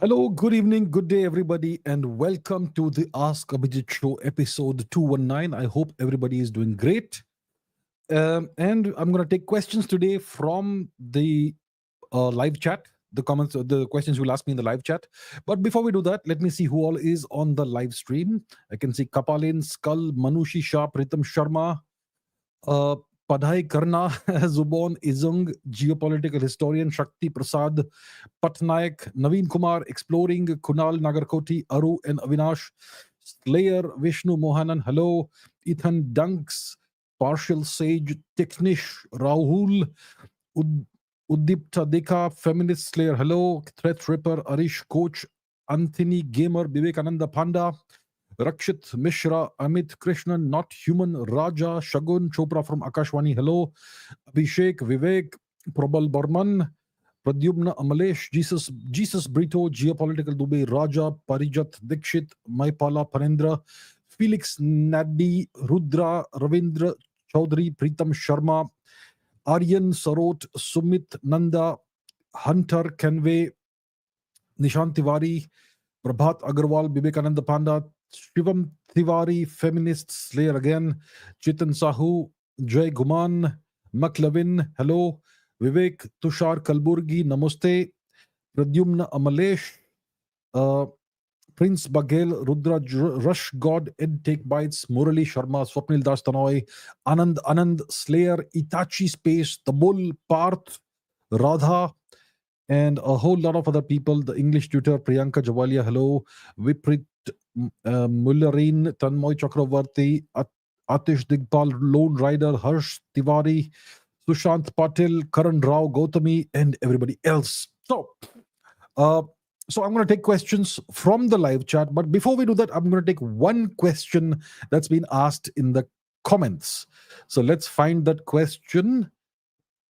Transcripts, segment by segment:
Hello, good evening, good day, everybody, and welcome to the Ask Abhijit Show, episode 219. I hope everybody is doing great. And I'm going to take questions today from the live chat, the comments, the questions you'll ask me in the live chat. But before we do that, let me see who all is on the live stream. I can see Kapalin, Skull, Manushi Shah, Pritam Sharma, uh, Padhai Karna, Zubon Izung, geopolitical historian Shakti Prasad, Patnaik, Naveen Kumar, Exploring, Kunal Nagarkoti, Aru and Avinash, Slayer, Vishnu Mohanan, hello, Ethan Dunks, Partial Sage, Technish, Rahul, Ud- Udipta Deka, Feminist Slayer, hello, Threat Ripper, Arish Coach, Anthony Gamer, Vivekananda Panda, Rakshit Mishra, Amit Krishnan, Not Human, Raja, Shagun Chopra from Akashwani, hello, Abhishek, Vivek, Prabal Burman, Pradyumna Amalesh, Jesus Brito, Geopolitical Dubey, Raja, Parijat Dikshit, Maipala Panendra, Felix Nadi, Rudra, Ravindra Chaudhary, Pritam Sharma, Aryan Sarot, Sumit Nanda, Hunter Kenway, Nishant Tiwari, Prabhat Agarwal, Vivekananda Panda, Shivam Tiwari, Feminist Slayer again, Chitan Sahu, Jay Guman, Maklavin, hello, Vivek Tushar Kalburgi, Namaste, Pradyumna Amalesh, uh, Prince Bagel, Rudra Rush God, Ed Take Bites, Murali Sharma, Swapnil Das Tanoy, Anand Slayer, Itachi Space, The Bull, Parth, Radha, and a whole lot of other people. The English tutor Priyanka Javalia, hello. Viprit Mullerin, Tanmoy Chakravarti, Atish Digpal, Lone Rider, Harsh Tiwari, Sushant Patil, Karan Rao, Gautami, and everybody else. Uh, so I'm going to take questions from the live chat. But before we do that, I'm going to take one question that's been asked in the comments. So let's find that question.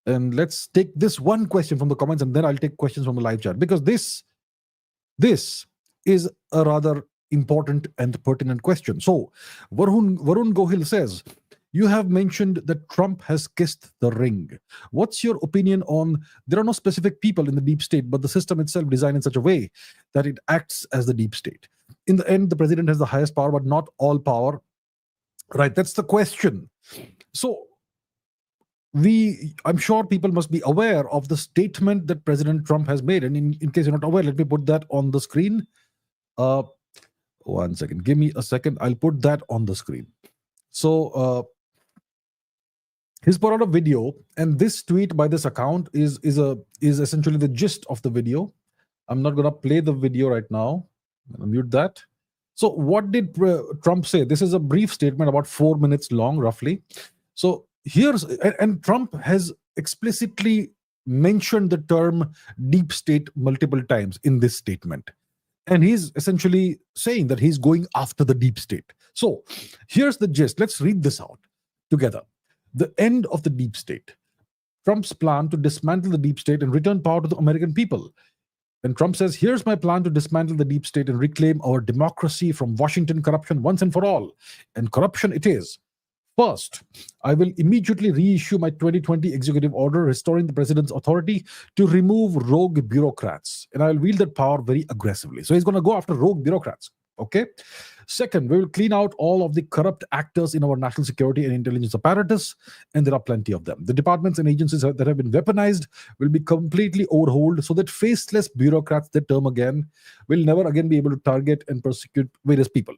And let's take this one question from the comments, and then I'll take questions from the live chat, because this is a rather important and pertinent question. So Varun Gohil says, you have mentioned that Trump has kissed the ring. What's your opinion on, there are no specific people in the deep state, but the system itself designed in such a way that it acts as the deep state? In the end, the president has the highest power, but not all power. Right, that's the question. So I'm sure people must be aware of the statement that President Trump has made. And in case you're not aware, let me put that on the screen. One second, give me a second. I'll put that on the screen. So he's put out a video, and this tweet by this account is essentially the gist of the video. I'm not going to play the video right now. I'm going to mute that. So what did Trump say? This is a brief statement, about 4 minutes long, roughly. So and Trump has explicitly mentioned the term deep state multiple times in this statement. And he's essentially saying that he's going after the deep state. So here's the gist. Let's read this out together. The end of the deep state. Trump's plan to dismantle the deep state and return power to the American people. And Trump says, here's my plan to dismantle the deep state and reclaim our democracy from Washington corruption once and for all. And corruption it is. First, I will immediately reissue my 2020 executive order restoring the president's authority to remove rogue bureaucrats. And I will wield that power very aggressively. So he's going to go after rogue bureaucrats. Okay. Second, we will clean out all of the corrupt actors in our national security and intelligence apparatus, and there are plenty of them. The departments and agencies that have been weaponized will be completely overhauled so that faceless bureaucrats, that term again, will never again be able to target and persecute various people.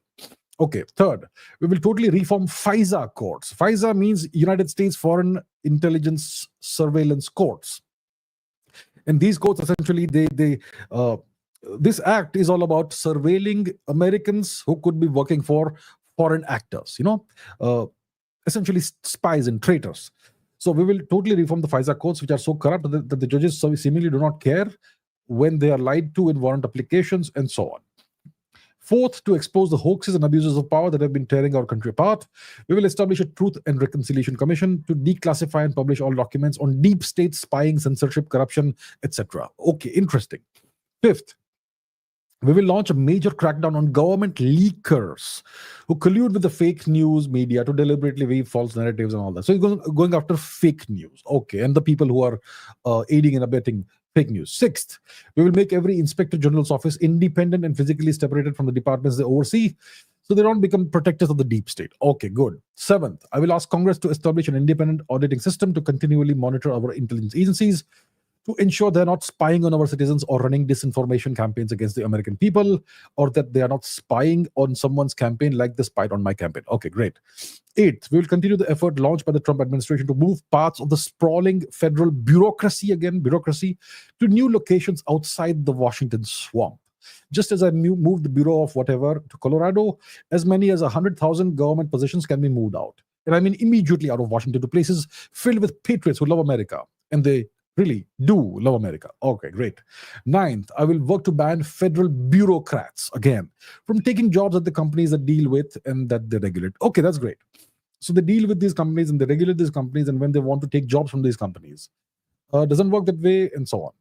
Okay, third, we will totally reform FISA courts. FISA means United States Foreign Intelligence Surveillance Courts. And these courts essentially, this act is all about surveilling Americans who could be working for foreign actors, essentially spies and traitors. So we will totally reform the FISA courts, which are so corrupt that the judges seemingly do not care when they are lied to in warrant applications and so on. Fourth, to expose the hoaxes and abuses of power that have been tearing our country apart, we will establish a Truth and Reconciliation Commission to declassify and publish all documents on deep state spying, censorship, corruption, etc. Okay, interesting. Fifth, we will launch a major crackdown on government leakers who collude with the fake news media to deliberately weave false narratives and all that. So he's going after fake news. Okay, and the people who are aiding and abetting Fake news. Sixth, we will make every Inspector General's office independent and physically separated from the departments they oversee, so they don't become protectors of the deep state. Okay, good. Seventh, I will ask Congress to establish an independent auditing system to continually monitor our intelligence agencies to ensure they're not spying on our citizens or running disinformation campaigns against the American people, or that they are not spying on someone's campaign like they spied on my campaign. Okay, great. Eighth, we will continue the effort launched by the Trump administration to move parts of the sprawling federal bureaucracy to new locations outside the Washington swamp. Just as I moved the Bureau of whatever to Colorado, as many as 100,000 government positions can be moved out. And I mean immediately out of Washington to places filled with patriots who love America. And they really do love America. Okay, great. Ninth, I will work to ban federal bureaucrats, again, from taking jobs at the companies that deal with and that they regulate. Okay, that's great. So they deal with these companies and they regulate these companies, and when they want to take jobs from these companies, doesn't work that way, and so on.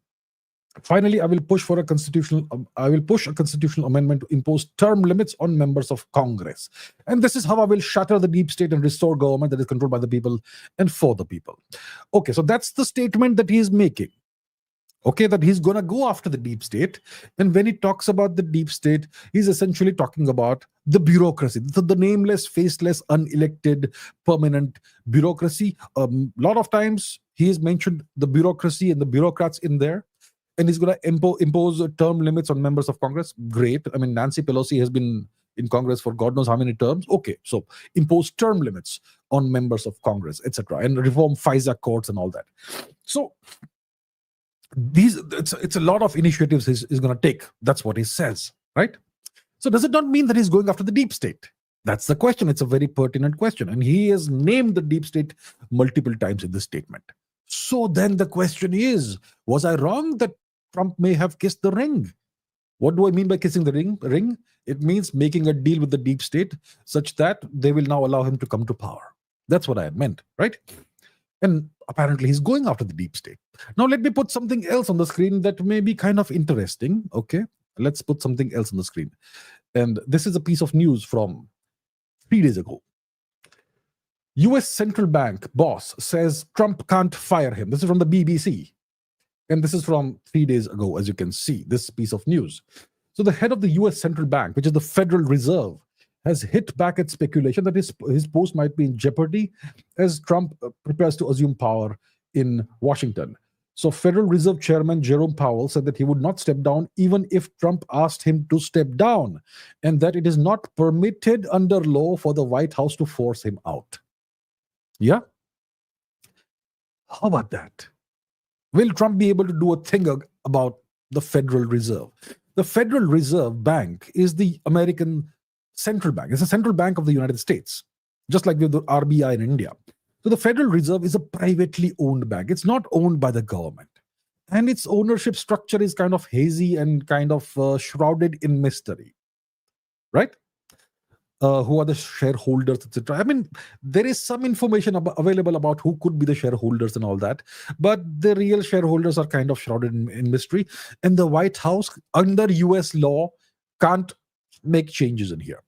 Finally, I will push a constitutional amendment to impose term limits on members of Congress. And this is how I will shatter the deep state and restore government that is controlled by the people and for the people. Okay, so that's the statement that he is making. Okay, that he's going to go after the deep state. And when he talks about the deep state, he's essentially talking about the bureaucracy, the nameless, faceless, unelected, permanent bureaucracy. A lot of times he has mentioned the bureaucracy and the bureaucrats in there. And he's going to impose term limits on members of Congress. Great. I mean, Nancy Pelosi has been in Congress for God knows how many terms. Okay, so impose term limits on members of Congress, etc., and reform FISA courts and all that. So it's a lot of initiatives he's going to take. That's what he says, right? So does it not mean that he's going after the deep state? That's the question. It's a very pertinent question. And he has named the deep state multiple times in this statement. So then the question is, was I wrong that Trump may have kissed the ring? What do I mean by kissing the ring? It means making a deal with the deep state such that they will now allow him to come to power. That's what I meant, right? And apparently he's going after the deep state. Now let me put something else on the screen that may be kind of interesting. Okay, let's put something else on the screen. And this is a piece of news from 3 days ago. US central bank boss says Trump can't fire him. This is from the BBC. And this is from 3 days ago, as you can see, this piece of news. So the head of the US central bank, which is the Federal Reserve, has hit back at speculation that his post might be in jeopardy as Trump prepares to assume power in Washington. So Federal Reserve Chairman Jerome Powell said that he would not step down even if Trump asked him to step down, and that it is not permitted under law for the White House to force him out. Yeah? How about that? Will Trump be able to do a thing about the Federal Reserve? The Federal Reserve Bank is the American central bank. It's a central bank of the United States, just like with the RBI in India. So the Federal Reserve is a privately owned bank. It's not owned by the government. And its ownership structure is kind of hazy and kind of shrouded in mystery, right? Who are the shareholders, etc. I mean, there is some information available about who could be the shareholders and all that, but the real shareholders are kind of shrouded in mystery. And the White House, under US law, can't make changes in here.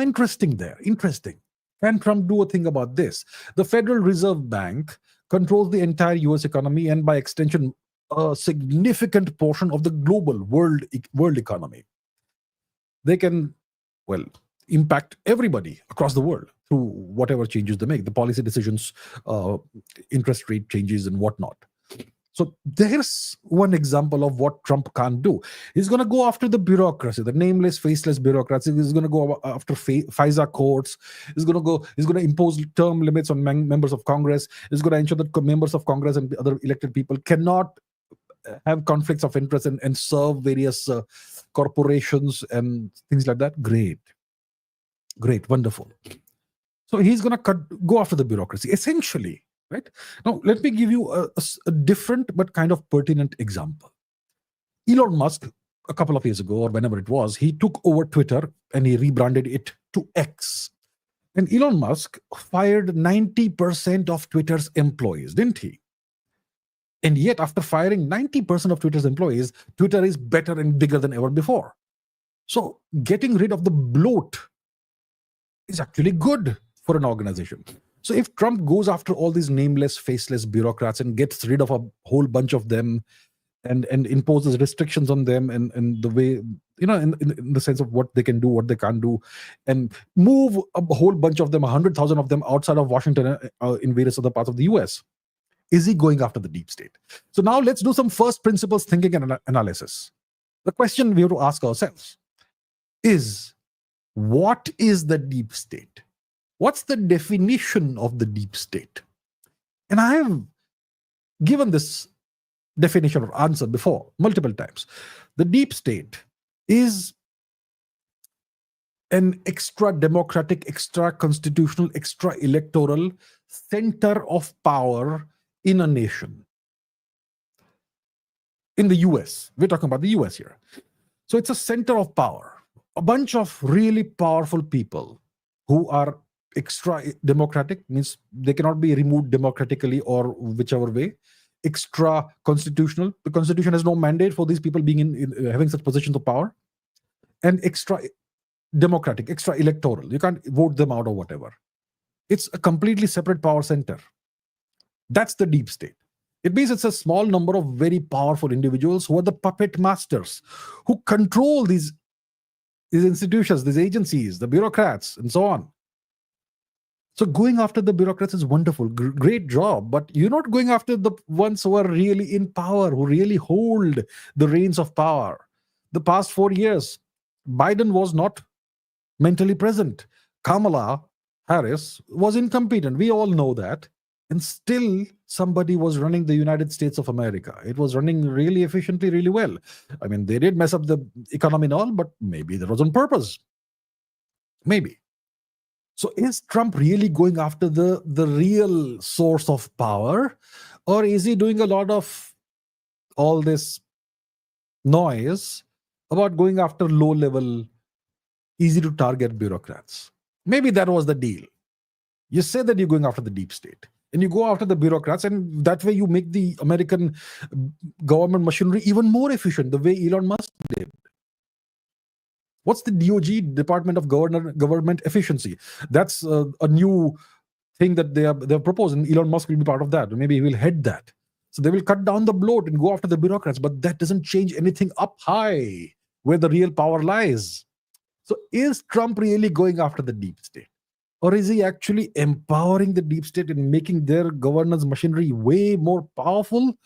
Interesting there. Interesting. Can Trump do a thing about this? The Federal Reserve Bank controls the entire US economy and, by extension, a significant portion of the global world economy. They can, well, impact everybody across the world through whatever changes they make, the policy decisions, interest rate changes and whatnot. So there's one example of what Trump can't do. He's going to go after the bureaucracy, the nameless, faceless bureaucrats. He's going to go after FISA courts. He's going to impose term limits on members of Congress. He's going to ensure that members of Congress and other elected people cannot have conflicts of interest and serve various corporations and things like that. Great, wonderful. So he's going to go after the bureaucracy, essentially. Right? Now, let me give you a different but kind of pertinent example. Elon Musk, a couple of years ago, or whenever it was, he took over Twitter and he rebranded it to X. And Elon Musk fired 90% of Twitter's employees, didn't he? And yet, after firing 90% of Twitter's employees, Twitter is better and bigger than ever before. So getting rid of the bloat is actually good for an organization. So if Trump goes after all these nameless, faceless bureaucrats and gets rid of a whole bunch of them and imposes restrictions on them, and the way, in the sense of what they can do, what they can't do, and move a whole bunch of them, 100,000 of them, outside of Washington, in various other parts of the US. Is he going after the deep state? So now let's do some first principles thinking and analysis. The question we have to ask ourselves is, what is the deep state? What's the definition of the deep state? And I have given this definition or answer before multiple times. The deep state is an extra democratic, extra constitutional, extra electoral center of power in a nation. In the US, we're talking about the US here. So it's a center of power. A bunch of really powerful people who are extra democratic, means they cannot be removed democratically or whichever way. Extra constitutional, the constitution has no mandate for these people being in having such positions of power. And extra democratic, extra electoral, you can't vote them out or whatever. It's a completely separate power center. That's the deep state. It means it's a small number of very powerful individuals who are the puppet masters, who control these institutions, these agencies, the bureaucrats, and so on. So going after the bureaucrats is wonderful, great job, but you're not going after the ones who are really in power, who really hold the reins of power. The past 4 years, Biden was not mentally present. Kamala Harris was incompetent. We all know that. And still, somebody was running the United States of America. It was running really efficiently, really well. I mean, they did mess up the economy and all, but maybe that was on purpose. Maybe. So is Trump really going after the real source of power? Or is he doing a lot of all this noise about going after low-level, easy-to-target bureaucrats? Maybe that was the deal. You say that you're going after the deep state, and you go after the bureaucrats, and that way you make the American government machinery even more efficient, the way Elon Musk did. What's the DOG, Department of Government Efficiency? That's a new thing that they're proposing. Elon Musk will be part of that. Maybe he will head that. So they will cut down the bloat and go after the bureaucrats, but that doesn't change anything up high where the real power lies. So is Trump really going after the deep state? Or is he actually empowering the deep state and making their governance machinery way more powerful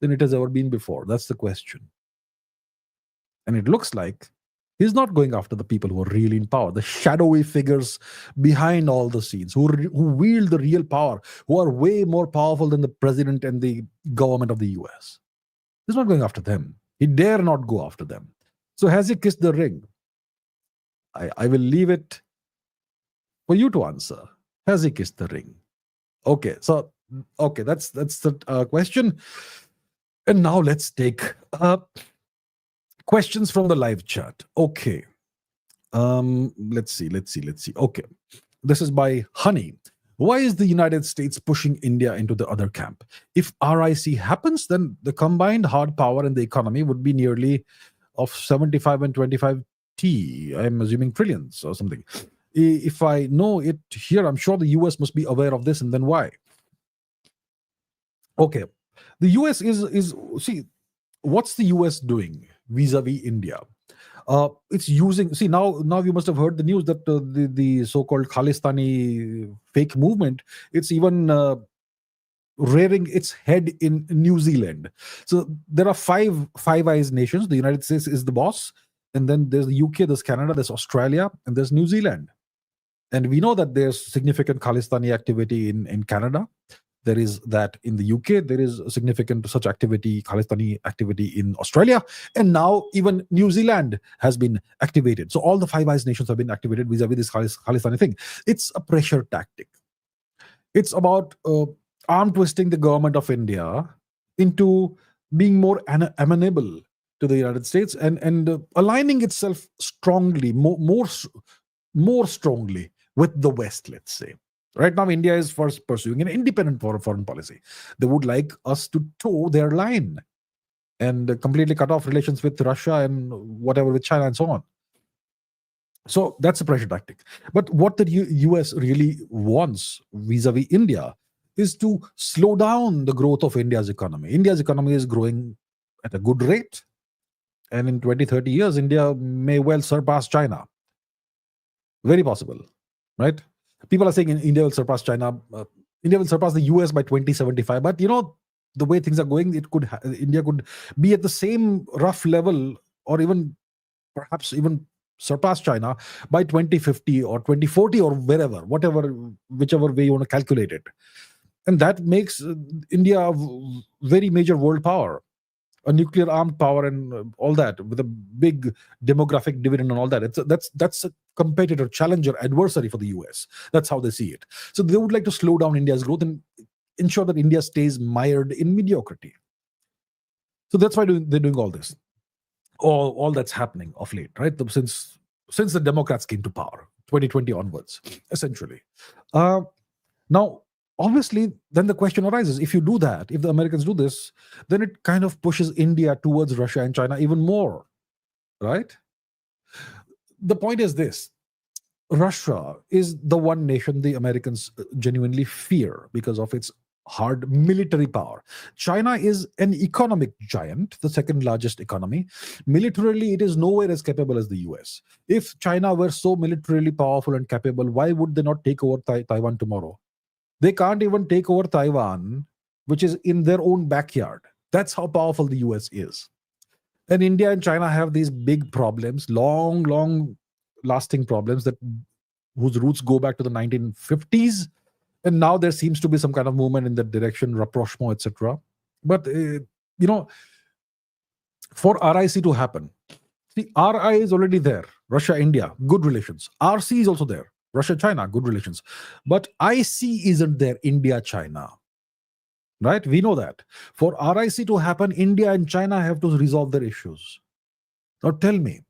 than it has ever been before? That's the question. And it looks like he's not going after the people who are really in power, the shadowy figures behind all the scenes, who wield the real power, who are way more powerful than the president and the government of the US. He's not going after them. He dare not go after them. So has he kissed the ring? I will leave it for you to answer. Has he kissed the ring? Okay, so that's the question. And now let's take questions from the live chat. Okay. Let's see. Okay. This is by Honey. Why is the United States pushing India into the other camp? If RIC happens, then the combined hard power in the economy would be nearly of 75 and 25 T. I'm assuming trillions or something. If I know it here, I'm sure the US must be aware of this, and then why? Okay. The US is see, what's the US doing vis-a-vis India? It's using, see, now you must have heard the news that the so-called Khalistani fake movement, it's even rearing its head in New Zealand. So there are five eyes nations. The United States is the boss, and then there's the UK, there's Canada, there's Australia, and there's New Zealand. And we know that there's significant Khalistani activity in Canada. There is that in the UK. There is significant such activity, Khalistani activity in Australia. And now even New Zealand has been activated. So all the Five Eyes nations have been activated vis-a-vis this Khalistani thing. It's a pressure tactic. It's about arm twisting the government of India into being more amenable to the United States and aligning itself strongly, more strongly with the West, let's say. Right now, India is first pursuing an independent foreign policy. They would like us to toe their line and completely cut off relations with Russia and whatever with China and so on. So that's a pressure tactic. But what the US really wants vis-a-vis India is to slow down the growth of India's economy. India's economy is growing at a good rate. And in 20, 30 years, India may well surpass China. Very possible, right? People are saying India will surpass China. India will surpass the US by 2075. But the way things are going, India could be at the same rough level, or even perhaps even surpass China by 2050 or 2040 or whichever way you want to calculate it. And that makes India a very major world power, a nuclear armed power, and all that, with a big demographic dividend and all that. That's a competitor, challenger, adversary for the US. That's how they see it. So they would like to slow down India's growth and ensure that India stays mired in mediocrity. So that's why they're doing all this. All that's happening of late, right? Since the Democrats came to power, 2020 onwards, essentially. Now, obviously, then the question arises: if you do that, if the Americans do this, then it kind of pushes India towards Russia and China even more, right? The point is this: Russia is the one nation the Americans genuinely fear because of its hard military power. China is an economic giant, the second largest economy. Militarily, it is nowhere as capable as the US. If China were so militarily powerful and capable, why would they not take over Taiwan tomorrow? They can't even take over Taiwan, which is in their own backyard. That's how powerful the US is. And India and China have these big problems, long lasting problems whose roots go back to the 1950s. And now there seems to be some kind of movement in that direction, rapprochement, etc. But, for RIC to happen, see, RI is already there. Russia, India, good relations. RC is also there. Russia, China, good relations. But IC isn't there, India, China. Right? We know that. For RIC to happen, India and China have to resolve their issues. Now tell me,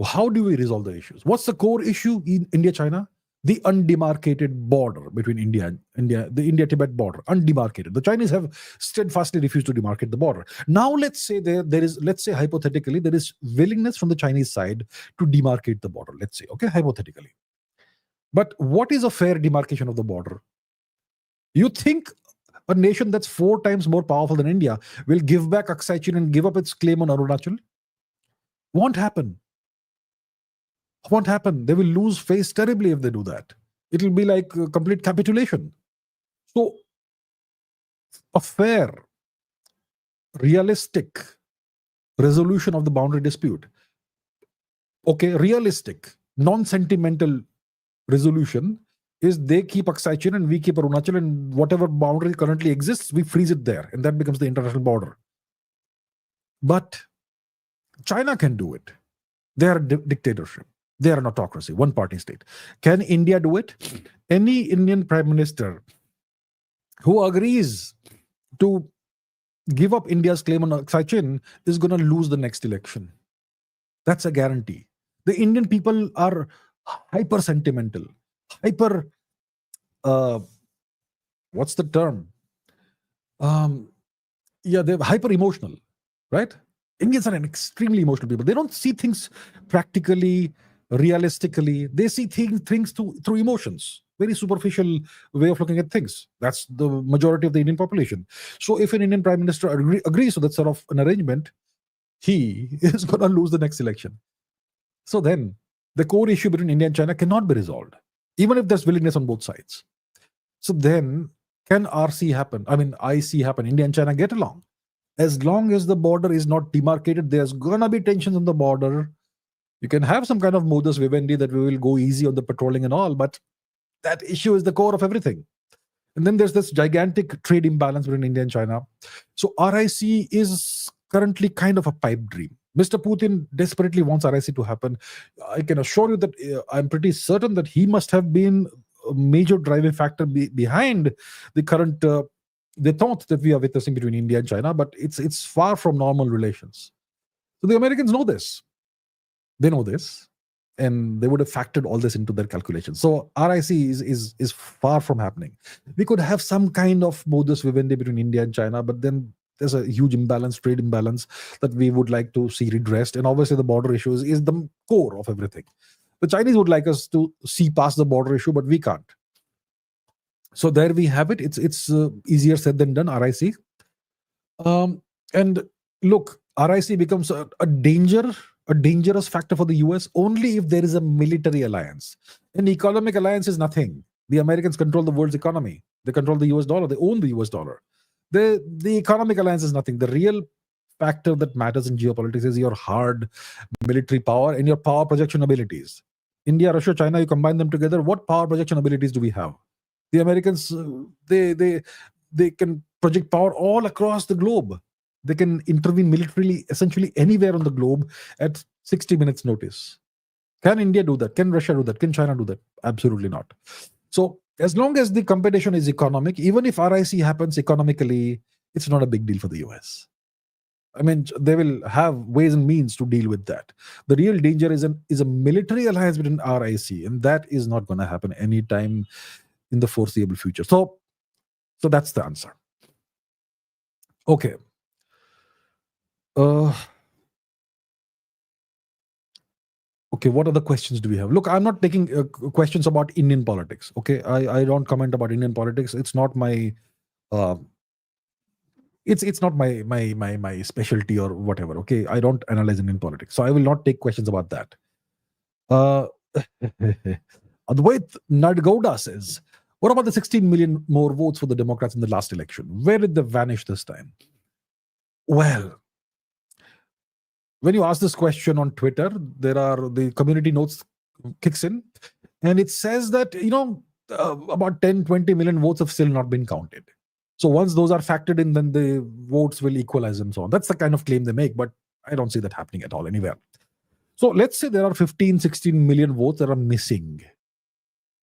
how do we resolve the issues? What's the core issue in India, China? The undemarcated border between the India-Tibet border, undemarcated. The Chinese have steadfastly refused to demarcate the border. Now let's say let's say hypothetically, there is willingness from the Chinese side to demarcate the border, let's say, okay, hypothetically. But what is a fair demarcation of the border? You think a nation that's 4 times more powerful than India will give back Aksai and give up its claim on Arunachal? Won't happen. Won't happen. They will lose face terribly if they do that. It will be like a complete capitulation. So, a fair, realistic resolution of the boundary dispute. Okay, realistic, non-sentimental resolution is they keep Aksai and we keep Arunachal, and whatever boundary currently exists, we freeze it there, and that becomes the international border. But China can do it. They are a dictatorship. They are an autocracy, one-party state. Can India do it? Any Indian prime minister who agrees to give up India's claim on Aksai is going to lose the next election. That's a guarantee. The Indian people are hyper-sentimental, what's the term? They're hyper-emotional, right? Indians are an extremely emotional people. They don't see things practically, realistically. They see things through emotions. Very superficial way of looking at things. That's the majority of the Indian population. So if an Indian prime minister agrees to that sort of an arrangement, he is going to lose the next election. So then the core issue between India and China cannot be resolved, even if there's willingness on both sides. So then, can RC happen? I mean, IC happen? India and China get along. As long as the border is not demarcated, there's gonna be tensions on the border. You can have some kind of modus vivendi that we will go easy on the patrolling and all, but that issue is the core of everything. And then there's this gigantic trade imbalance between India and China. So RIC is currently kind of a pipe dream. Mr. Putin desperately wants RIC to happen. I can assure you that I'm pretty certain that he must have been a major driving factor behind the current détente that we are witnessing between India and China, but it's far from normal relations. So the Americans know this. They know this, and they would have factored all this into their calculations. So RIC is far from happening. We could have some kind of modus vivendi between India and China, but then there's a huge imbalance, trade imbalance, that we would like to see redressed. And obviously the border issues is the core of everything. The Chinese would like us to see past the border issue, but we can't. So there we have it. It's easier said than done, RIC. And look, RIC becomes a dangerous factor for the US only if there is a military alliance. An economic alliance is nothing. The Americans control the world's economy. They control the US dollar. They own the US dollar. The economic alliance is nothing. The real factor that matters in geopolitics is your hard military power and your power projection abilities. India, Russia, China, you combine them together, what power projection abilities do we have? The Americans, they can project power all across the globe. They can intervene militarily essentially anywhere on the globe at 60 minutes notice. Can India do that? Can Russia do that? Can China do that? Absolutely not. So as long as the competition is economic, even if RIC happens economically, it's not a big deal for the US. I mean, they will have ways and means to deal with that. The real danger is a military alliance between RIC, and that is not going to happen anytime in the foreseeable future. So that's the answer. Okay. Okay, what other questions do we have? Look, I'm not taking questions about Indian politics. Okay, I don't comment about Indian politics. It's not my it's not my specialty or whatever. Okay, I don't analyze Indian politics, so I will not take questions about that. Advait Nadgowda says, what about the 16 million more votes for the Democrats in the last election? Where did they vanish this time? Well, when you ask this question on Twitter, the community notes kicks in, and it says that about 10-20 million votes have still not been counted. So once those are factored in, then the votes will equalize and so on. That's the kind of claim they make, but I don't see that happening at all anywhere. So let's say there are 15-16 million votes that are missing.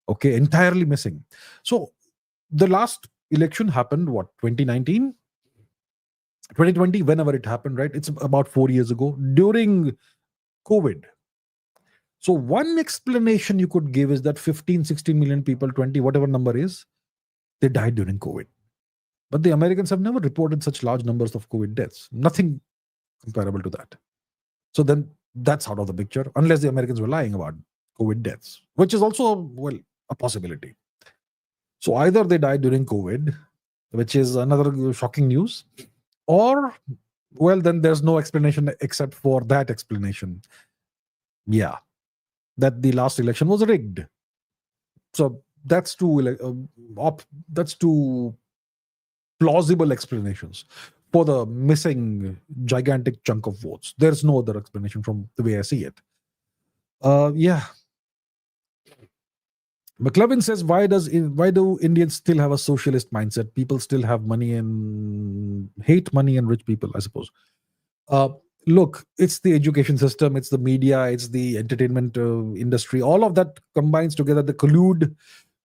Okay, entirely missing. So the last election happened, what, 2019? 2020, whenever it happened, right? It's about 4 years ago, during COVID. So one explanation you could give is that 15-16 million people, 20, whatever number is, they died during COVID. But the Americans have never reported such large numbers of COVID deaths. Nothing comparable to that. So then that's out of the picture, unless the Americans were lying about COVID deaths, which is also, well, a possibility. So either they died during COVID, which is another shocking news, or, well, then there's no explanation except for that explanation. Yeah, that the last election was rigged. So that's two plausible explanations for the missing gigantic chunk of votes. There's no other explanation from the way I see it. Yeah. McLevin says, why do Indians still have a socialist mindset? People still have money and hate money and rich people, I suppose. Look, it's the education system, it's the media, it's the entertainment industry. All of that combines together, they collude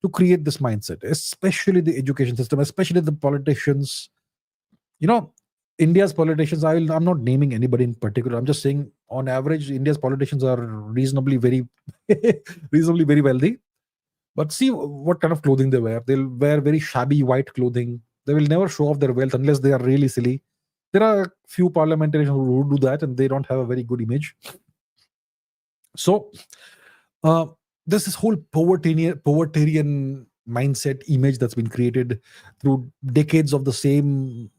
to create this mindset, especially the education system, especially the politicians. India's politicians, I'm not naming anybody in particular. I'm just saying, on average, India's politicians are reasonably very wealthy. But see what kind of clothing they wear. They'll wear very shabby white clothing. They will never show off their wealth unless they are really silly. There are a few parliamentarians who do that, and they don't have a very good image. So there's this whole povertarian mindset image that's been created through decades of the same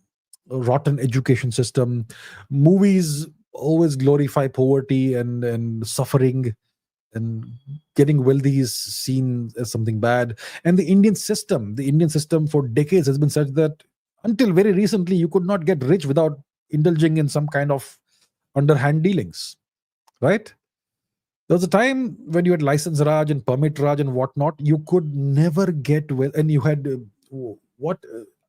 rotten education system. Movies always glorify poverty and suffering, and getting wealthy is seen as something bad. And the Indian system for decades has been such that until very recently, you could not get rich without indulging in some kind of underhand dealings, right? There was a time when you had license Raj and permit Raj and whatnot, you could never get well, and you had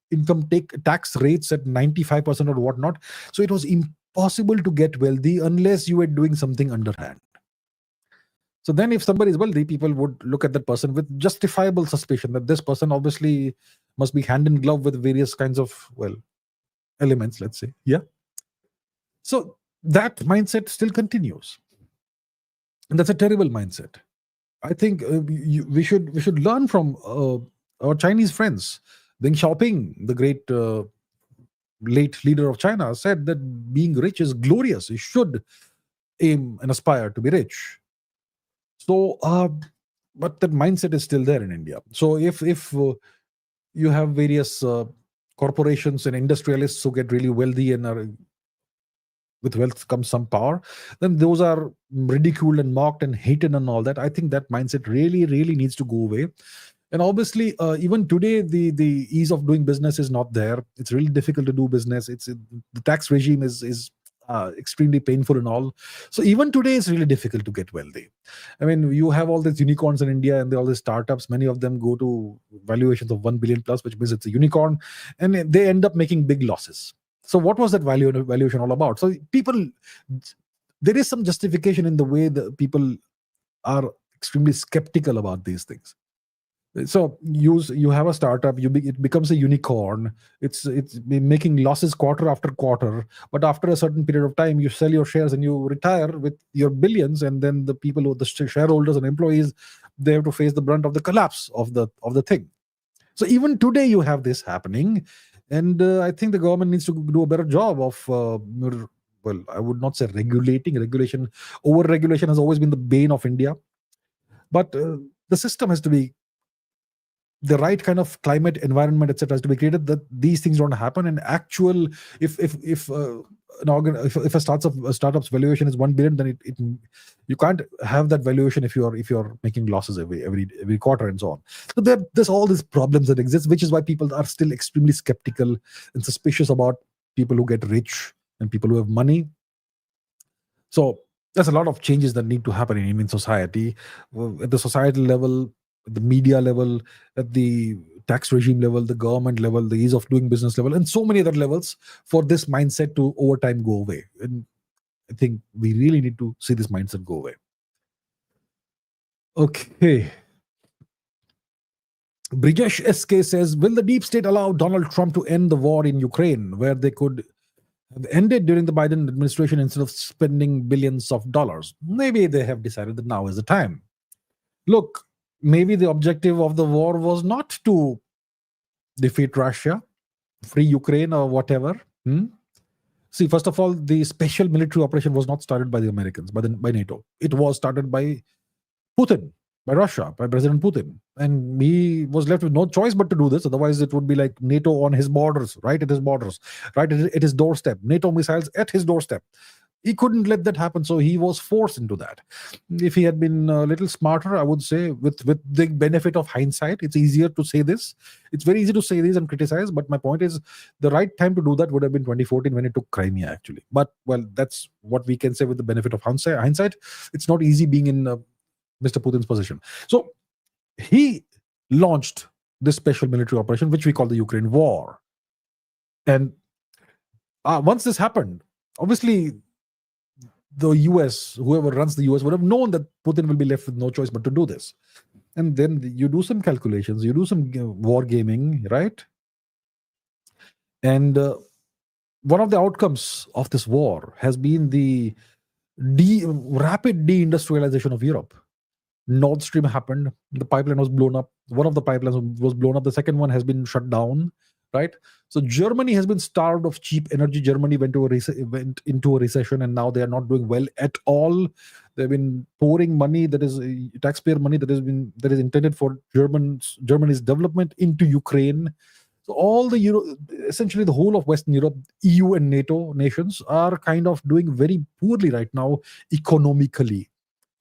income tax rates at 95% or whatnot. So it was impossible to get wealthy unless you were doing something underhand. So then if somebody is wealthy, people would look at that person with justifiable suspicion that this person obviously must be hand in glove with various kinds of, well, elements, let's say. Yeah. So that mindset still continues. And that's a terrible mindset. I think we should learn from our Chinese friends. Deng Xiaoping, the great late leader of China, said that being rich is glorious. You should aim and aspire to be rich. So, but that mindset is still there in India. So if you have various corporations and industrialists who get really wealthy and are with wealth comes some power, then those are ridiculed and mocked and hated and all that. I think that mindset really, really needs to go away. And obviously, even today, the ease of doing business is not there. It's really difficult to do business. The tax regime is extremely painful and all. So even today, it's really difficult to get wealthy. I mean, you have all these unicorns in India and all these startups. Many of them go to valuations of 1 billion plus, which means it's a unicorn, and they end up making big losses. So what was that valuation all about? So people, there is some justification in the way that people are extremely skeptical about these things. So you have a startup, it becomes a unicorn. It's been making losses quarter after quarter, but after a certain period of time, you sell your shares and you retire with your billions, and then the people who the shareholders and employees, they have to face the brunt of the collapse of the thing. So even today, you have this happening, and I think the government needs to do a better job of. Well, I would not say regulation. Over regulation has always been the bane of India, but the system has to be the right kind of climate, environment, etc., has to be created that these things don't happen. And actual, if a startup's valuation is 1 billion, then you can't have that valuation if you're making losses every quarter and so on. So there's all these problems that exist, which is why people are still extremely skeptical and suspicious about people who get rich and people who have money. So there's a lot of changes that need to happen in Indian society, at the societal level, at the media level, at the tax regime level, the government level, the ease of doing business level, and so many other levels for this mindset to over time go away. And I think we really need to see this mindset go away. Okay. Brijesh SK says, will the deep state allow Donald Trump to end the war in Ukraine, where they could have ended during the Biden administration instead of spending billions of dollars? Maybe they have decided that now is the time. Look, maybe the objective of the war was not to defeat Russia, free Ukraine, or whatever. See, first of all, the special military operation was not started by the Americans, by NATO. It was started by Putin, by Russia, by President Putin. And he was left with no choice but to do this. Otherwise, it would be like NATO on his borders, right at his borders, right at his doorstep, NATO missiles at his doorstep. He couldn't let that happen, so he was forced into that. If he had been a little smarter, I would say, with the benefit of hindsight, it's easier to say this. It's very easy to say this and criticize, but my point is, the right time to do that would have been 2014 when it took Crimea, actually. But, well, that's what we can say with the benefit of hindsight. It's not easy being in Mr. Putin's position. So he launched this special military operation, which we call the Ukraine war. And once this happened, obviously, the US, whoever runs the US, would have known that Putin will be left with no choice but to do this. And then you do some calculations, you do some war gaming, right? And one of the outcomes of this war has been the rapid deindustrialization of Europe. Nord Stream happened, the pipeline was blown up. One of the pipelines was blown up, the second one has been shut down, right? So Germany has been starved of cheap energy. Germany went into a recession, and now they are not doing well at all. They've been pouring money, that is taxpayer money that is intended for Germany's development, into Ukraine. So all essentially the whole of Western Europe, EU and NATO nations are kind of doing very poorly right now economically.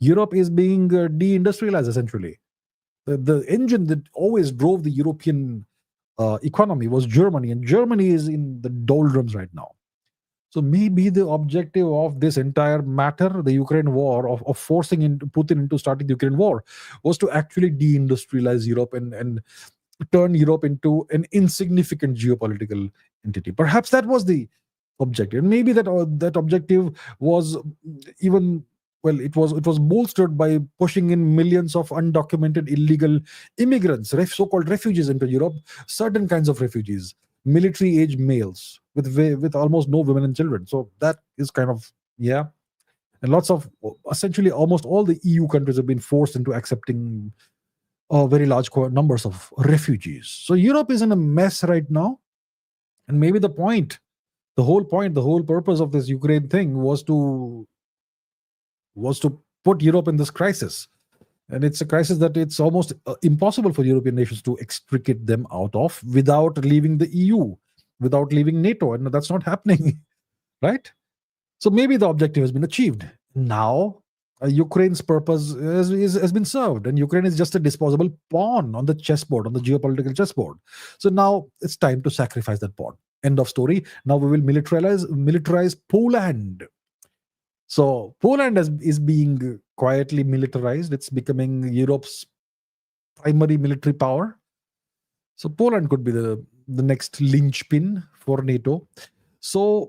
Europe is being deindustrialized, essentially. The engine that always drove the European economy was Germany, and Germany is in the doldrums right now. So maybe the objective of this entire matter, the Ukraine war, of forcing Putin into starting the Ukraine war, was to actually deindustrialize Europe and turn Europe into an insignificant geopolitical entity. Perhaps that was the objective. And maybe that objective was even, well, it was bolstered by pushing in millions of undocumented illegal immigrants, so-called refugees, into Europe. Certain kinds of refugees, military-age males with almost no women and children. So that is kind of, yeah. And essentially almost all the EU countries have been forced into accepting very large numbers of refugees. So Europe is in a mess right now. And maybe the whole purpose of this Ukraine thing was to put Europe in this crisis. And it's a crisis that it's almost impossible for European nations to extricate them out of without leaving the EU, without leaving NATO. And that's not happening, right? So maybe the objective has been achieved. Now, Ukraine's purpose has been served, and Ukraine is just a disposable pawn on the chessboard, on the geopolitical chessboard. So now it's time to sacrifice that pawn. End of story. Now we will militarize Poland. So Poland is being quietly militarized. It's becoming Europe's primary military power. So Poland could be the next linchpin for NATO. So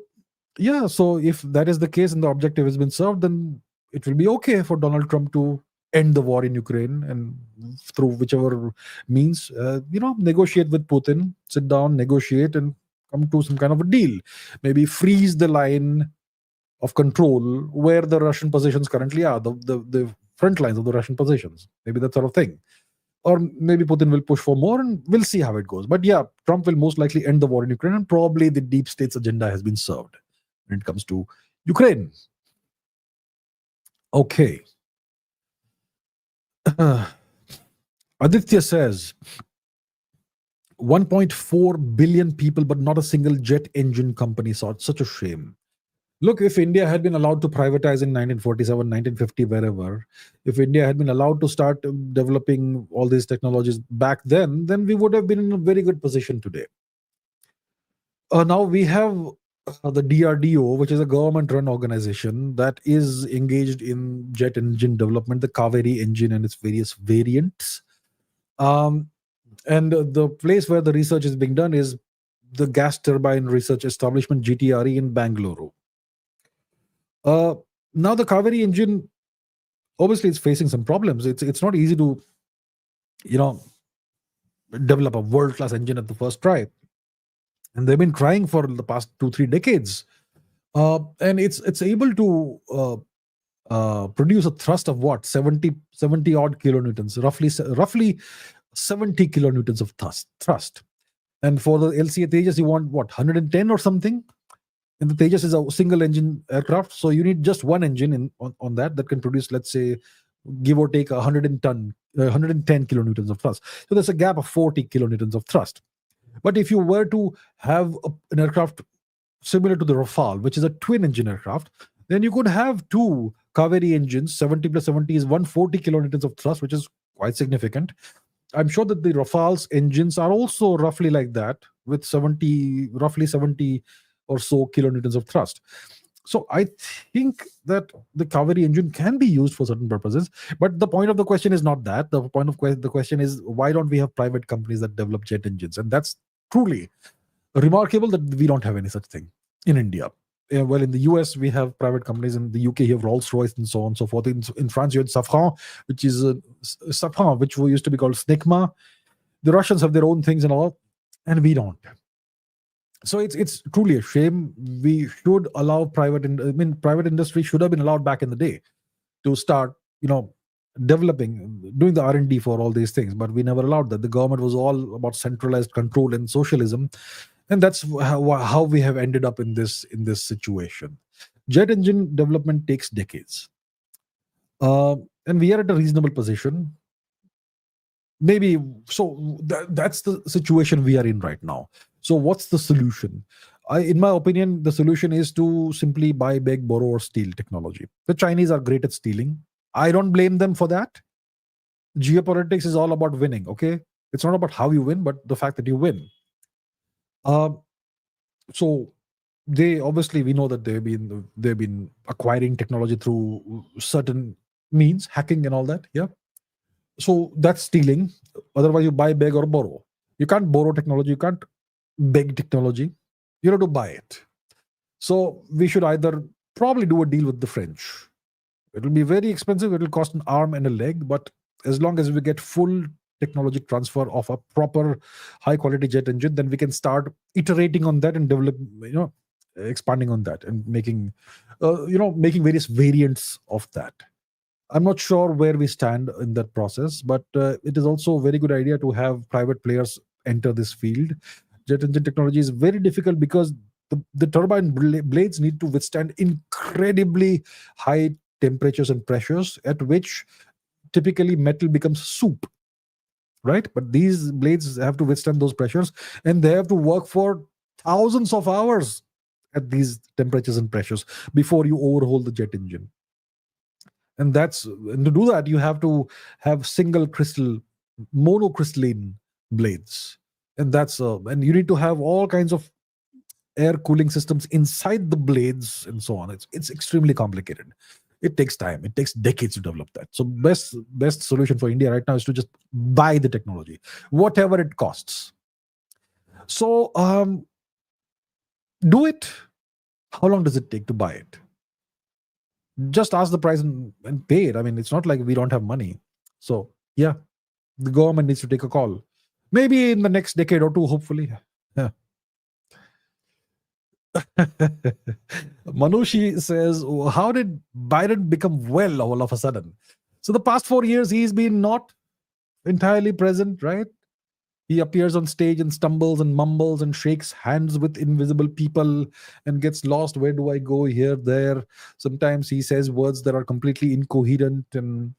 yeah, so if that is the case and the objective has been served, then it will be okay for Donald Trump to end the war in Ukraine and through whichever means, negotiate with Putin, sit down, negotiate, and come to some kind of a deal. Maybe freeze the line of control where the Russian positions currently are, the front lines of the Russian positions. Maybe that sort of thing. Or maybe Putin will push for more, and we'll see how it goes. But yeah, Trump will most likely end the war in Ukraine, and probably the deep state's agenda has been served when it comes to Ukraine. Okay. Aditya says 1.4 billion people, but not a single jet engine company saw it. Such a shame. Look, if India had been allowed to privatize in 1947, 1950, wherever, if India had been allowed to start developing all these technologies back then we would have been in a very good position today. Now we have the DRDO, which is a government-run organization that is engaged in jet engine development, the Kaveri engine and its various variants. And the place where the research is being done is the Gas Turbine Research Establishment, GTRE, in Bangalore. Now the Kaveri engine, obviously, it's facing some problems. It's not easy to, develop a world-class engine at the first try. And they've been trying for the past 2-3 decades. And it's able to produce a thrust of what? 70 odd kilonewtons, roughly 70 kilonewtons of thrust. And for the LCA Tejas, you want what? 110 or something? And the Tejas is a single engine aircraft. So you need just one engine on that can produce, let's say, give or take 110 kilonewtons of thrust. So there's a gap of 40 kilonewtons of thrust. But if you were to have an aircraft similar to the Rafale, which is a twin engine aircraft, then you could have two Kaveri engines. 70 plus 70 is 140 kilonewtons of thrust, which is quite significant. I'm sure that the Rafale's engines are also roughly like that, with roughly 70 or so kilonewtons of thrust. So I think that the Kaveri engine can be used for certain purposes. But the point of the question is not that. The point of the question is, why don't we have private companies that develop jet engines? And that's truly remarkable that we don't have any such thing in India. Well, in the US, we have private companies. In the UK, you have Rolls-Royce and so on and so forth. In France, you had Safran, which used to be called Snecma. The Russians have their own things and all, and we don't. So it's truly a shame. We should allow private industry should have been allowed back in the day to start, developing, doing the R&D for all these things. But we never allowed that. The government was all about centralized control and socialism. And that's how we have ended up in this situation. Jet engine development takes decades. And we are at a reasonable position. Maybe, so that's the situation we are in right now. So what's the solution? In my opinion, the solution is to simply buy, beg, borrow, or steal technology. The Chinese are great at stealing. I don't blame them for that. Geopolitics is all about winning, okay? It's not about how you win, but the fact that you win. So we know that they've been acquiring technology through certain means, hacking and all that. Yeah. So that's stealing. Otherwise, you buy, beg, or borrow. You can't borrow technology. You can't beg technology. You have to buy it. So we should either probably do a deal with the French. It will be very expensive. It will cost an arm and a leg. But as long as we get full technology transfer of a proper high quality jet engine, then we can start iterating on that and develop, expanding on that and making various variants of that. I'm not sure where we stand in that process, but it is also a very good idea to have private players enter this field. Jet engine technology is very difficult because the turbine blades need to withstand incredibly high temperatures and pressures at which typically metal becomes soup, right? But these blades have to withstand those pressures and they have to work for thousands of hours at these temperatures and pressures before you overhaul the jet engine. And to do that, you have to have single crystal, monocrystalline blades. And you need to have all kinds of air cooling systems inside the blades and so on. It's extremely complicated. It takes time. It takes decades to develop that. So best solution for India right now is to just buy the technology, whatever it costs. So do it. How long does it take to buy it? Just ask the price and pay it. I mean, it's not like we don't have money. So yeah, the government needs to take a call. Maybe in the next decade or two, hopefully. Yeah. Manushi says, how did Biden become well all of a sudden? So the past 4 years, he's been not entirely present, right? He appears on stage and stumbles and mumbles and shakes hands with invisible people and gets lost. Where do I go? Here, there. Sometimes he says words that are completely incoherent. And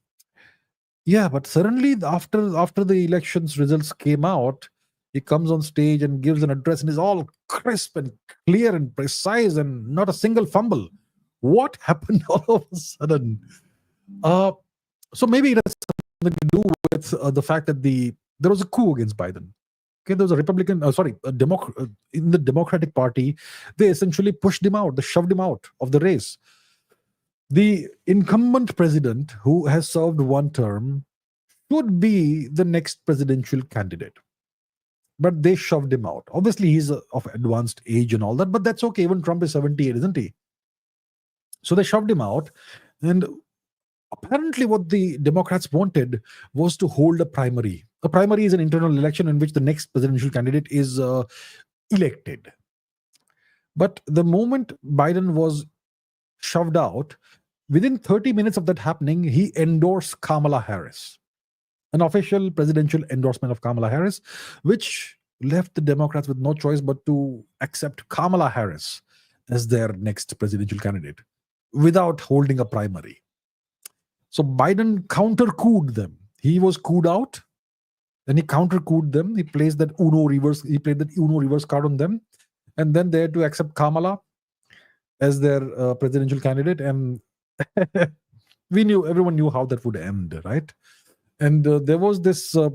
yeah, but suddenly after the elections results came out, he comes on stage and gives an address and is all crisp and clear and precise and not a single fumble. What happened all of a sudden? So maybe it has something to do with the fact that there was a coup against Biden. Okay, there was a Republican, in the Democratic Party, they essentially pushed him out, they shoved him out of the race. The incumbent president, who has served one term, should be the next presidential candidate. But they shoved him out. Obviously, he's of advanced age and all that, but that's okay. Even Trump is 78, isn't he? So they shoved him out. And apparently what the Democrats wanted was to hold a primary. A primary is an internal election in which the next presidential candidate is elected. But the moment Biden was shoved out, within 30 minutes of that happening, he endorsed Kamala Harris, an official presidential endorsement of Kamala Harris, which left the Democrats with no choice but to accept Kamala Harris as their next presidential candidate without holding a primary. So Biden counter-couped them. He was couped out, then he counter-couped them. He played that Uno reverse card on them, and then they had to accept Kamala as their presidential candidate. And everyone knew how that would end, right? And there was this a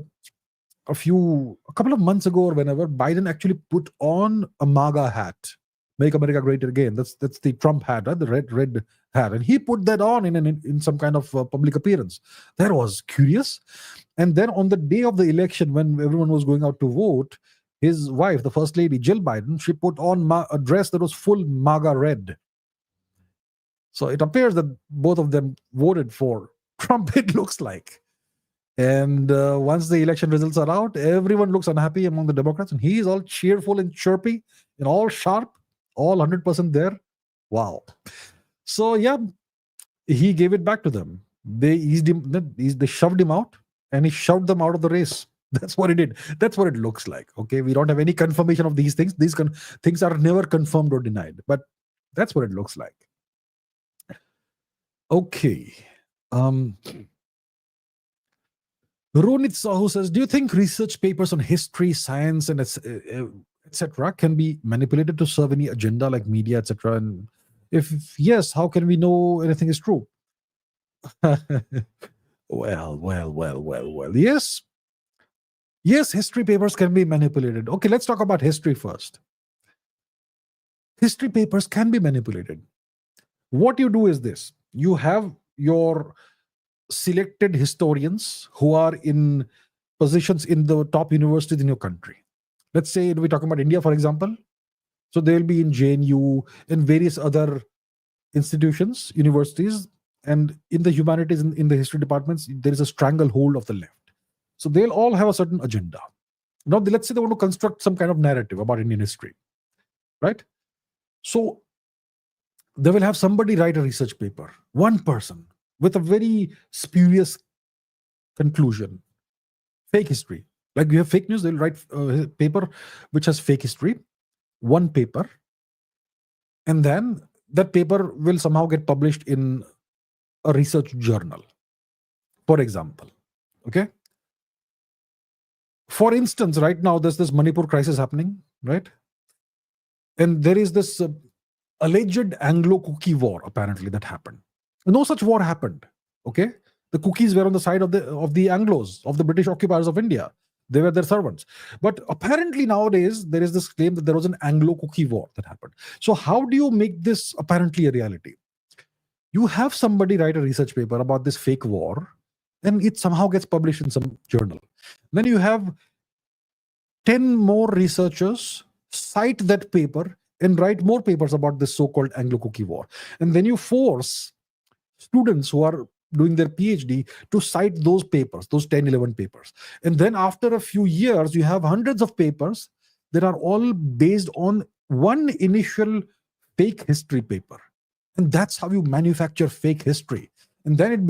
couple of months ago or whenever, Biden actually put on a MAGA hat, Make America Great Again. That's the Trump hat, right? The red hat, and he put that on in some kind of public appearance. That was curious. And then on the day of the election, when everyone was going out to vote, his wife, the First Lady Jill Biden, she put on a dress that was full MAGA red. So it appears that both of them voted for Trump, it looks like. And once the election results are out, everyone looks unhappy among the Democrats, and he's all cheerful and chirpy and all sharp, all 100% there. Wow. So yeah, he gave it back to them. They eased him, they shoved him out, and he shoved them out of the race. That's what he did. That's what it looks like. Okay, we don't have any confirmation of these things. These things are never confirmed or denied, but that's what it looks like. Okay. Ronit Sahu says, do you think research papers on history, science, and etc. can be manipulated to serve any agenda like media, etc.? And if yes, how can we know anything is true? Well. Yes. Yes, history papers can be manipulated. Okay, let's talk about history first. History papers can be manipulated. What you do is this. You have your selected historians who are in positions in the top universities in your country. Let's say we're talking about India, for example. So they'll be in JNU and various other institutions, universities, and in the humanities, in the history departments, there is a stranglehold of the left. So they'll all have a certain agenda. Now, let's say they want to construct some kind of narrative about Indian history, right? So they will have somebody write a research paper, one person, with a very spurious conclusion. Fake history. Like you have fake news, they'll write a paper which has fake history, one paper, and then that paper will somehow get published in a research journal, for example. Okay? For instance, right now, there's this Manipur crisis happening, right? And there is this alleged Anglo-Cookie War, apparently, that happened. No such war happened. Okay, the cookies were on the side of the Anglos, of the British occupiers of India. They were their servants. But apparently nowadays there is this claim that there was an Anglo-Cookie War that happened. So how do you make this apparently a reality? You have somebody write a research paper about this fake war, and it somehow gets published in some journal. Then you have 10 more researchers cite that paper and write more papers about this so-called Anglo-Cookie War. And then you force students who are doing their PhD to cite those papers, those 10, 11 papers. And then after a few years, you have hundreds of papers that are all based on one initial fake history paper. And that's how you manufacture fake history. And then it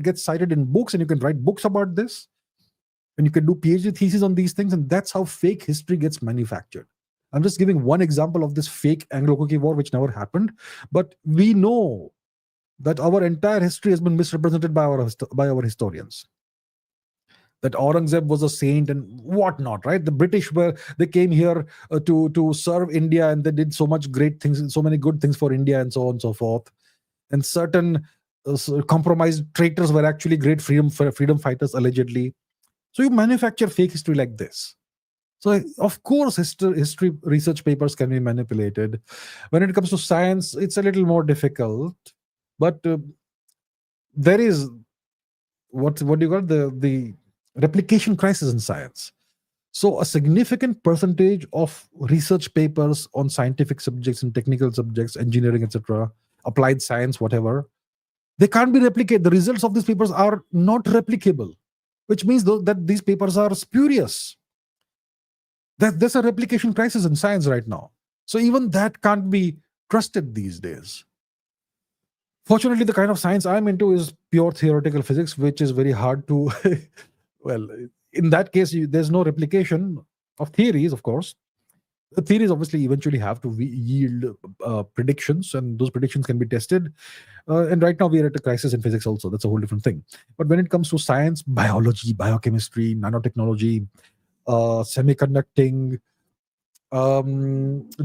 gets cited in books, and you can write books about this. And you can do PhD theses on these things, and that's how fake history gets manufactured. I'm just giving one example of this fake Anglo-Cookie War, which never happened. But we know that our entire history has been misrepresented by our historians. That Aurangzeb was a saint and whatnot, right? The British they came here to serve India, and they did so much great things, so many good things for India, and so on and so forth. And certain compromised traitors were actually great freedom fighters, allegedly. So you manufacture fake history like this. So of course, history research papers can be manipulated. When it comes to science, it's a little more difficult. But there is what do you call the replication crisis in science. So a significant percentage of research papers on scientific subjects and technical subjects, engineering, etc., applied science, whatever, they can't be replicated. The results of these papers are not replicable, which means that these papers are spurious. There's a replication crisis in science right now. So even that can't be trusted these days. Fortunately, the kind of science I'm into is pure theoretical physics, which is very hard to, well, in that case, there's no replication of theories, of course. The theories obviously eventually have to yield predictions, and those predictions can be tested. And right now we are at a crisis in physics also. That's a whole different thing. But when it comes to science, biology, biochemistry, nanotechnology, semiconducting,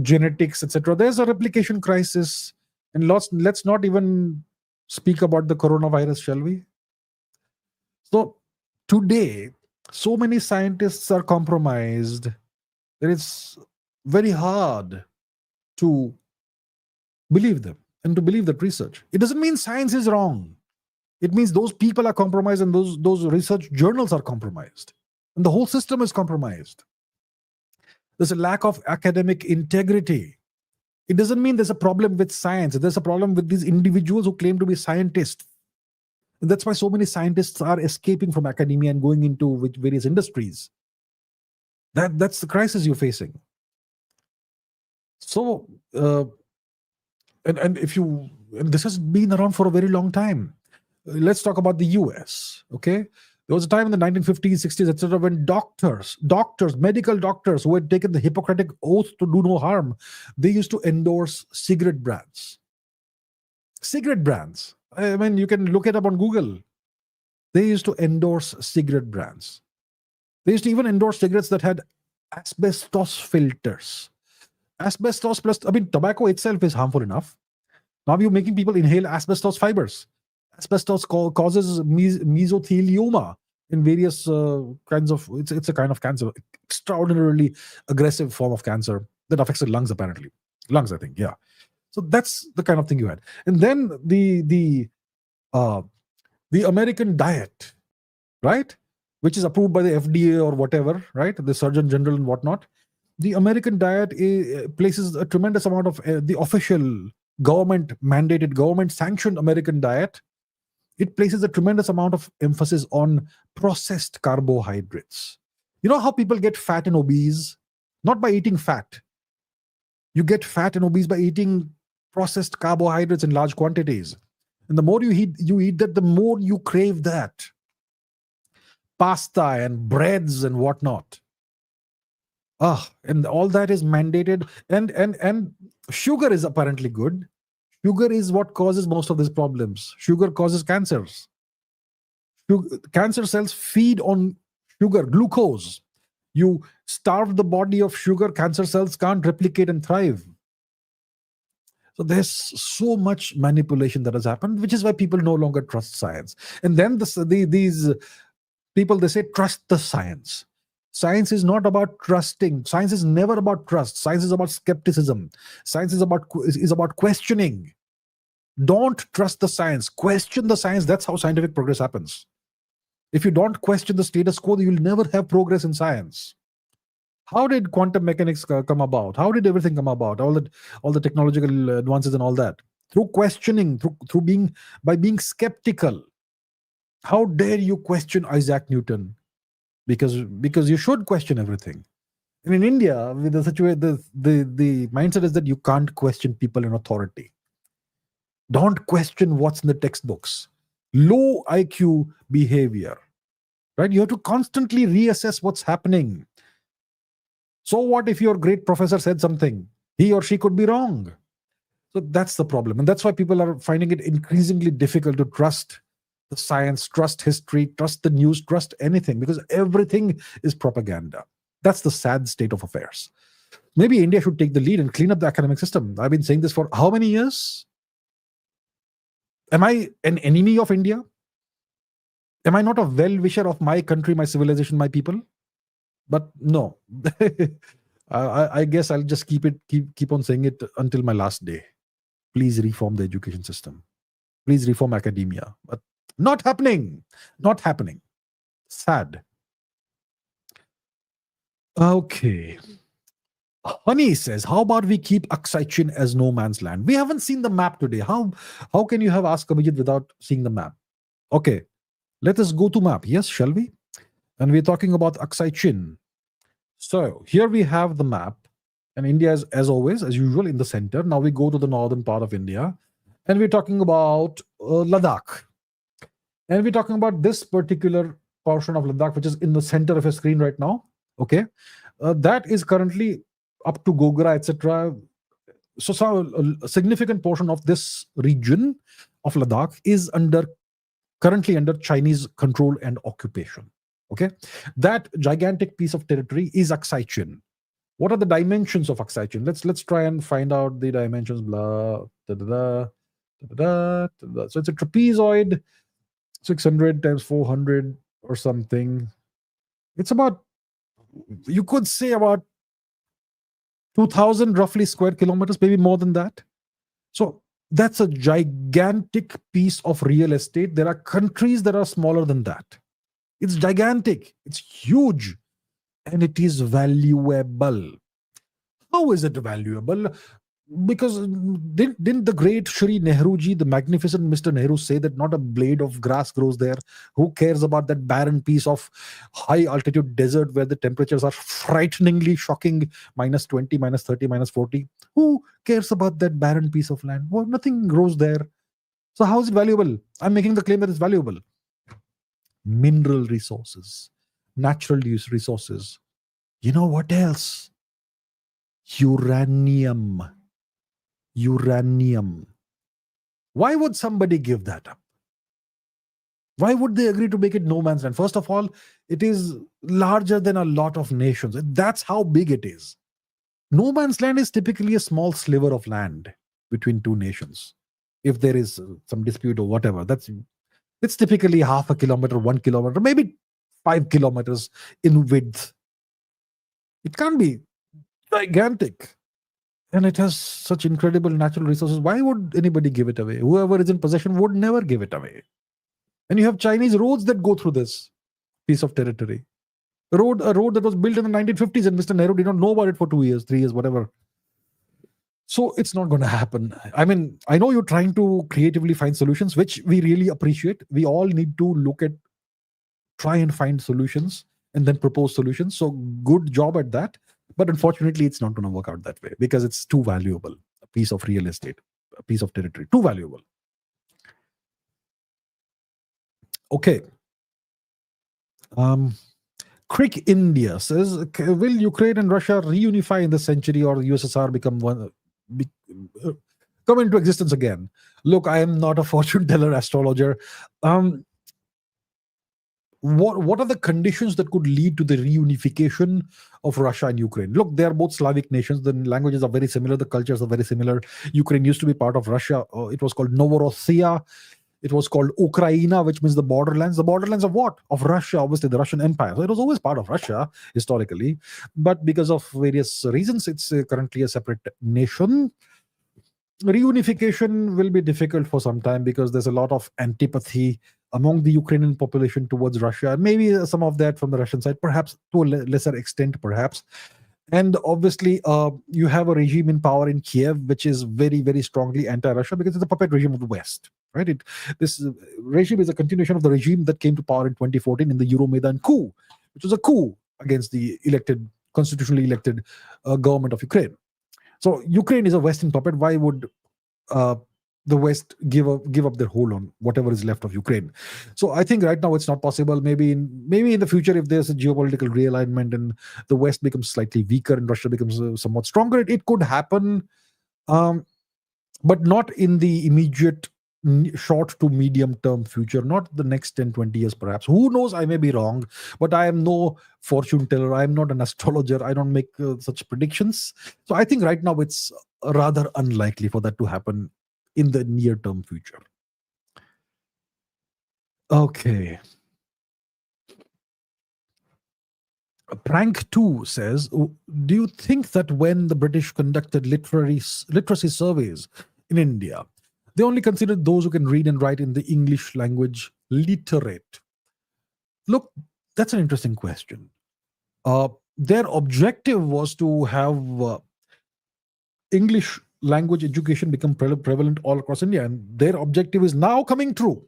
genetics, etc., there's a replication crisis. And let's not even speak about the coronavirus, shall we? So today, so many scientists are compromised that it's very hard to believe them and to believe that research. It doesn't mean science is wrong. It means those people are compromised, and those research journals are compromised, and the whole system is compromised. There's a lack of academic integrity. It doesn't mean there's a problem with science. There's a problem with these individuals who claim to be scientists. And that's why so many scientists are escaping from academia and going into various industries. That's the crisis you're facing. So, and this has been around for a very long time. Let's talk about the US, okay? There was a time in the 1950s, 60s, etc., when doctors, medical doctors who had taken the Hippocratic oath to do no harm, they used to endorse cigarette brands. Cigarette brands. I mean, you can look it up on Google. They used to endorse cigarette brands. They used to even endorse cigarettes that had asbestos filters. Asbestos plus, I mean, tobacco itself is harmful enough. Now you're making people inhale asbestos fibers. Asbestos causes mesothelioma in various kinds of, it's a kind of cancer, extraordinarily aggressive form of cancer that affects the lungs, apparently. Lungs, I think, yeah. So that's the kind of thing you had. And then the American diet, right? Which is approved by the FDA or whatever, right? The Surgeon General and whatnot. The American diet places a tremendous amount of the official government-mandated, government-sanctioned American diet. It places a tremendous amount of emphasis on processed carbohydrates. You know how people get fat and obese? Not by eating fat. You get fat and obese by eating processed carbohydrates in large quantities. And the more you eat that, the more you crave that. Pasta and breads and whatnot. And all that is mandated. And sugar is apparently good. Sugar is what causes most of these problems. Sugar causes cancers. Cancer cells feed on sugar, glucose. You starve the body of sugar, cancer cells can't replicate and thrive. So there's so much manipulation that has happened, which is why people no longer trust science. And then these people, they say trust the science. Science is not about trusting. Science is never about trust. Science is about skepticism. Science is about questioning. Don't trust the science. Question the science. That's how scientific progress happens. If you don't question the status quo, you'll never have progress in science. How did quantum mechanics come about? How did everything come about? All the technological advances and all that, through questioning, through being skeptical. How dare you question Isaac Newton? Because you should question everything. And in India, with the situation, the mindset is that you can't question people in authority. Don't question what's in the textbooks. Low IQ behavior, right? You have to constantly reassess what's happening. So what if your great professor said something? He or she could be wrong. So that's the problem. And that's why people are finding it increasingly difficult to trust the science, trust history, trust the news, trust anything, because everything is propaganda. That's the sad state of affairs. Maybe India should take the lead and clean up the academic system. I've been saying this for how many years? Am I an enemy of India? Am I not a well-wisher of my country, my civilization, my people? But no. I guess I'll just keep on saying it until my last day. Please reform the education system. Please reform academia. But not happening. Not happening. Sad. Okay. Honey says, how about we keep Aksai as no man's land? We haven't seen the map today. How can you have asked Abhijit without seeing the map? Okay. Let us go to map. Yes, shall we? And we're talking about Aksai. So here we have the map, and India is, as always, as usual, in the center. Now we go to the northern part of India, and we're talking about Ladakh. And we're talking about this particular portion of Ladakh, which is in the center of your screen right now. Okay. That is currently up to Gogra, etc. So a significant portion of this region of Ladakh is currently under Chinese control and occupation. Okay, that gigantic piece of territory is Aksai. What are the dimensions of Aksai? Let's try and find out the dimensions. Blah, da, da, da, da, da, da. So it's a trapezoid, 600 times 400 or something. It's about, you could say about 2,000 roughly square kilometers, maybe more than that. So that's a gigantic piece of real estate. There are countries that are smaller than that. It's gigantic. It's huge. And it is valuable. How is it valuable? Because didn't the great Shri Nehruji, the magnificent Mr. Nehru, say that not a blade of grass grows there? Who cares about that barren piece of high altitude desert where the temperatures are frighteningly shocking, minus 20, minus 30, minus 40? Who cares about that barren piece of land? Well, nothing grows there. So how is it valuable? I'm making the claim that it's valuable. Mineral resources, natural use resources. You know what else? Uranium. Why would somebody give that up? Why would they agree to make it no man's land? First of all, it is larger than a lot of nations. That's how big it is. No man's land is typically a small sliver of land between two nations. If there is some dispute or whatever, it's typically half a kilometer, 1 kilometer, maybe 5 kilometers in width. It can't be gigantic. And it has such incredible natural resources. Why would anybody give it away? Whoever is in possession would never give it away. And you have Chinese roads that go through this piece of territory. A road that was built in the 1950s, and Mr. Nehru did not know about it for 2 years, 3 years, whatever. So it's not going to happen. I mean, I know you're trying to creatively find solutions, which we really appreciate. We all need to try and find solutions and then propose solutions. So good job at that. But unfortunately, it's not going to work out that way because it's too valuable. A piece of real estate, a piece of territory, too valuable. Okay. Crick India says, will Ukraine and Russia reunify in this century, or USSR come into existence again? Look, I am not a fortune teller astrologer. what are the conditions that could lead to the reunification of Russia and Ukraine? Look, they are both Slavic nations. The languages are very similar. The cultures are very similar. Ukraine used to be part of Russia. It was called Novorossiya. It was called Ukraina, which means the borderlands. The borderlands of what? Of Russia, obviously, the Russian Empire. So it was always part of Russia historically. But because of various reasons, it's currently a separate nation. Reunification will be difficult for some time because there's a lot of antipathy among the Ukrainian population towards Russia, and maybe some of that from the Russian side, perhaps to a lesser extent, perhaps. And obviously, you have a regime in power in Kiev, which is very, very strongly anti-Russia because it's a puppet regime of the West, right? This regime is a continuation of the regime that came to power in 2014 in the Euromaidan coup, which was a coup against the constitutionally elected government of Ukraine. So Ukraine is a Western puppet. Why would uh, the West give up their hold on whatever is left of Ukraine? So I think right now it's not possible. Maybe in the future, if there's a geopolitical realignment and the West becomes slightly weaker and Russia becomes somewhat stronger, it could happen, but not in the immediate short to medium term future, not the next 10, 20 years perhaps. Who knows? I may be wrong, but I am no fortune teller. I am not an astrologer. I don't make such predictions. So I think right now it's rather unlikely for that to happen in the near term future. Okay. Prank 2 says, do you think that when the British conducted literacy surveys in India, they only considered those who can read and write in the English language literate? Look, that's an interesting question. Their objective was to have English language education become prevalent all across India, and their objective is now coming true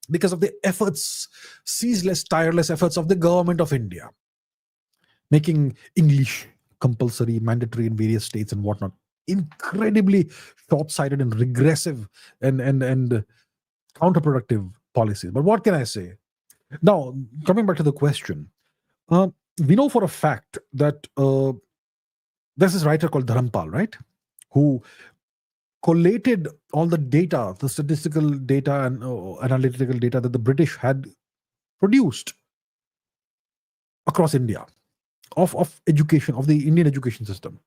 because of the efforts, ceaseless, tireless efforts of the government of India, making English compulsory, mandatory in various states and whatnot. Incredibly short-sighted and regressive and counterproductive policies. But what can I say? Now, coming back to the question, we know for a fact that there's this writer called Dharampal, right, who collated all the data, the statistical data and analytical data that the British had produced across India of education, of the Indian education system.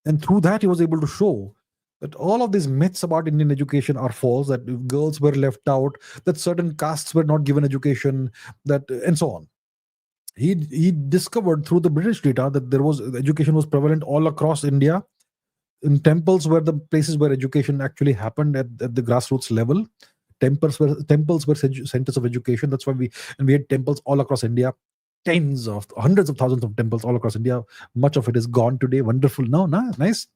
And through that, he was able to show that all of these myths about Indian education are false, that girls were left out, that certain castes were not given education, that and so on. He discovered through the British data that education was prevalent all across India. In temples were the places where education actually happened at the grassroots level. Temples were centers of education. That's why we had temples all across India. Hundreds of thousands of temples all across India. Much of it is gone today. Wonderful. No, nice.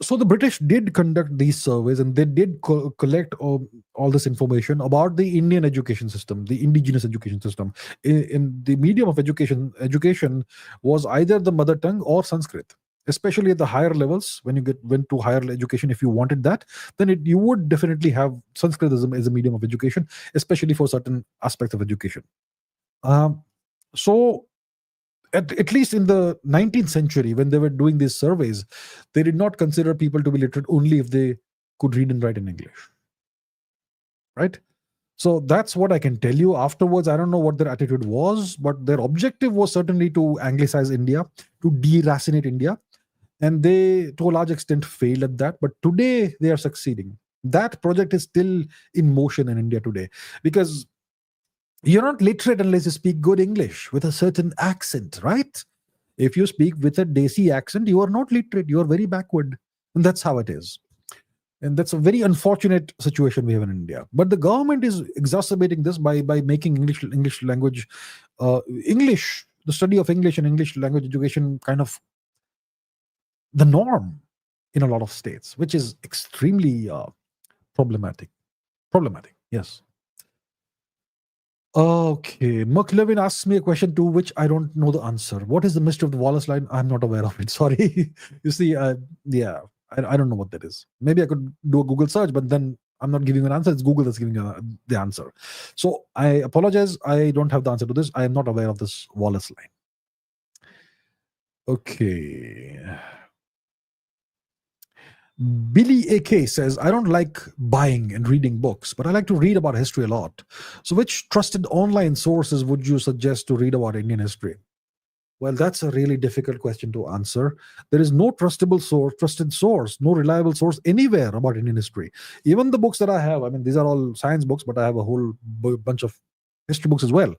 So the British did conduct these surveys, and they did collect all this information about the Indian education system, the indigenous education system. In the medium of education was either the mother tongue or Sanskrit. Especially at the higher levels, when you went to higher education, if you wanted that, then you would definitely have Sanskritism as a medium of education, especially for certain aspects of education. So at least in the 19th century, when they were doing these surveys, they did not consider people to be literate only if they could read and write in English. Right? So that's what I can tell you. Afterwards, I don't know what their attitude was, but their objective was certainly to anglicize India, to deracinate India. And they, to a large extent, failed at that. But today, they are succeeding. That project is still in motion in India today, because you're not literate unless you speak good English with a certain accent, right? If you speak with a Desi accent, you are not literate. You are very backward. And that's how it is. And that's a very unfortunate situation we have in India. But the government is exacerbating this by making English language, the study of English and English language education kind of the norm in a lot of states, which is extremely problematic. Yes. Okay. McLevin asks me a question to which I don't know the answer. What is the mystery of the Wallace line? I'm not aware of it. Sorry. You see, yeah, I don't know what that is. Maybe I could do a Google search, but then I'm not giving an answer. It's Google that's giving the answer. So I apologize. I don't have the answer to this. I am not aware of this Wallace line. Okay. Billy AK says, I don't like buying and reading books, but I like to read about history a lot. So, which trusted online sources would you suggest to read about Indian history? Well, that's a really difficult question to answer. There is no trusted source, no reliable source anywhere about Indian history. Even the books that I have, I mean, these are all science books, but I have a whole bunch of history books as well.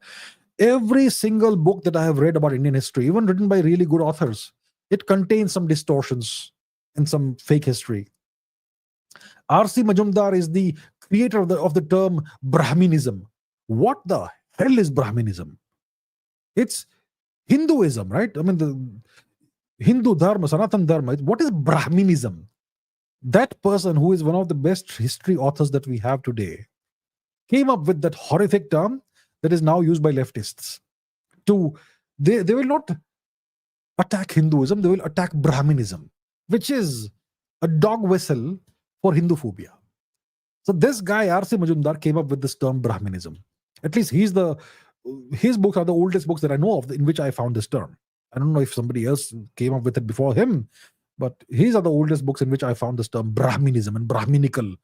Every single book that I have read about Indian history, even written by really good authors, it contains some distortions and some fake history. R.C. Majumdar is the creator of the term Brahminism. What the hell is Brahminism? It's Hinduism, right? I mean, the Hindu Dharma, Sanatan Dharma. What is Brahminism? That person, who is one of the best history authors that we have today, came up with that horrific term that is now used by leftists. They will not attack Hinduism, they will attack Brahminism, which is a dog whistle for Hindu phobia. So this guy, R.C. Majumdar, came up with this term Brahminism. At least his books are the oldest books that I know of in which I found this term. I don't know if somebody else came up with it before him, but these are the oldest books in which I found this term Brahminism and Brahminical.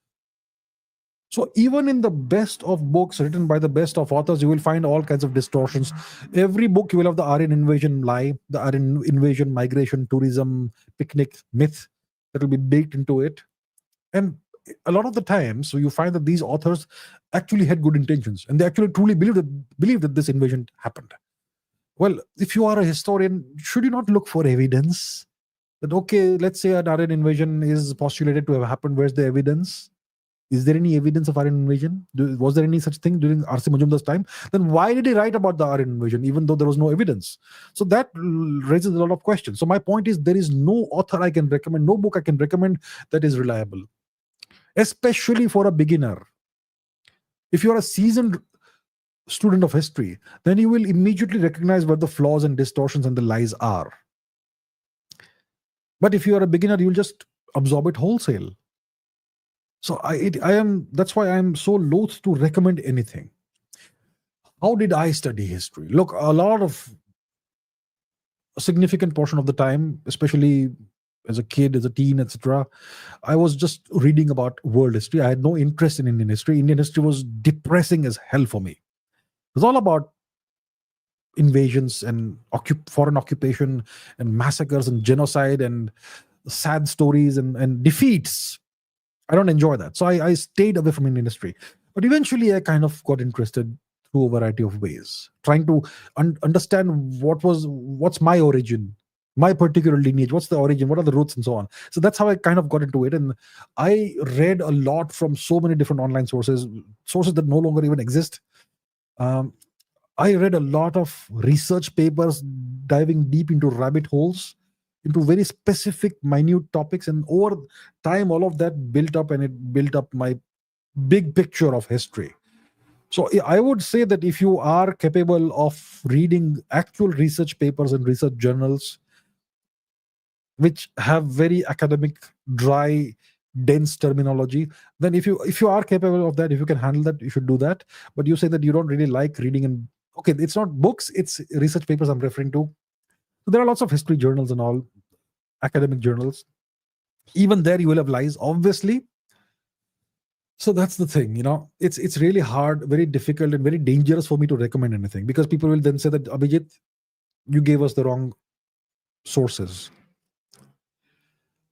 So even in the best of books written by the best of authors, you will find all kinds of distortions. Every book you will have the Aryan invasion lie, the Aryan invasion, migration, tourism, picnic myth that will be baked into it. And a lot of the times, so you find that these authors actually had good intentions and they actually truly believe that this invasion happened. Well, if you are a historian, should you not look for evidence that, okay, let's say an Aryan invasion is postulated to have happened? Where's the evidence? Is there any evidence of Aryan invasion? Was there any such thing during R.C. Majumdar's time? Then why did he write about the Aryan invasion, even though there was no evidence? So that raises a lot of questions. So my point is, there is no author I can recommend, no book I can recommend that is reliable, especially for a beginner. If you're a seasoned student of history, then you will immediately recognize where the flaws and distortions and the lies are. But if you are a beginner, you'll just absorb it wholesale. So that's why I'm so loath to recommend anything. How did I study history? Look, a significant portion of the time, especially as a kid, as a teen, etc., I was just reading about world history. I had no interest in Indian history. Indian history was depressing as hell for me. It was all about invasions and foreign occupation and massacres and genocide and sad stories and defeats. I don't enjoy that. So I stayed away from Indian history. But eventually I kind of got interested through a variety of ways, trying to understand what's my origin, my particular lineage, what's the origin, what are the roots, and so on. So that's how I kind of got into it. And I read a lot from so many different online sources that no longer even exist. I read a lot of research papers diving deep into rabbit holes, into very specific, minute topics. And over time, all of that built up, and it built up my big picture of history. So I would say that if you are capable of reading actual research papers and research journals, which have very academic, dry, dense terminology, then if you are capable of that, if you can handle that, you should do that. But you say that you don't really like reading, and okay, it's not books, it's research papers I'm referring to. So there are lots of history journals and all, academic journals. Even there you will have lies, obviously. So that's the thing, it's really hard, very difficult, and very dangerous for me to recommend anything, because people will then say that, Abhijit, you gave us the wrong sources.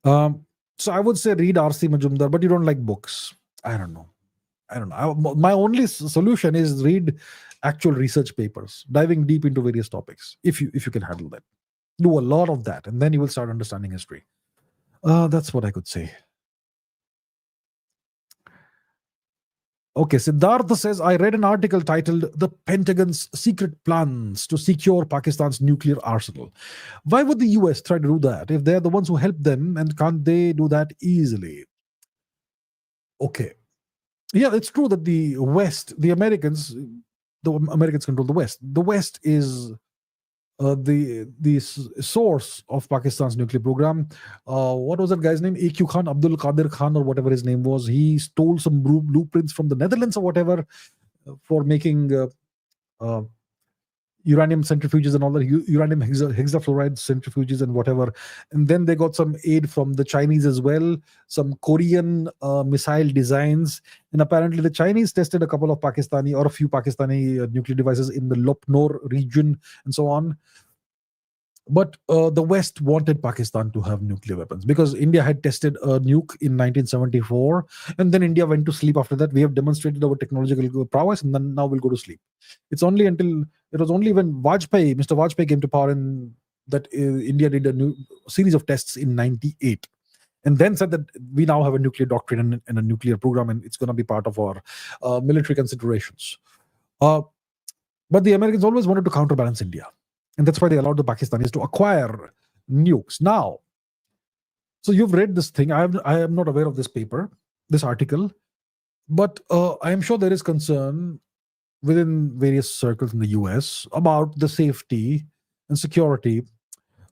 So I would say read R.C. Majumdar, but you don't like books. I don't know. My only solution is read actual research papers, diving deep into various topics. If you can handle that, do a lot of that, and then you will start understanding history. That's what I could say. Okay, Siddhartha says, I read an article titled The Pentagon's Secret Plans to Secure Pakistan's Nuclear Arsenal. Why would the US try to do that if they're the ones who helped them, and can't they do that easily? Okay. Yeah, it's true that the West, the Americans control the West. The West is the source of Pakistan's nuclear program. What was that guy's name? AQ Khan, Abdul Qadir Khan, or whatever his name was. He stole some blueprints from the Netherlands or whatever for making uranium centrifuges and all that, uranium hexafluoride centrifuges and whatever. And then they got some aid from the Chinese as well, some Korean missile designs. And apparently the Chinese tested a couple of Pakistani or a few Pakistani nuclear devices in the Lopnor region and so on. But the West wanted Pakistan to have nuclear weapons because India had tested a nuke in 1974, and then India went to sleep after that. We have demonstrated our technological prowess, and then now we'll go to sleep. It was only when Mr. Vajpayee came to power, and that India did a series of tests in '98, and then said that we now have a nuclear doctrine and a nuclear program, and it's going to be part of our military considerations. But the Americans always wanted to counterbalance India. And that's why they allowed the Pakistanis to acquire nukes. Now, so you've read this thing. I am not aware of this paper, this article, but I am sure there is concern within various circles in the US about the safety and security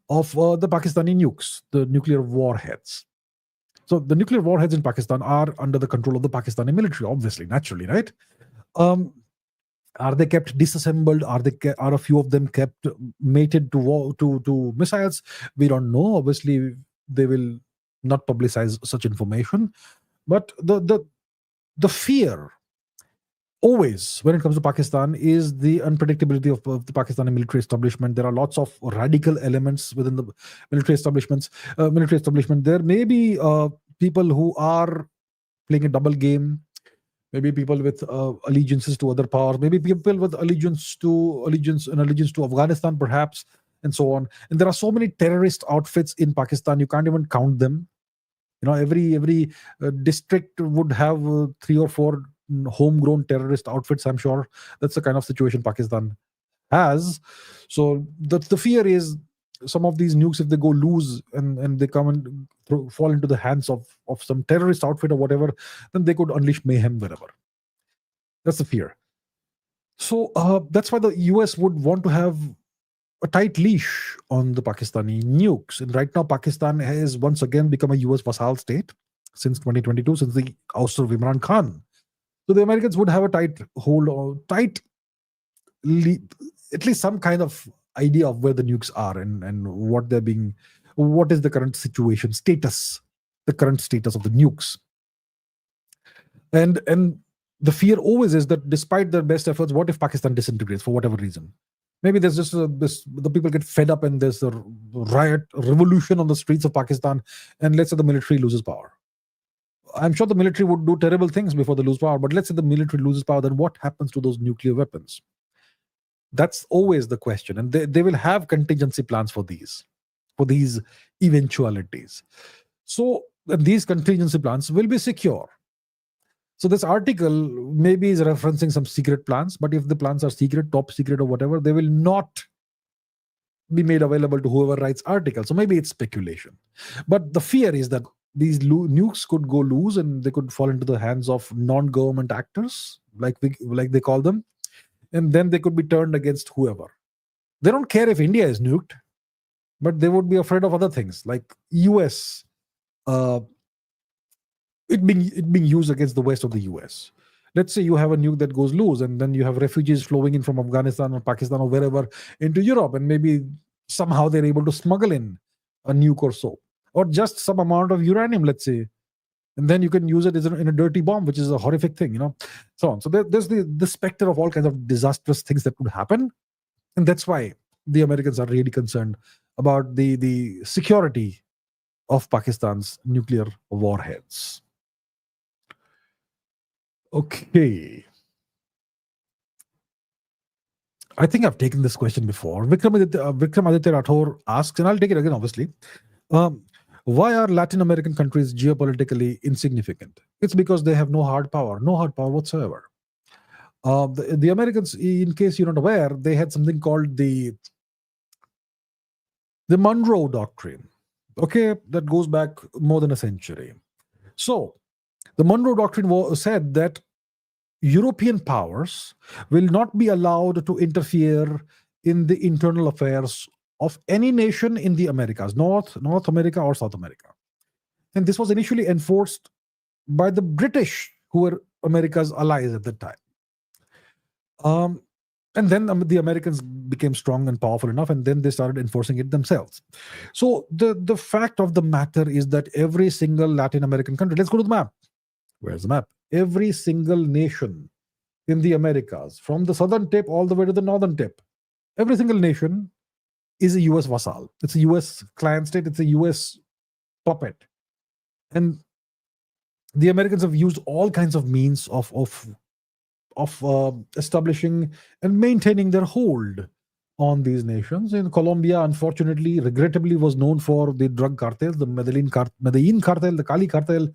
of the Pakistani nukes, the nuclear warheads. So the nuclear warheads in Pakistan are under the control of the Pakistani military, obviously, naturally, right? Are they kept disassembled? Are a few of them kept mated to missiles? We don't know. Obviously, they will not publicize such information. But the fear always when it comes to Pakistan is the unpredictability of the Pakistani military establishment. There are lots of radical elements within the military establishment. There may be people who are playing a double game. Maybe people with allegiances to other powers, maybe people with allegiance to Afghanistan, perhaps, and so on. And there are so many terrorist outfits in Pakistan, you can't even count them. Every district would have 3 or 4 homegrown terrorist outfits. I'm sure that's the kind of situation Pakistan has. So the fear is some of these nukes, if they go loose and they come and fall into the hands of some terrorist outfit or whatever, then they could unleash mayhem wherever. That's the fear. So that's why the US would want to have a tight leash on the Pakistani nukes. And right now, Pakistan has once again become a US vassal state since 2022, since the ouster of Imran Khan. So the Americans would have a tight hold, or at least some kind of idea of where the nukes are and what is the current situation, the current status of the nukes. And the fear always is that despite their best efforts, what if Pakistan disintegrates for whatever reason? Maybe there's just the people get fed up and there's a revolution on the streets of Pakistan, and let's say the military loses power. I'm sure the military would do terrible things before they lose power, but let's say the military loses power, then what happens to those nuclear weapons? That's always the question. And they will have contingency plans for these eventualities. So these contingency plans will be secure. So this article maybe is referencing some secret plans, but if the plans are secret, top secret or whatever, they will not be made available to whoever writes articles. So maybe it's speculation. But the fear is that these nukes could go loose and they could fall into the hands of non-government actors, like they call them, and then they could be turned against whoever. They don't care if India is nuked, but they would be afraid of other things, like US, it being used against the west of the US. Let's say you have a nuke that goes loose, and then you have refugees flowing in from Afghanistan or Pakistan or wherever into Europe, and maybe somehow they're able to smuggle in a nuke or so, or just some amount of uranium, let's say, and then you can use it in a dirty bomb, which is a horrific thing, so on. So there's the specter of all kinds of disastrous things that could happen, and that's why the Americans are really concerned about the security of Pakistan's nuclear warheads. Okay. I think I've taken this question before. Vikram Aditya Rathore asks, and I'll take it again, obviously. Why are Latin American countries geopolitically insignificant? It's because they have no hard power whatsoever. The Americans, in case you're not aware, they had something called the Monroe Doctrine. Okay, that goes back more than a century. So the Monroe Doctrine said that European powers will not be allowed to interfere in the internal affairs of any nation in the Americas, North America or South America. And this was initially enforced by the British, who were America's allies at the time. And then the Americans became strong and powerful enough, and then they started enforcing it themselves. So the fact of the matter is that every single Latin American country, let's go to the map. Where's the map? Every single nation in the Americas, from the southern tip all the way to the northern tip, every single nation is a US vassal. It's a US client state, it's a US puppet. And the Americans have used all kinds of means of establishing and maintaining their hold on these nations. In Colombia, unfortunately, regrettably, was known for the drug cartels, the Medellin cartel, the Cali cartel,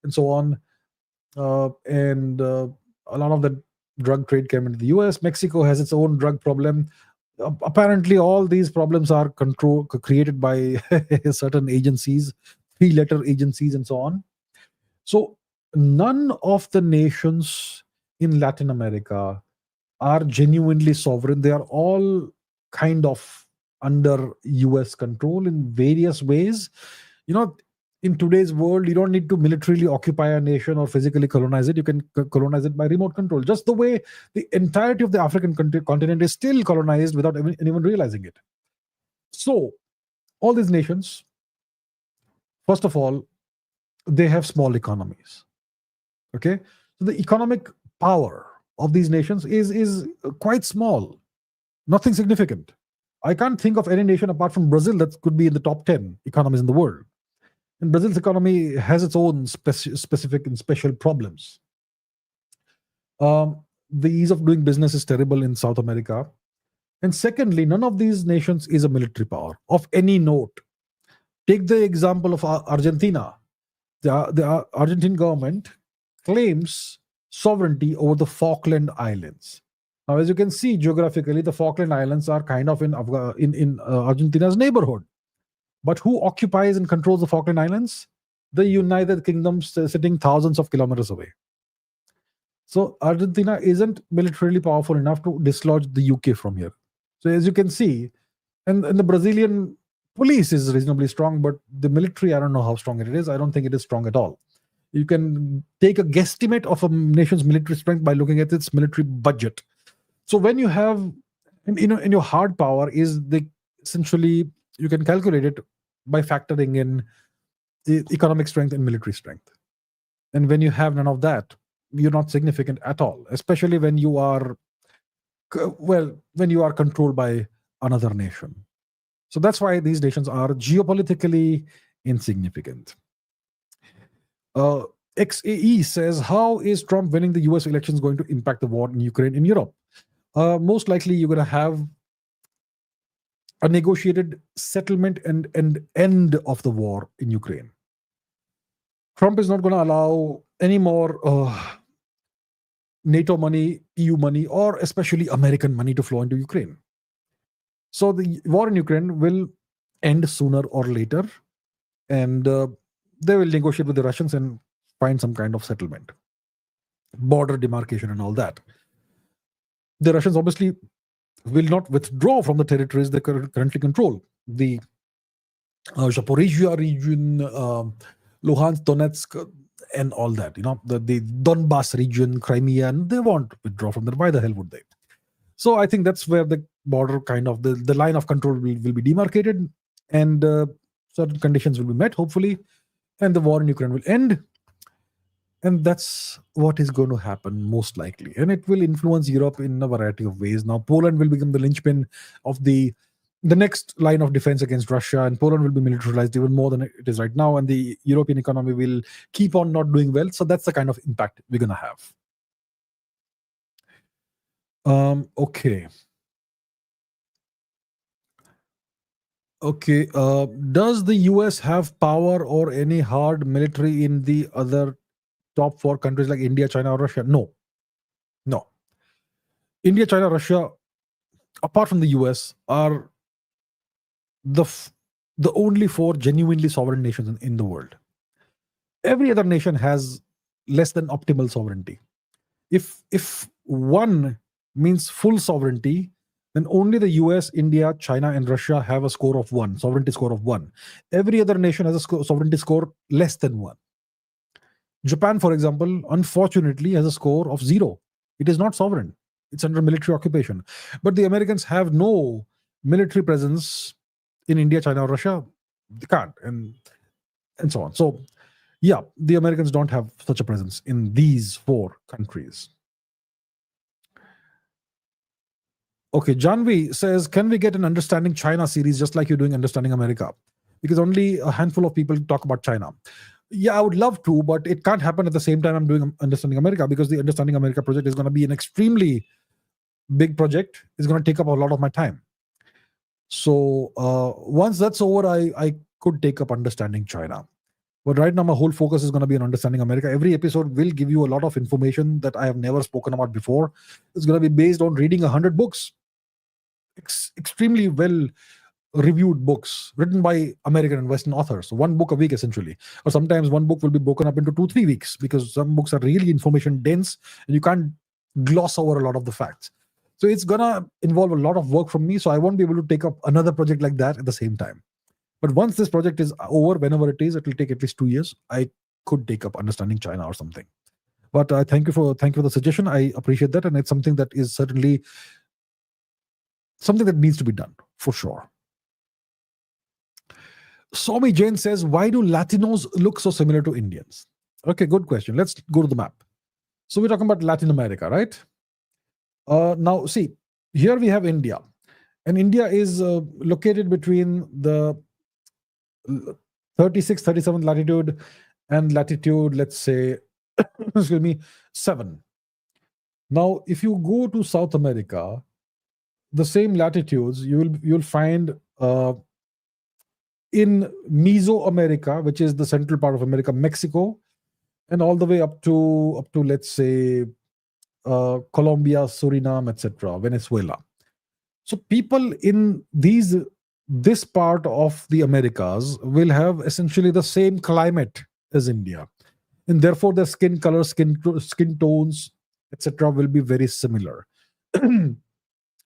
and so on. And a lot of the drug trade came into the US. Mexico has its own drug problem. Apparently, all these problems are created by certain agencies, three-letter agencies, and so on. So none of the nations in Latin America are genuinely sovereign. They are all kind of under US control in various ways. You know, in today's world, you don't need to militarily occupy a nation or physically colonize it. You can colonize it by remote control, just the way the entirety of the African continent is still colonized without anyone realizing it. So, all these nations, first of all, they have small economies. Okay, so the economic power of these nations is quite small, nothing significant. I can't think of any nation apart from Brazil that could be in the top 10 economies in the world. And Brazil's economy has its own specific and special problems. The ease of doing business is terrible in South America. And secondly, none of these nations is a military power of any note. Take the example of Argentina. The Argentine government claims sovereignty over the Falkland Islands. Now, as you can see, geographically, the Falkland Islands are kind of in Argentina's neighborhood. But who occupies and controls the Falkland Islands? The United Kingdom, sitting thousands of kilometers away. So Argentina isn't militarily powerful enough to dislodge the UK from here. So as you can see, and the Brazilian police is reasonably strong, but the military, I don't know how strong it is. I don't think it is strong at all. You can take a guesstimate of a nation's military strength by looking at its military budget. So when you have, in your hard power is essentially, you can calculate it by factoring in the economic strength and military strength. And when you have none of that, you're not significant at all, especially when you are, when you are controlled by another nation. So that's why these nations are geopolitically insignificant. XAE says, how is Trump winning the US elections going to impact the war in Ukraine in Europe? Most likely you're going to have a negotiated settlement and end of the war in Ukraine. Trump is not going to allow any more NATO money, EU money, or especially American money to flow into Ukraine. So the war in Ukraine will end sooner or later, and they will negotiate with the Russians and find some kind of settlement, border demarcation and all that. The Russians obviously will not withdraw from the territories they currently control. The Zaporizhia region, Luhansk, Donetsk, and all that, the Donbass region, Crimea, and they won't withdraw from there. Why the hell would they? So I think that's where the border kind of, the line of control will be demarcated, and certain conditions will be met, hopefully, and the war in Ukraine will end. And that's what is going to happen most likely. And it will influence Europe in a variety of ways. Now, Poland will become the linchpin of the next line of defense against Russia, and Poland will be militarized even more than it is right now, and the European economy will keep on not doing well. So that's the kind of impact we're going to have. Okay. Does the US have power or any hard military in the other top 4 countries like India, China, or Russia? No. India, China, Russia, apart from the US, are the only 4 genuinely sovereign nations in the world. Every other nation has less than optimal sovereignty. If one means full sovereignty, then only the US, India, China, and Russia have a score of 1, sovereignty score of 1. Every other nation has a sovereignty score less than 1. Japan, for example, unfortunately has a score of 0. It is not sovereign. It's under military occupation. But the Americans have no military presence in India, China, or Russia. They can't, and so on. So, yeah, the Americans don't have such a presence in these four countries. Okay, Janvi says, can we get an Understanding China series just like you're doing Understanding America? Because only a handful of people talk about China. Yeah, I would love to, but it can't happen at the same time I'm doing Understanding America, because the Understanding America project is going to be an extremely big project. It's going to take up a lot of my time. So once that's over, I could take up Understanding China. But right now, my whole focus is going to be on Understanding America. Every episode will give you a lot of information that I have never spoken about before. It's going to be based on reading 100 books. Extremely well reviewed books written by American and Western authors. One book a week, essentially. Or sometimes one book will be broken up into 2-3 weeks, because some books are really information dense and you can't gloss over a lot of the facts. So it's going to involve a lot of work from me. So I won't be able to take up another project like that at the same time. But once this project is over, whenever it is, it will take at least 2 years. I could take up Understanding China or something. But thank you for the suggestion. I appreciate that, and it's something that is certainly something that needs to be done for sure. Swami Jain says, why do Latinos look so similar to Indians? Okay, good question. Let's go to the map. So we're talking about Latin America, right? Now, see, here we have India. And India is located between the 36th, 37th latitude and latitude, let's say, excuse me, 7. Now, if you go to South America, the same latitudes you'll find in Mesoamerica, which is the central part of America, Mexico, and all the way up to let's say Colombia, Suriname, etc., Venezuela. So people in this part of the Americas will have essentially the same climate as India, and therefore their skin color, skin tones, etc., will be very similar.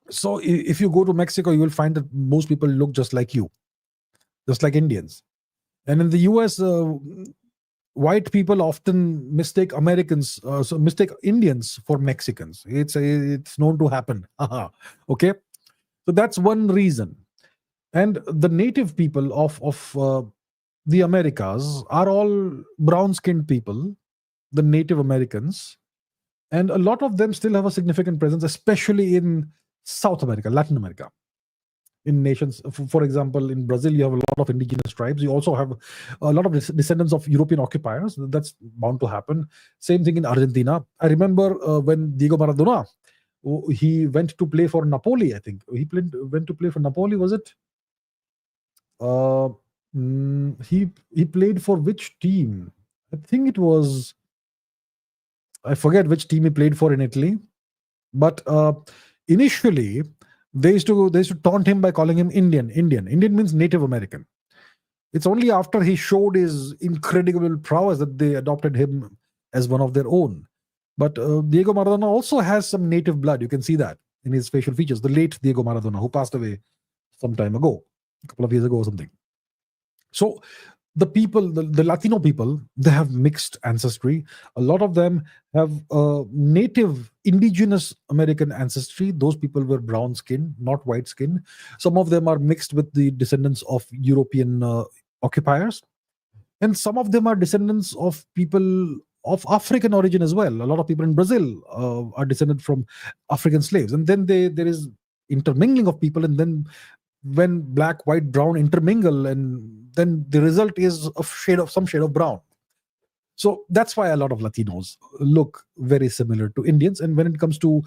So if you go to Mexico, you will find that most people look just like you, just like Indians. And in the US, white people often mistake mistake Indians for Mexicans. It's known to happen. Okay, so that's one reason. And the native people of the Americas are all brown-skinned people, the Native Americans, and a lot of them still have a significant presence, especially in South America, Latin America. In nations, for example, in Brazil, you have a lot of indigenous tribes. You also have a lot of descendants of European occupiers. That's bound to happen. Same thing in Argentina. I remember when Diego Maradona, he went to play for Napoli, I think. Went to play for Napoli, was it? He played for which team? I think it was, I forget which team he played for in Italy. But initially, they used to taunt him by calling him Indian. Indian means Native American. It's only after he showed his incredible prowess that they adopted him as one of their own. But Diego Maradona also has some native blood. You can see that in his facial features. The late Diego Maradona, who passed away some time ago, a couple of years ago or something. So the people, the Latino people, they have mixed ancestry. A lot of them have native indigenous American ancestry. Those people were brown skin, not white skin. Some of them are mixed with the descendants of European occupiers. And some of them are descendants of people of African origin as well. A lot of people in Brazil are descended from African slaves. And then there is intermingling of people, and then when black, white, brown intermingle, and then the result is some shade of brown. So that's why a lot of Latinos look very similar to Indians. And when it comes to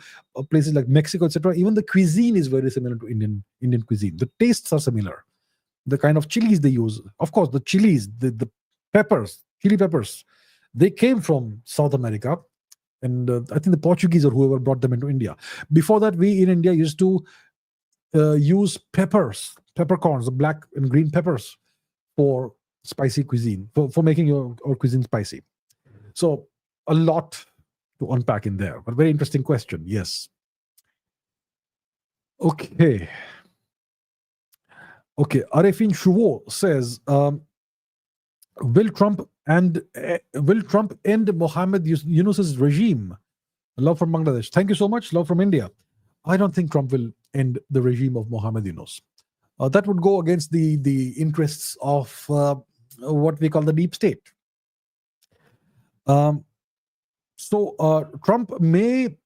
places like Mexico, etc., even the cuisine is very similar to Indian cuisine. The tastes are similar. The kind of chilies they use, of course, the chilies, the peppers, chili peppers, they came from South America. And I think the Portuguese or whoever brought them into India. Before that, we in India used to use peppercorns, the black and green peppers, for spicy cuisine, for making your cuisine spicy. So a lot to unpack in there, but very interesting question. Yes. Okay. Arifin Shuvo says, will Trump end Mohammad Yunus's regime? Love from Bangladesh. Thank you so much. Love from India. I don't think Trump will end the regime of Mohammad Yunus. That would go against the interests of what we call the deep state. Um, so Trump may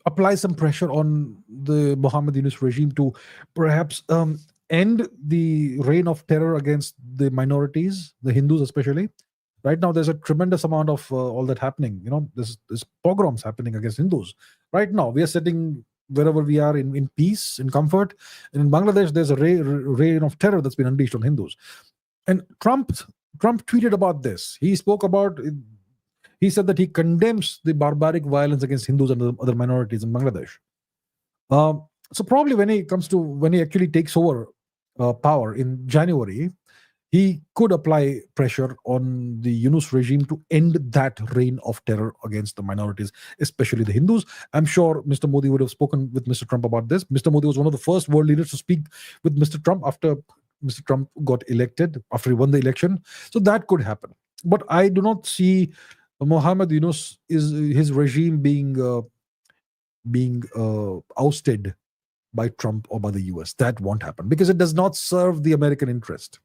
apply some pressure on the Mohammad Yunus regime to perhaps end the reign of terror against the minorities, the Hindus especially. Right now, there's a tremendous amount of all that happening. There's pogroms happening against Hindus. Right now, we are sitting wherever we are in peace, in comfort. And in Bangladesh, there's a reign of terror that's been unleashed on Hindus. And Trump tweeted about this. He spoke about. He said that he condemns the barbaric violence against Hindus and other minorities in Bangladesh. So probably when he actually takes over power in January, he could apply pressure on the Yunus regime to end that reign of terror against the minorities, especially the Hindus. I'm sure Mr. Modi would have spoken with Mr. Trump about this. Mr. Modi was one of the first world leaders to speak with Mr. Trump after Mr. Trump got elected, after he won the election. So that could happen. But I do not see Mohammad Yunus is his regime being ousted by Trump or by the US. That won't happen because it does not serve the American interest.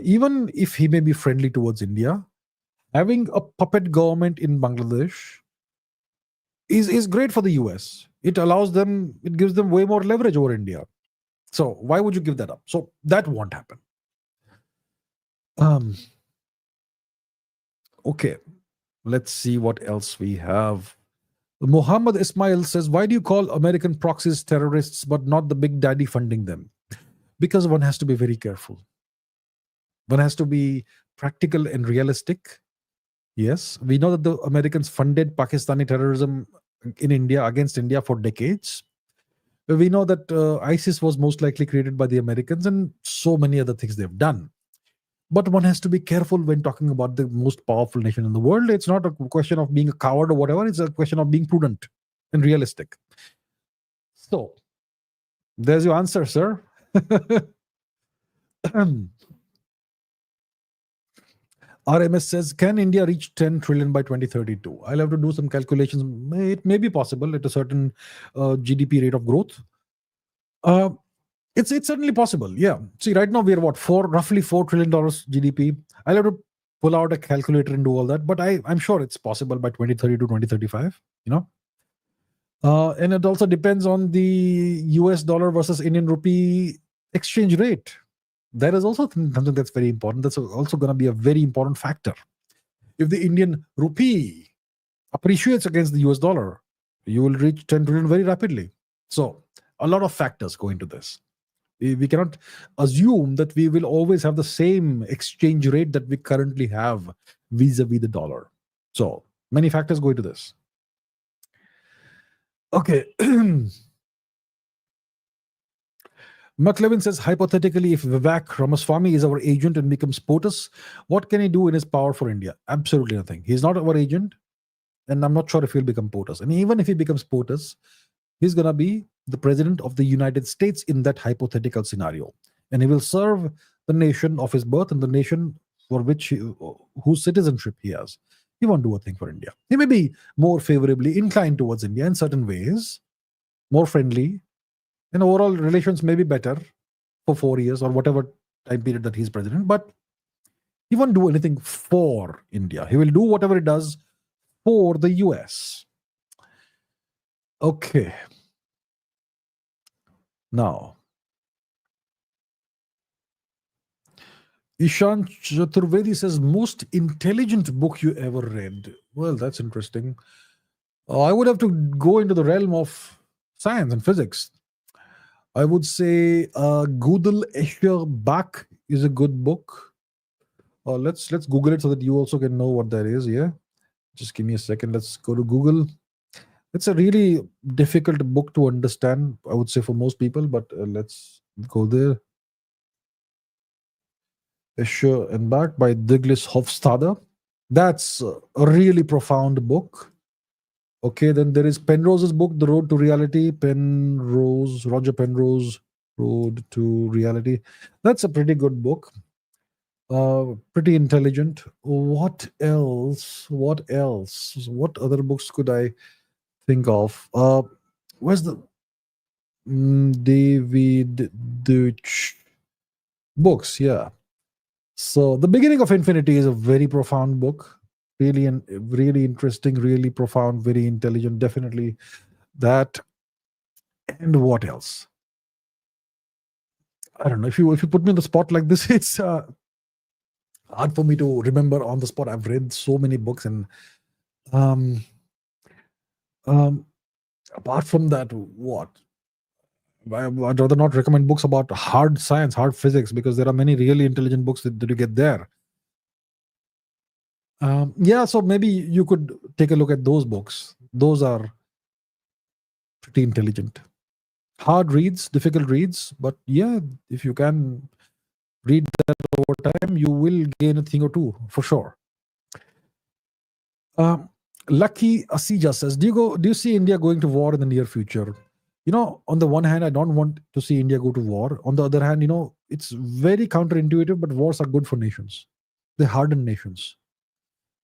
Even if he may be friendly towards India, having a puppet government in Bangladesh is great for the US. It gives them way more leverage over India. So why would you give that up? So that won't happen. Okay, let's see what else we have. Muhammad Ismail says, why do you call American proxies terrorists but not the big daddy funding them? Because one has to be very careful. One has to be practical and realistic. Yes, we know that the Americans funded Pakistani terrorism in India, against India, for decades. We know that ISIS was most likely created by the Americans and so many other things they've done. But one has to be careful when talking about the most powerful nation in the world. It's not a question of being a coward or whatever. It's a question of being prudent and realistic. So, there's your answer, sir. RMS says, can India reach 10 trillion by 2032? I'll have to do some calculations. It may be possible at a certain GDP rate of growth. It's certainly possible. Yeah. See, right now we're roughly $4 trillion GDP. I'll have to pull out a calculator and do all that, but I'm sure it's possible by 2030 to 2035. And it also depends on the US dollar versus Indian rupee exchange rate. That is also something that's very important. That's also going to be a very important factor. If the Indian rupee appreciates against the US dollar, you will reach 10 trillion very rapidly. So a lot of factors go into this. We cannot assume that we will always have the same exchange rate that we currently have vis-a-vis the dollar. So many factors go into this. Okay. McLevin says, hypothetically, if Vivek Ramaswamy is our agent and becomes POTUS, what can he do in his power for India? Absolutely nothing. He's not our agent, and I'm not sure if he'll become POTUS. And even if he becomes POTUS, he's going to be the president of the United States in that hypothetical scenario. And he will serve the nation of his birth and the nation for which whose citizenship he has. He won't do a thing for India. He may be more favorably inclined towards India in certain ways, more friendly, and overall relations may be better for 4 years or whatever time period that he's president, but he won't do anything for India. He will do whatever he does for the US. Okay. Now, Ishan Chaturvedi says, most intelligent book you ever read. Well, that's interesting. I would have to go into the realm of science and physics. I would say Gödel Escher Bach is a good book. Let's Google it so that you also can know what that is. Yeah, just give me a second. Let's go to Google. It's a really difficult book to understand, I would say, for most people, but let's go there. Escher and Bach by Douglas Hofstadter. That's a really profound book. Okay, then there is Penrose's book, The Road to Reality. Roger Penrose, Road to Reality. That's a pretty good book. Pretty intelligent. What else? What else? What other books could I think of? Where's the David Deutsch books? Yeah. So the beginning of Infinity is a very profound book. Really, and really interesting, really profound, very intelligent. Definitely that. And what else? I don't know. If you put me on the spot like this, it's hard for me to remember on the spot. I've read so many books, and um, um, apart from that, what? I'd rather not recommend books about hard science, hard physics, because there are many really intelligent books that you get there. Yeah, so maybe you could take a look at those books. Those are pretty intelligent. Hard reads, difficult reads, but yeah, if you can read that over time, you will gain a thing or two for sure. Lucky Asija says, Do you see India going to war in the near future? On the one hand, I don't want to see India go to war. On the other hand, it's very counterintuitive, but wars are good for nations. They harden nations.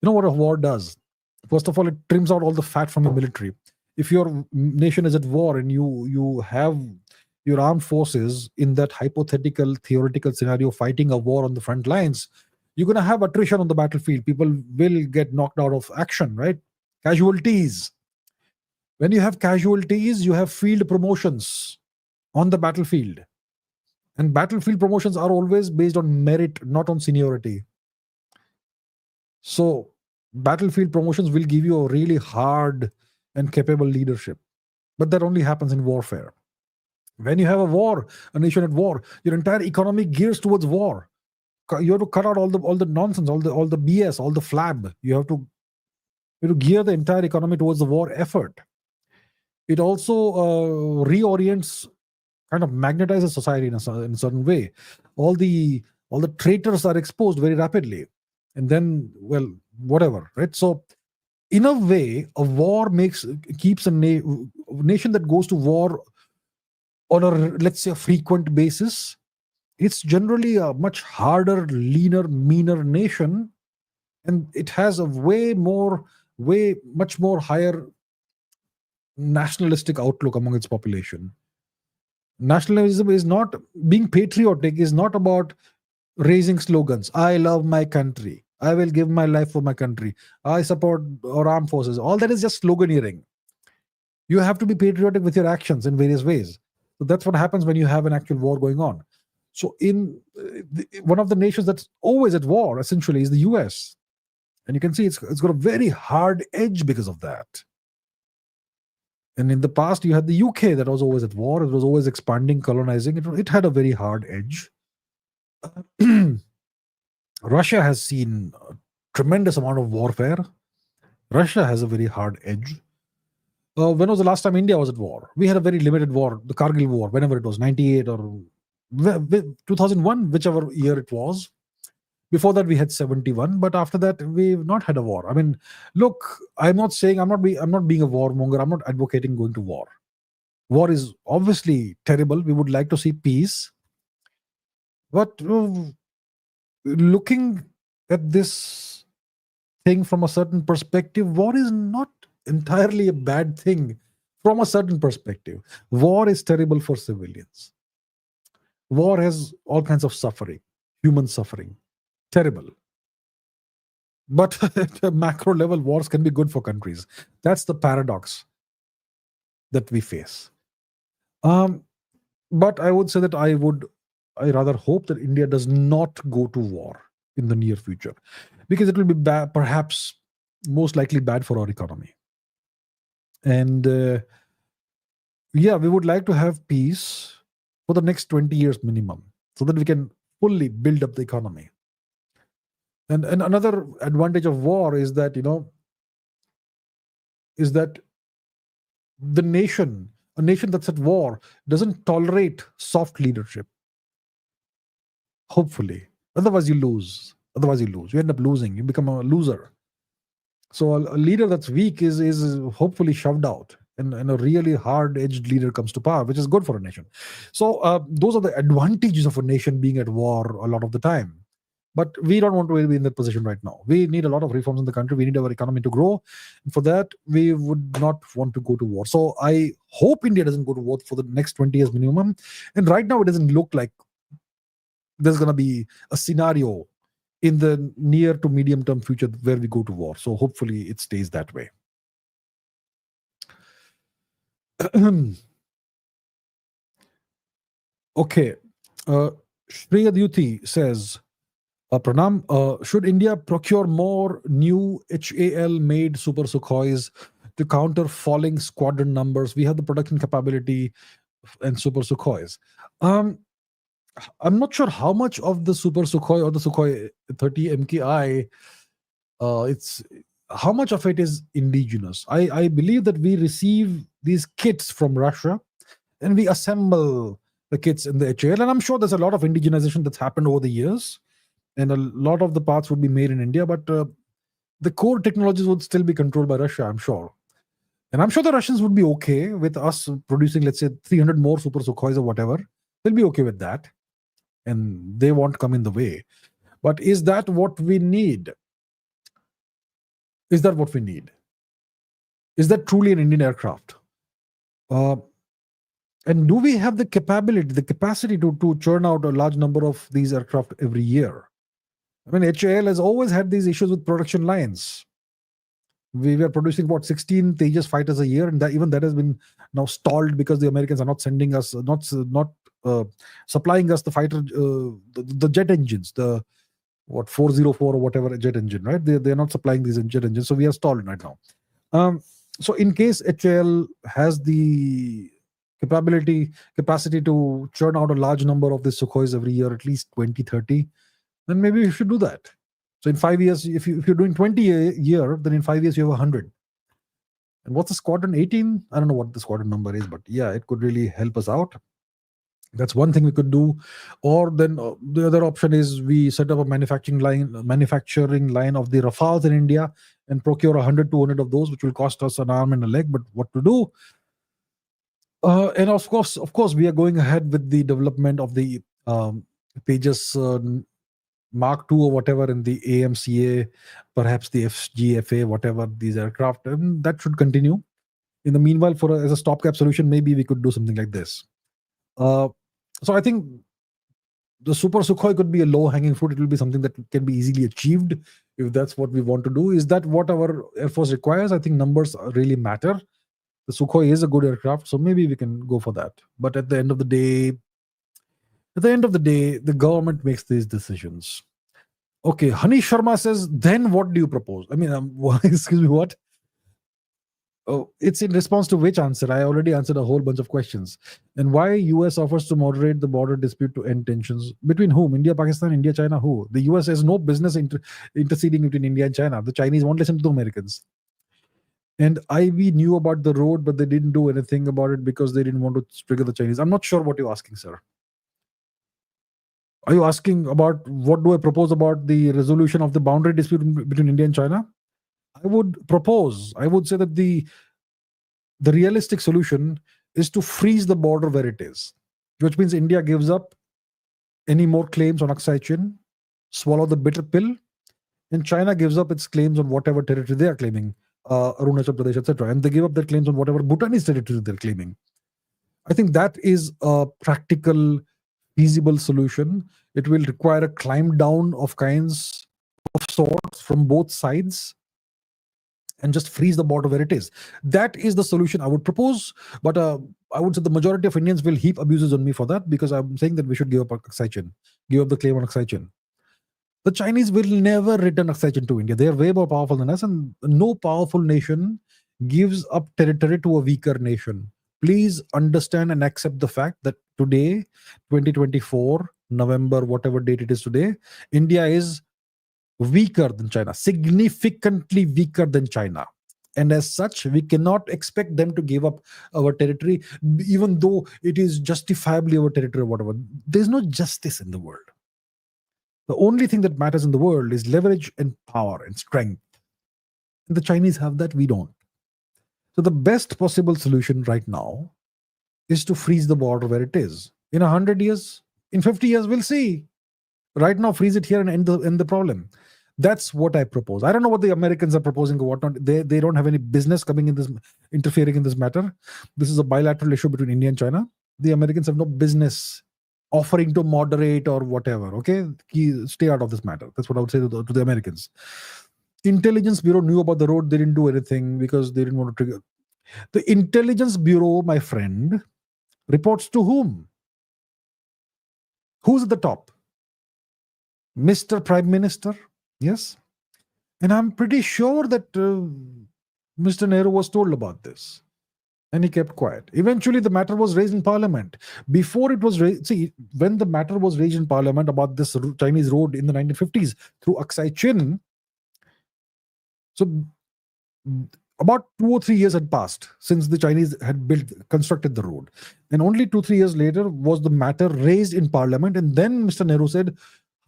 You know what a war does? First of all, it trims out all the fat from the military. If your nation is at war and you have your armed forces in that hypothetical, theoretical scenario fighting a war on the front lines, you're going to have attrition on the battlefield. People will get knocked out of action, right? Casualties. When you have casualties, you have field promotions on the battlefield. And battlefield promotions are always based on merit, not on seniority. So, battlefield promotions will give you a really hard and capable leadership. But that only happens in warfare. When you have a war, a nation at war, your entire economy gears towards war. You have to cut out all the nonsense, all the BS, all the flab. You have to gear the entire economy towards the war effort. It also reorients, kind of magnetizes society in a certain way. All the traitors are exposed very rapidly, and then, well, whatever, right? So, in a way, a war keeps a nation that goes to war on a, let's say, a frequent basis. It's generally a much harder, leaner, meaner nation, and it has a much more higher nationalistic outlook among its population. Nationalism is not being patriotic, is not about raising slogans. I love my country. I will give my life for my country. I support our armed forces. All that is just sloganeering. You have to be patriotic with your actions in various ways. So that's what happens when you have an actual war going on. So in one of the nations that's always at war, essentially, is the US. And you can see it's got a very hard edge because of that. And in the past, you had the UK that was always at war. It was always expanding, colonizing. It had a very hard edge. Russia has seen a tremendous amount of warfare. Russia has a very hard edge. When was the last time India was at war? We had a very limited war, the Kargil War, whenever it was, 98 or 2001, whichever year it was. Before that, we had 71, but after that, we've not had a war. I mean, look, I'm not saying I'm not being a warmonger. I'm not advocating going to war. War is obviously terrible. We would like to see peace, but looking at this thing from a certain perspective, war is not entirely a bad thing from a certain perspective. War is terrible for civilians. War has all kinds of suffering, human suffering. Terrible. But at a macro level, wars can be good for countries. That's the paradox that we face. But I would say that I rather hope that India does not go to war in the near future, because it will be perhaps most likely bad for our economy. And yeah, we would like to have peace for the next 20 years minimum, so that we can fully build up the economy. And another advantage of war is that, a nation that's at war doesn't tolerate soft leadership. Hopefully. Otherwise you lose. You end up losing. You become a loser. So a leader that's weak is hopefully shoved out, and a really hard-edged leader comes to power, which is good for a nation. So those are the advantages of a nation being at war a lot of the time. But we don't want to be in that position right now. We need a lot of reforms in the country. We need our economy to grow. And for that, we would not want to go to war. So I hope India doesn't go to war for the next 20 years minimum. And right now, it doesn't look like there's going to be a scenario in the near to medium term future where we go to war. So hopefully it stays that way. Okay. Shreya Dyuti says, Pranam, should India procure more new HAL made Super Sukhois to counter falling squadron numbers? We have the production capability and Super Sukhois. I'm not sure how much of the Super Sukhoi or the Sukhoi 30 MKI, it's how much of it is indigenous. I believe that we receive these kits from Russia and we assemble the kits in the HAL. And I'm sure there's a lot of indigenization that's happened over the years. And a lot of the parts would be made in India, but the core technologies would still be controlled by Russia, I'm sure. And I'm sure the Russians would be okay with us producing, let's say, 300 more Super Sukhois or whatever. They'll be okay with that. And they won't come in the way. But is that what we need? Is that what we need? Is that truly an Indian aircraft? And do we have the capacity to churn out a large number of these aircraft every year? I mean, HAL has always had these issues with production lines. We were producing, 16 Tejas fighters a year, and even that has been now stalled because the Americans are not sending us, not supplying us the fighter, the jet engines, the 404 or whatever jet engine, right? They're not supplying these jet engines, so we are stalled right now. So in case HAL has the capacity to churn out a large number of these Sukhois every year, at least 20, 30, then maybe we should do that. So in 5 years, if you're doing 20 a year, then in 5 years you have 100. And what's the squadron? 18? I don't know what the squadron number is, but yeah, it could really help us out. That's one thing we could do. Or then the other option is we set up a manufacturing line of the Rafales in India and procure 100, 200 of those, which will cost us an arm and a leg. But what to do? And of course, we are going ahead with the development of the Tejas Mark II or whatever in the AMCA, perhaps the FGFA, whatever these aircraft, and that should continue. In the meanwhile, as a stopgap solution, maybe we could do something like this. So I think the Super Sukhoi could be a low-hanging fruit. It will be something that can be easily achieved if that's what we want to do. Is that what our Air Force requires? I think numbers really matter. The Sukhoi is a good aircraft, so maybe we can go for that. But at the end of the day, the government makes these decisions. Okay, Hani Sharma says, then what do you propose? I mean, excuse me, what? Oh, it's in response to which answer? I already answered a whole bunch of questions. And why US offers to moderate the border dispute to end tensions? Between whom? India, Pakistan, India, China, who? The US has no business interceding between India and China. The Chinese won't listen to the Americans. And IB knew about the road, but they didn't do anything about it because they didn't want to trigger the Chinese. I'm not sure what you're asking, sir. Are you asking about what do I propose about the resolution of the boundary dispute between India and China? I would say that the realistic solution is to freeze the border where it is, which means India gives up any more claims on Aksai Chin, swallow the bitter pill, and China gives up its claims on whatever territory they are claiming, Arunachal Pradesh, etc. And they give up their claims on whatever Bhutanese territory they're claiming. I think that is a practical, feasible solution. It will require a climb down of kinds of sorts from both sides and just freeze the border where it is. That is the solution I would propose. But I would say the majority of Indians will heap abuses on me for that because I'm saying that we should give up Aksai Chin, give up the claim on Aksai Chin. The Chinese will never return Aksai Chin to India. They are way more powerful than us, and no powerful nation gives up territory to a weaker nation. Please understand and accept the fact that today, 2024, November, whatever date it is today, India is weaker than China, significantly weaker than China. And as such, we cannot expect them to give up our territory, even though it is justifiably our territory or whatever. There's no justice in the world. The only thing that matters in the world is leverage and power and strength. And the Chinese have that, we don't. So the best possible solution right now is to freeze the border where it is. In 100 years, in 50 years, we'll see. Right now, freeze it here and end the problem. That's what I propose. I don't know what the Americans are proposing or whatnot. They don't have any business coming in this, interfering in this matter. This is a bilateral issue between India and China. The Americans have no business offering to moderate or whatever. Okay, stay out of this matter. That's what I would say to the Americans. Intelligence Bureau knew about the road. They didn't do anything because they didn't want to trigger. The Intelligence Bureau, my friend, reports to whom? Who's at the top? Mr. Prime Minister. Yes. And I'm pretty sure that Mr. Nehru was told about this. And he kept quiet. Eventually, the matter was raised in Parliament. Before it was raised, see, when the matter was raised in Parliament about this Chinese road in the 1950s through Aksai Chin, so about 2 or 3 years had passed since the Chinese had constructed the road. And only 2-3 years later was the matter raised in Parliament. And then Mr. Nehru said,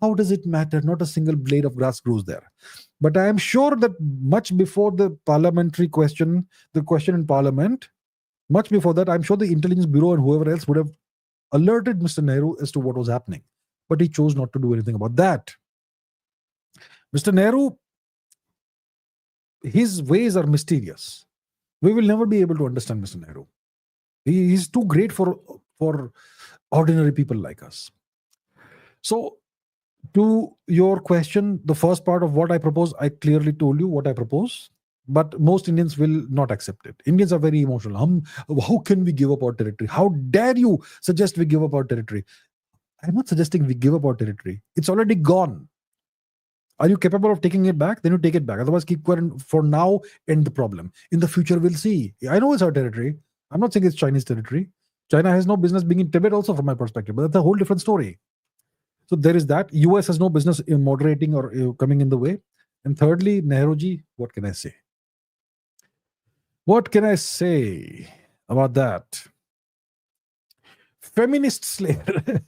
how does it matter? Not a single blade of grass grows there. But I am sure that much before the parliamentary question, the question in Parliament, much before that, I'm sure the Intelligence Bureau and whoever else would have alerted Mr. Nehru as to what was happening. But he chose not to do anything about that. Mr. Nehru, his ways are mysterious. We will never be able to understand Mr. Nehru. He's too great for ordinary people like us. So, to your question, the first part of what I propose, I clearly told you what I propose. But most Indians will not accept it. Indians are very emotional. How can we give up our territory? How dare you suggest we give up our territory? I'm not suggesting we give up our territory. It's already gone. Are you capable of taking it back? Then you take it back. Otherwise, keep quiet for now, end the problem. In the future, we'll see. I know it's our territory. I'm not saying it's Chinese territory. China has no business being in Tibet also from my perspective. But that's a whole different story. So there is that. US has no business in moderating or coming in the way. And thirdly, Nehruji, what can I say? What can I say about that? Feminist slayer.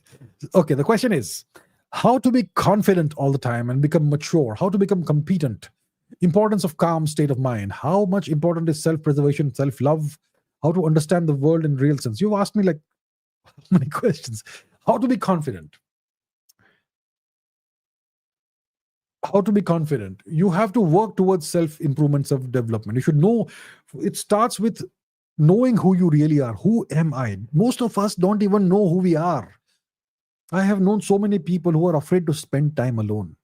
Okay, the question is how to be confident all the time and become mature, how to become competent, importance of calm state of mind, how much important is self-preservation, self-love, how to understand the world in real sense. You've asked me like many questions. How to be confident. How to be confident. You have to work towards self-improvement, self-development. You should know, it starts with knowing who you really are. Who am I? Most of us don't even know who we are. I have known so many people who are afraid to spend time alone.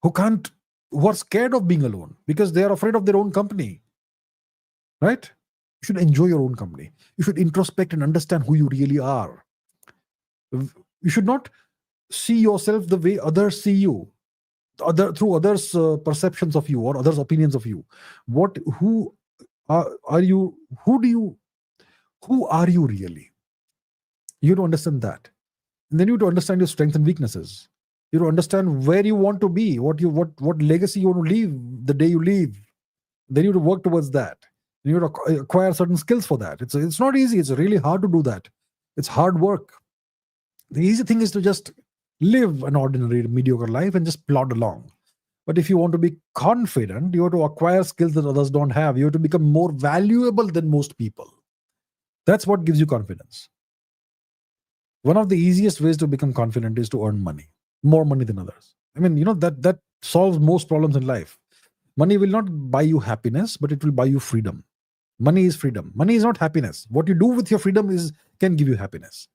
Who are scared of being alone because they are afraid of their own company. Right? You should enjoy your own company. You should introspect and understand who you really are. You should not see yourself the way others see you, through others' perceptions of you or others' opinions of you. Who are you? Who are you really? You have to understand that. And then you have to understand your strengths and weaknesses. You have to understand where you want to be, what legacy you want to leave the day you leave. Then you have to work towards that. You have to acquire certain skills for that. It's not easy. It's really hard to do that. It's hard work. The easy thing is to just live an ordinary, mediocre life and just plod along. But if you want to be confident, you have to acquire skills that others don't have. You have to become more valuable than most people. That's what gives you confidence. One of the easiest ways to become confident is to earn money, more money than others. I mean, that solves most problems in life. Money will not buy you happiness, but it will buy you freedom. Money is freedom. Money is not happiness. What you do with your freedom can give you happiness.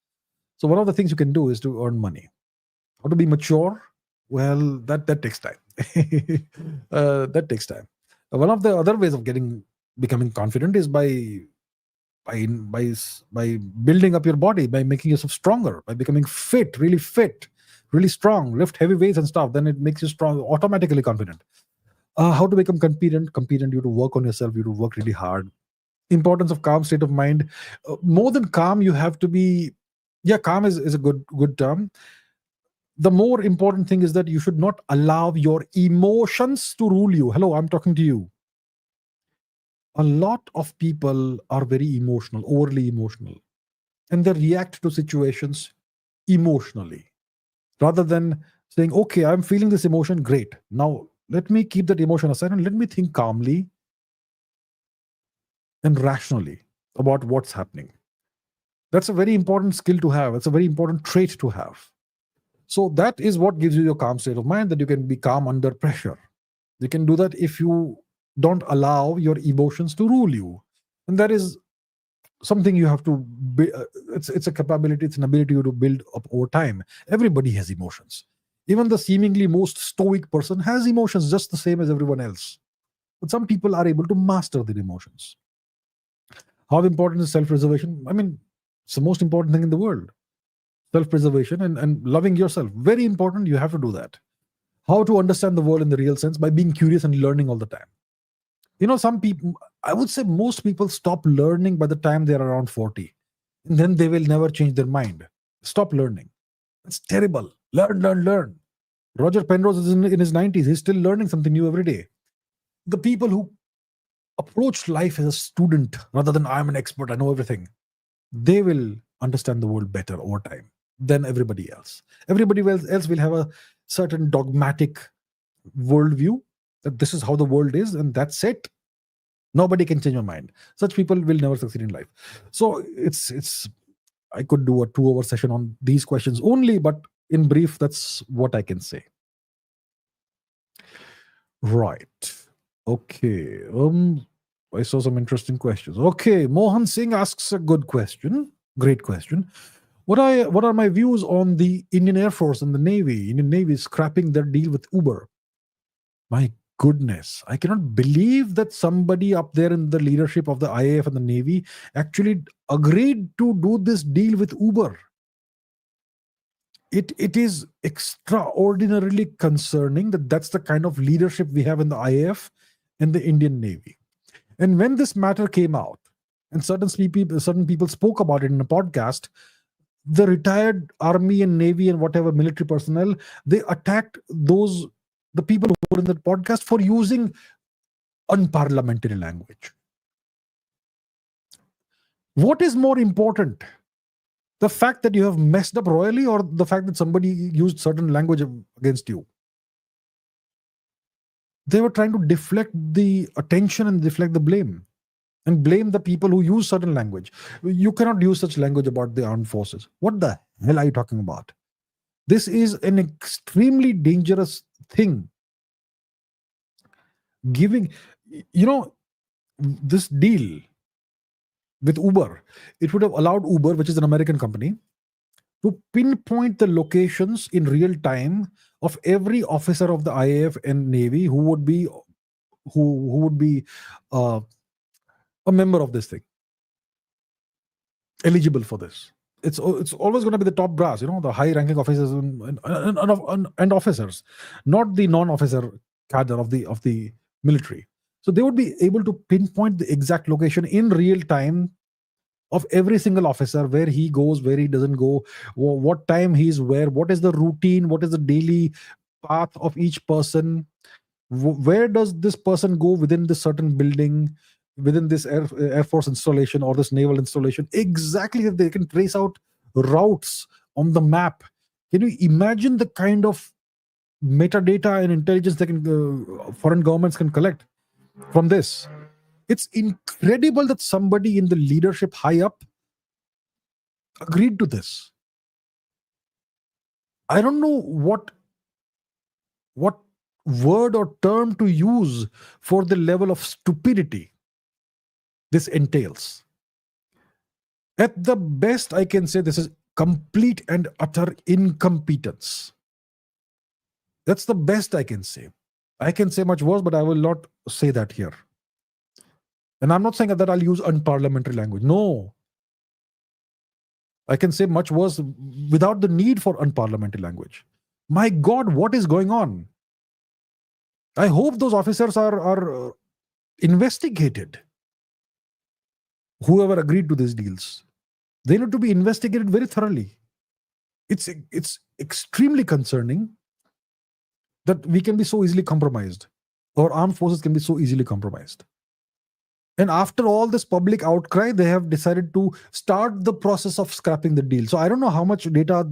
So one of the things you can do is to earn money. How to be mature? Well, that takes time. That takes time. One of the other ways of becoming confident is by building up your body, by making yourself stronger, by becoming fit, really strong, lift heavy weights and stuff. Then it makes you strong, automatically confident. How to become competent? You have to work on yourself. You have to work really hard. Importance of calm state of mind. More than calm, you have to be. Yeah, calm is a good term. The more important thing is that you should not allow your emotions to rule you. Hello, I'm talking to you. A lot of people are very emotional, overly emotional, and they react to situations emotionally rather than saying, okay, I'm feeling this emotion, great. Now, let me keep that emotion aside and let me think calmly and rationally about what's happening. That's a very important skill to have. It's a very important trait to have. So that is what gives you your calm state of mind, that you can be calm under pressure. You can do that if you don't allow your emotions to rule you. And that is something you have to it's a capability, it's an ability to build up over time. Everybody has emotions. Even the seemingly most stoic person has emotions just the same as everyone else. But some people are able to master their emotions. How important is self-preservation? I mean, it's the most important thing in the world. Self-preservation and loving yourself. Very important. You have to do that. How to understand the world in the real sense? By being curious and learning all the time. Some people, I would say most people stop learning by the time they're around 40. And then they will never change their mind. Stop learning. It's terrible. Learn, learn, learn. Roger Penrose is in his 90s. He's still learning something new every day. The people who approach life as a student rather than I'm an expert, I know everything, they will understand the world better over time than everybody else. Everybody else will have a certain dogmatic worldview that this is how the world is and that's it. Nobody can change my mind. Such people will never succeed in life. So it's I could do a 2-hour session on these questions only, but in brief, that's what I can say. Right. Okay. I saw some interesting questions. Okay, Mohan Singh asks a good question. Great question. What are my views on the Indian Air Force and the Navy? Indian Navy is scrapping their deal with Uber. My goodness, I cannot believe that somebody up there in the leadership of the IAF and the Navy actually agreed to do this deal with Uber. It is extraordinarily concerning that that's the kind of leadership we have in the IAF and the Indian Navy. And when this matter came out, and certain people spoke about it in a podcast, the retired Army and Navy and whatever military personnel, they attacked the people who were in that podcast for using unparliamentary language. What is more important? The fact that you have messed up royally, or the fact that somebody used certain language against you? They were trying to deflect the attention and deflect the blame and blame the people who use certain language. You cannot use such language about the armed forces. What the hell are you talking about? This is an extremely dangerous thing. Giving, this deal with Uber, it would have allowed Uber, which is an American company, to pinpoint the locations in real time of every officer of the IAF and Navy who would be a member of this thing, eligible for this. It's always going to be the top brass, the high-ranking officers and officers, not the non-officer cadre of the military. So they would be able to pinpoint the exact location in real time of every single officer, where he goes, where he doesn't go, what time he's where, what is the routine, what is the daily path of each person, where does this person go within this certain building, within this Air Force installation or this naval installation. Exactly, they can trace out routes on the map. Can you imagine the kind of metadata and intelligence that foreign governments can collect from this? It's incredible that somebody in the leadership high up agreed to this. I don't know what word or term to use for the level of stupidity this entails. At the best, I can say this is complete and utter incompetence. That's the best I can say. I can say much worse, but I will not say that here. And I'm not saying that I'll use unparliamentary language. No. I can say much worse without the need for unparliamentary language. My God, what is going on? I hope those officers are investigated. Whoever agreed to these deals, they need to be investigated very thoroughly. It's extremely concerning that we can be so easily compromised. Our armed forces can be so easily compromised. And after all this public outcry, they have decided to start the process of scrapping the deal. So I don't know how much data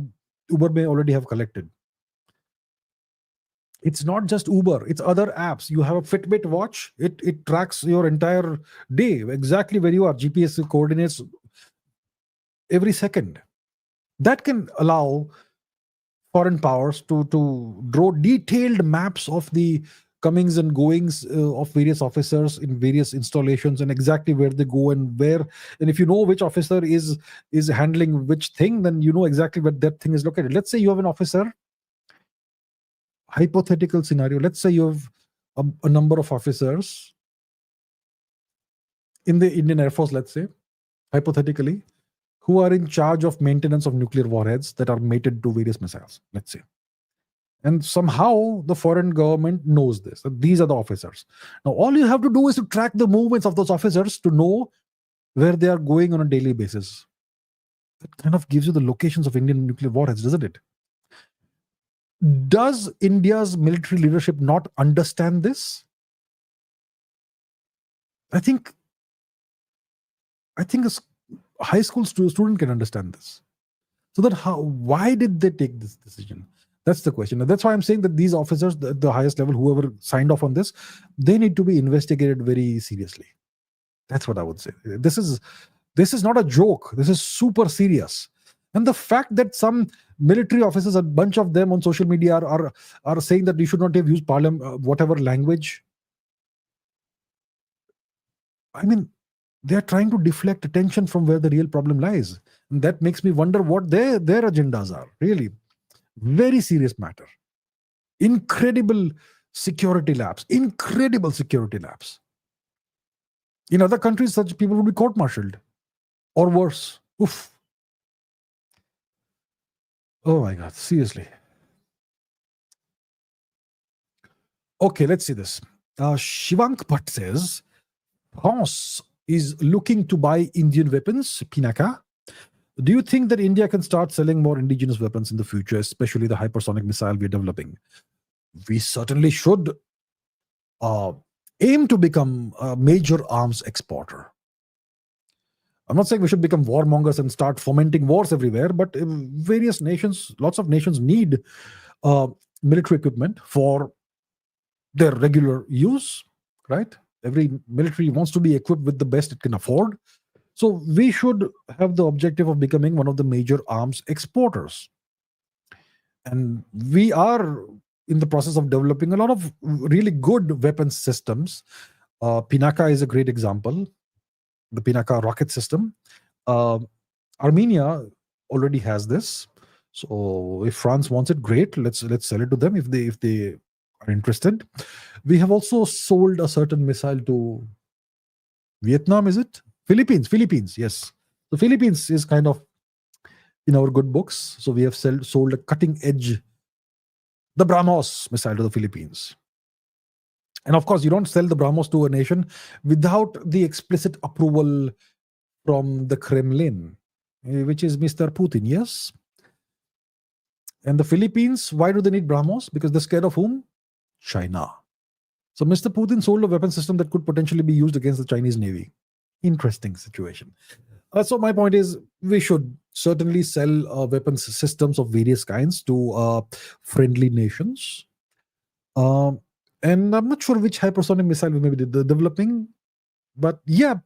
Uber may already have collected. It's not just Uber, it's other apps. You have a Fitbit watch, it tracks your entire day, exactly where you are. GPS coordinates every second. That can allow foreign powers to draw detailed maps of the comings and goings of various officers in various installations, and exactly where they go and where. And if you know which officer is handling which thing, then you know exactly where that thing is located. Let's say you have an officer, hypothetical scenario, let's say you have a number of officers in the Indian Air Force, let's say, hypothetically, who are in charge of maintenance of nuclear warheads that are mated to various missiles, let's say. And somehow the foreign government knows this, that these are the officers. Now, all you have to do is to track the movements of those officers to know where they are going on a daily basis. That kind of gives you the locations of Indian nuclear warheads, doesn't it? Does India's military leadership not understand this? I think a high school student can understand this. So that why did they take this decision? That's the question. And that's why I'm saying that these officers, the highest level, whoever signed off on this, they need to be investigated very seriously. That's what I would say. This is not a joke. This is super serious. And the fact that some military officers, a bunch of them on social media, are saying that we should not have used whatever language. I mean, they are trying to deflect attention from where the real problem lies. And that makes me wonder what their agendas are, really. Very serious matter. Incredible security lapse. Incredible security lapse. In other countries, such people would be court-martialed. Or worse. Oof. Oh my God, seriously. Okay, let's see this. Shivank Bhatt says, France is looking to buy Indian weapons, Pinaka. Do you think that India can start selling more indigenous weapons in the future, especially the hypersonic missile we're developing? We certainly should aim to become a major arms exporter. I'm not saying we should become warmongers and start fomenting wars everywhere, but various nations, lots of nations need military equipment for their regular use, right? Every military wants to be equipped with the best it can afford. So we should have the objective of becoming one of the major arms exporters. And we are in the process of developing a lot of really good weapons systems. Pinaka is a great example, the Pinaka rocket system. Armenia already has this. So if France wants it, great. Let's sell it to them if they are interested. We have also sold a certain missile to Vietnam, is it? Philippines, yes. The Philippines is kind of in our good books. So we have sold a cutting edge, the BrahMos missile to the Philippines. And of course, you don't sell the BrahMos to a nation without the explicit approval from the Kremlin, which is Mr. Putin, yes? And the Philippines, why do they need BrahMos? Because they're scared of whom? China. So Mr. Putin sold a weapon system that could potentially be used against the Chinese Navy. Interesting situation. So my point is, we should certainly sell weapons systems of various kinds to friendly nations. And I'm not sure which hypersonic missile we may be developing, but yeah,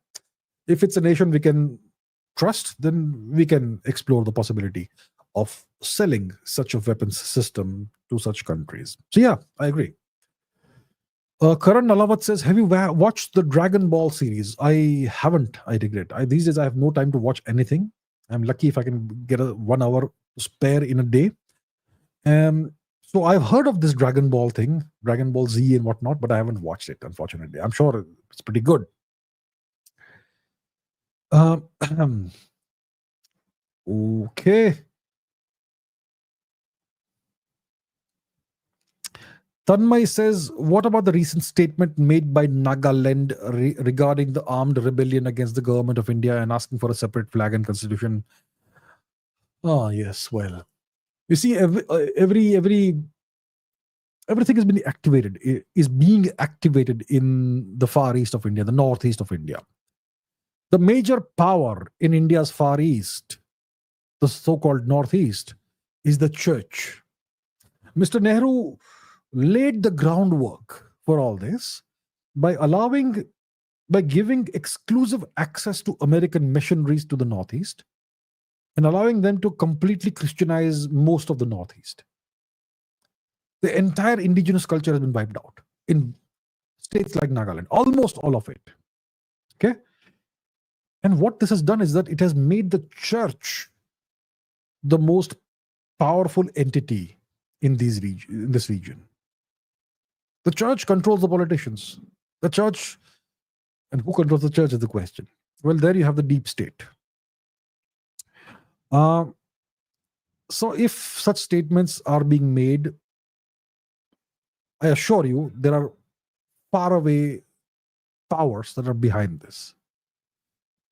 if it's a nation we can trust, then we can explore the possibility of selling such a weapons system to such countries. So yeah, I agree. Karan Nalawat says, have you watched the Dragon Ball series? I haven't, I regret. These days I have no time to watch anything. I'm lucky if I can get a 1 hour spare in a day. So I've heard of this Dragon Ball thing, Dragon Ball Z and whatnot, but I haven't watched it, unfortunately. I'm sure it's pretty good. Okay. Tanmay says, what about the recent statement made by Nagaland regarding the armed rebellion against the government of India and asking for a separate flag and constitution? Oh, yes, well, you see, everything has been activated, is being activated in the far east of India, the northeast of India. The major power in India's far east, the so-called northeast, is the church. Mr. Nehru laid the groundwork for all this by giving exclusive access to American missionaries to the Northeast and allowing them to completely Christianize most of the Northeast. The entire indigenous culture has been wiped out in states like Nagaland, almost all of it. Okay. And what this has done is that it has made the church the most powerful entity in this region. The church controls the politicians. The church, and who controls the church is the question. Well, there you have the deep state. So if such statements are being made, I assure you there are faraway powers that are behind this.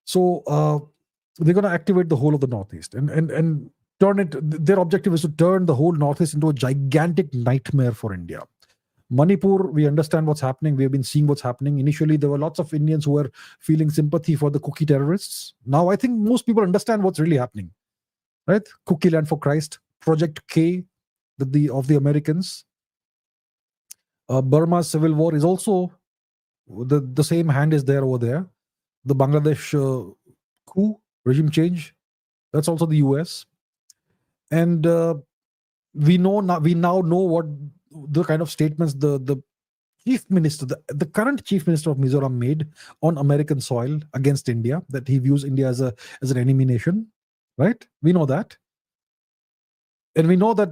So they're going to activate the whole of the Northeast and turn it. Their objective is to turn the whole Northeast into a gigantic nightmare for India. Manipur, we understand what's happening. We have been seeing what's happening. Initially, there were lots of Indians who were feeling sympathy for the cookie terrorists. Now, I think most people understand what's really happening. Right? Cookie Land for Christ, Project K, of the Americans. Burma's civil war is also the same hand is there over there. The Bangladesh coup, regime change, that's also the US. And we now know what the kind of statements the chief minister, the current chief minister of Mizoram made on American soil against India, that he views India as an enemy nation, right? We know that. And we know that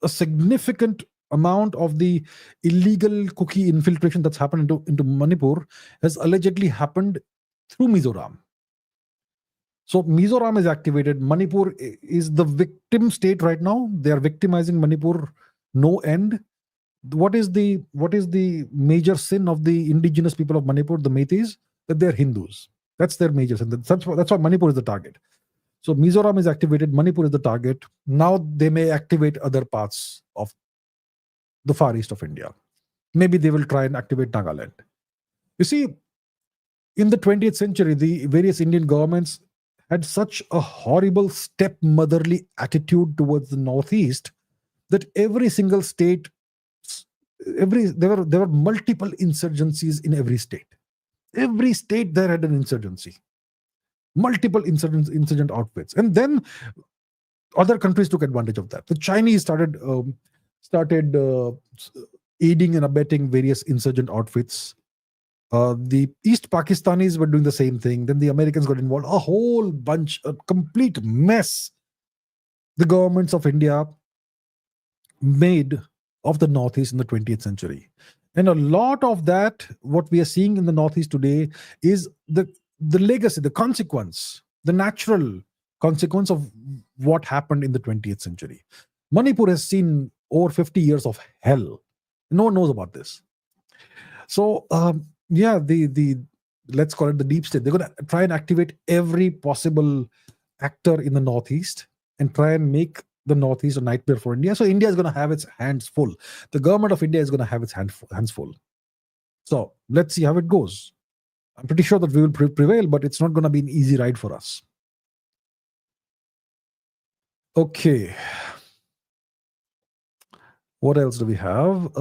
a significant amount of the illegal cookie infiltration that's happened into Manipur has allegedly happened through Mizoram. So Mizoram is activated. Manipur is the victim state right now. They are victimizing Manipur no end. What is the major sin of the indigenous people of Manipur, the Meiteis? That they're Hindus. That's their major sin. That's why Manipur is the target. So Mizoram is activated. Manipur is the target. Now they may activate other parts of the far east of India. Maybe they will try and activate Nagaland. You see, in the 20th century, the various Indian governments had such a horrible stepmotherly attitude towards the Northeast that every single state, there were multiple insurgencies in every state. Every state there had an insurgency, multiple insurgent outfits, and then other countries took advantage of that. The Chinese started aiding and abetting various insurgent outfits. The East Pakistanis were doing the same thing. Then the Americans got involved. A whole bunch, a complete mess the governments of India made of the Northeast in the 20th century. And a lot of that, what we are seeing in the Northeast today, is the legacy, the consequence, the natural consequence of what happened in the 20th century. Manipur has seen over 50 years of hell. No one knows about this. So, the let's call it the deep state. They're going to try and activate every possible actor in the Northeast and try and make the Northeast a nightmare for India. So India is going to have its hands full. The government of India is going to have its hands full. So let's see how it goes. I'm pretty sure that we will prevail, but it's not going to be an easy ride for us. Okay. What else do we have?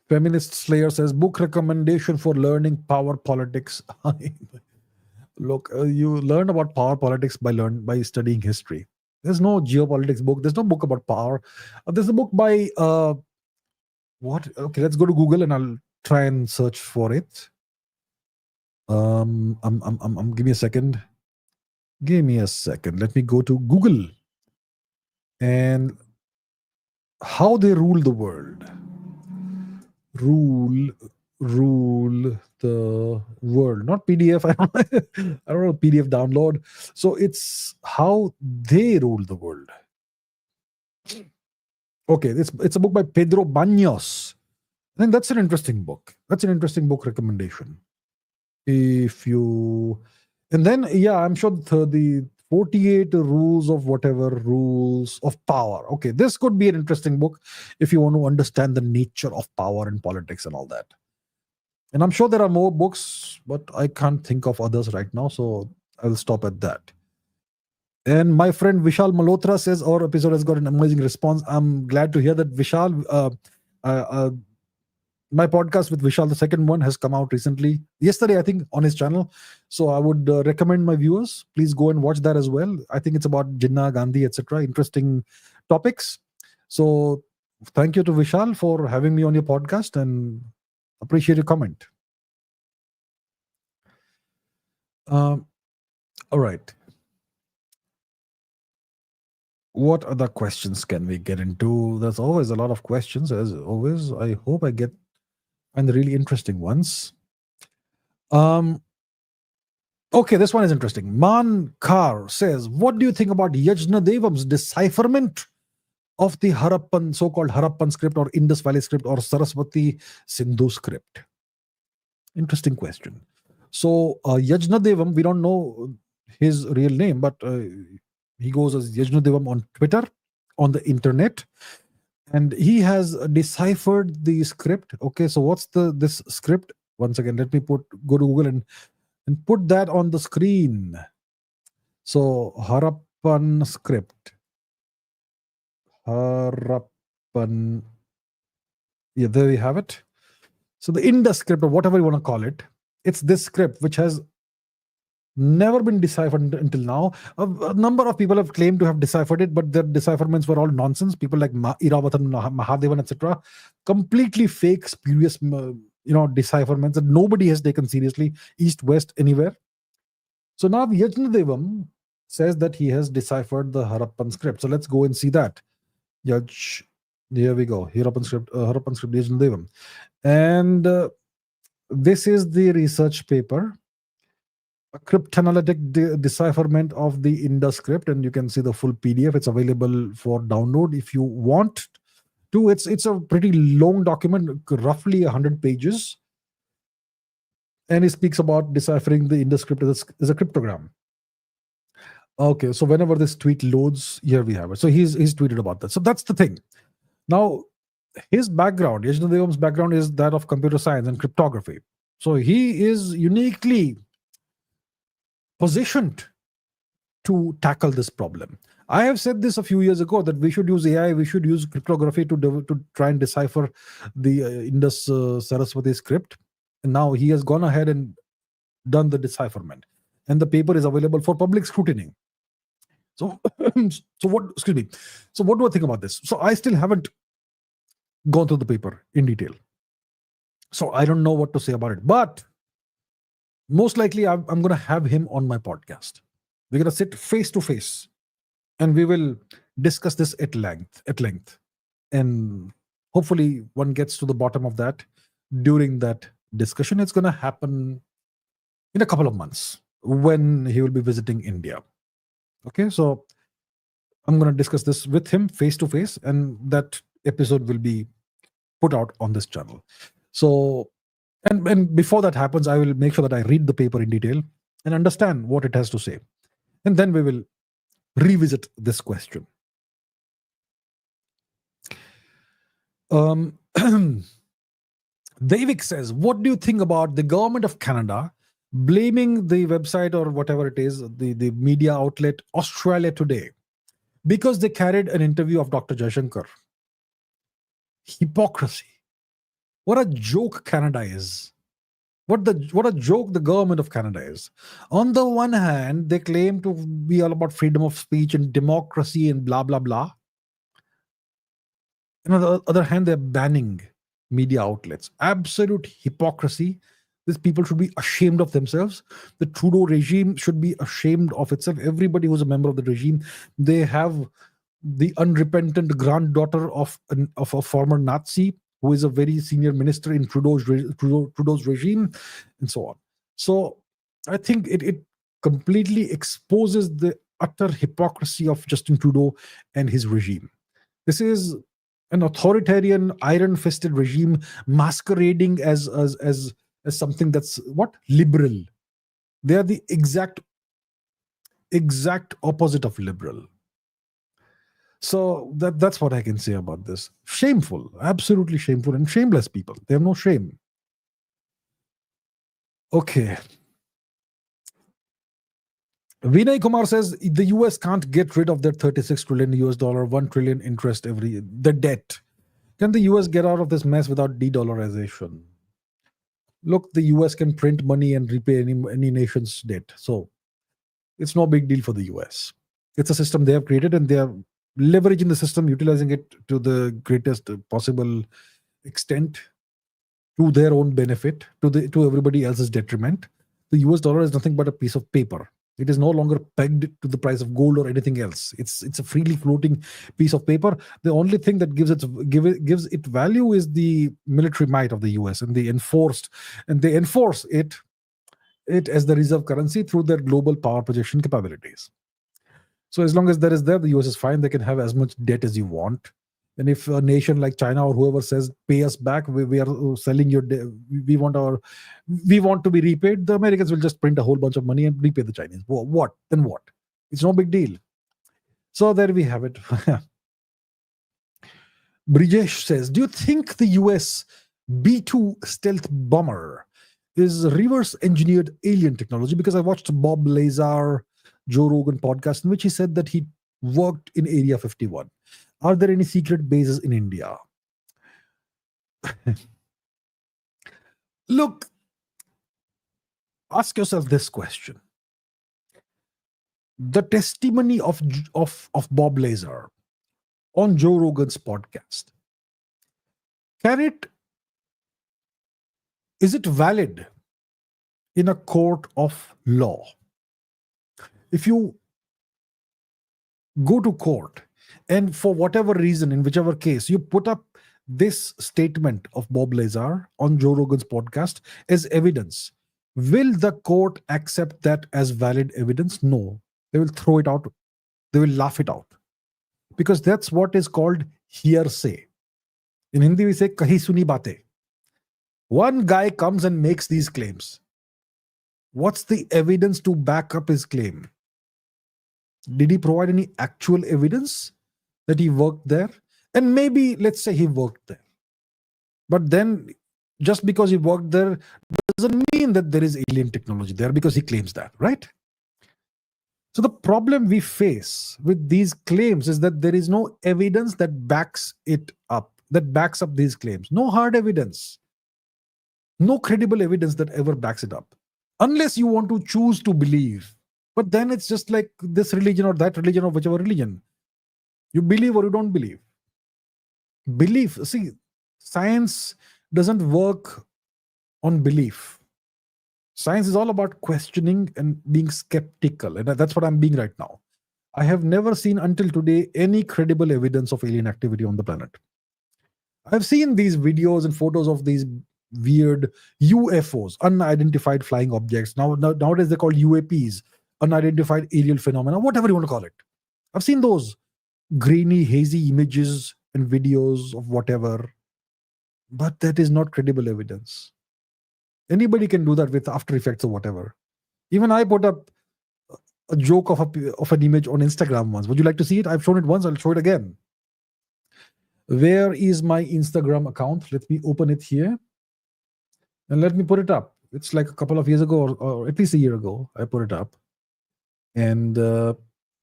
Feminist Slayer says, book recommendation for learning power politics. Look, you learn about power politics by studying history. There's no geopolitics book. There's no book about power. There's a book by what? Okay, let's go to Google and I'll try and search for it. Give me a second. Give me a second. Let me go to Google and how they rule the world. Rule the world, not PDF. I don't know PDF download. So it's how they rule the world. Okay, it's a book by Pedro Baños. I think that's an interesting book. That's an interesting book recommendation. And then I'm sure the 48 rules of power. Okay, this could be an interesting book if you want to understand the nature of power and politics and all that. And I'm sure there are more books, but I can't think of others right now, so I'll stop at that. And my friend Vishal Malhotra says our episode has got an amazing response. I'm glad to hear that, Vishal. My podcast with Vishal, the second one, has come out recently. Yesterday, I think, on his channel. So I would recommend my viewers, please go and watch that as well. I think it's about Jinnah, Gandhi, etc. Interesting topics. So thank you to Vishal for having me on your podcast and appreciate your comment. Um, all right. What other questions can we get into? There's always a lot of questions, as always. I hope I find the really interesting ones. Um, okay, this one is interesting. Man Kar says, what do you think about Yajna Devam's decipherment of the Harappan, so-called Harappan script or Indus Valley script or Saraswati Sindhu script? Interesting question. So Yajna Devam, we don't know his real name, but he goes as Yajna Devam on Twitter, on the internet, and he has deciphered the script. Okay, so what's this script? Once again, let me go to Google and put that on the screen. So Harappan script. Harappan. Yeah, there we have it. So the Indus script, or whatever you want to call it, it's this script which has never been deciphered until now. A number of people have claimed to have deciphered it, but their decipherments were all nonsense. People like Iravatan, Mahadevan, etc., completely fake, spurious, decipherments that nobody has taken seriously, east, west, anywhere. So now Yajna Devam says that he has deciphered the Harappan script. So let's go and see that. Yaj, here we go. Harappan script, Yajna Devam, and this is the research paper. A cryptanalytic decipherment of the Indus script, and you can see the full PDF. It's available for download if you want to. It's a pretty long document, roughly 100 pages, and it speaks about deciphering the Indus script as a cryptogram. Okay, so whenever this tweet loads, here we have it. So he's tweeted about that. So that's the thing. Now, his background, Yajna Devam's background, is that of computer science and cryptography. So he is uniquely positioned to tackle this problem. I have said this a few years ago that we should use AI, we should use cryptography to try and decipher the Indus Saraswati script. And now he has gone ahead and done the decipherment. And the paper is available for public scrutiny. So, what do I think about this? So I still haven't gone through the paper in detail. So I don't know what to say about it. But most likely I'm going to have him on my podcast. We're going to sit face to face and we will discuss this at length. And hopefully one gets to the bottom of that during that discussion. It's going to happen in a couple of months when he will be visiting India. Okay, so I'm going to discuss this with him face to face, and that episode will be put out on this channel. So, and before that happens, I will make sure that I read the paper in detail and understand what it has to say. And then we will revisit this question. Vivek says, what do you think about the government of Canada blaming the website or whatever it is, the media outlet Australia Today, because they carried an interview of Dr. Jaishankar? Hypocrisy. What a joke Canada is. What a joke the government of Canada is. On the one hand, they claim to be all about freedom of speech and democracy and blah, blah, blah. And on the other hand, they're banning media outlets. Absolute hypocrisy. These people should be ashamed of themselves. The Trudeau regime should be ashamed of itself. Everybody who's a member of the regime, they have the unrepentant granddaughter of a former Nazi who is a very senior minister in Trudeau's regime, and so on. So I think it completely exposes the utter hypocrisy of Justin Trudeau and his regime. This is an authoritarian, iron-fisted regime masquerading as something that's liberal. They are the exact opposite of liberal. So that's what I can say about this. Shameful, absolutely shameful, and shameless people. They have no shame. Okay. Vinay Kumar says the US can't get rid of their 36 trillion US dollar, 1 trillion interest the debt. Can the US get out of this mess without de-dollarization? Look, the US can print money and repay any nation's debt. So it's no big deal for the US. It's a system they have created and they are leveraging the system, utilizing it to the greatest possible extent to their own benefit, to everybody else's detriment. The US dollar is nothing but a piece of paper. It is no longer pegged to the price of gold or anything else. It's a freely floating piece of paper. The only thing that gives it value is the military might of the US, and they enforce it as the reserve currency through their global power projection capabilities. So as long as that is there, the US is fine. They can have as much debt as you want. And if a nation like China or whoever says, pay us back, we are selling your we want to be repaid, the Americans will just print a whole bunch of money and repay the Chinese. What? Then what? It's no big deal. So there we have it. Brijesh says, do you think the US B-2 stealth bomber is reverse engineered alien technology? Because I watched Bob Lazar, Joe Rogan podcast in which he said that he worked in Area 51. Are there any secret bases in India? Look, ask yourself this question. The testimony of Bob Lazar on Joe Rogan's podcast, is it valid in a court of law? If you go to court and for whatever reason, in whichever case, you put up this statement of Bob Lazar on Joe Rogan's podcast as evidence, will the court accept that as valid evidence? No. They will throw it out. They will laugh it out. Because that's what is called hearsay. In Hindi, we say, kahi suni baate. One guy comes and makes these claims. What's the evidence to back up his claim? Did he provide any actual evidence that he worked there? And maybe, let's say he worked there. But then, just because he worked there doesn't mean that there is alien technology there because he claims that, right? So the problem we face with these claims is that there is no evidence that backs it up, that backs up these claims. No hard evidence. No credible evidence that ever backs it up. Unless you want to choose to believe. But then it's just like this religion or that religion or whichever religion. You believe or you don't believe. Belief. See, science doesn't work on belief. Science is all about questioning and being skeptical. And that's what I'm being right now. I have never seen until today any credible evidence of alien activity on the planet. I've seen these videos and photos of these weird UFOs, unidentified flying objects. Nowadays they're called UAPs, unidentified aerial phenomena, whatever you want to call it. I've seen those grainy, hazy images and videos of whatever. But that is not credible evidence. Anybody can do that with After Effects or whatever. Even I put up a joke of an image on Instagram once. Would you like to see it? I've shown it once. I'll show it again. Where is my Instagram account? Let me open it here. And let me put it up. It's like a couple of years ago, or at least a year ago, I put it up. And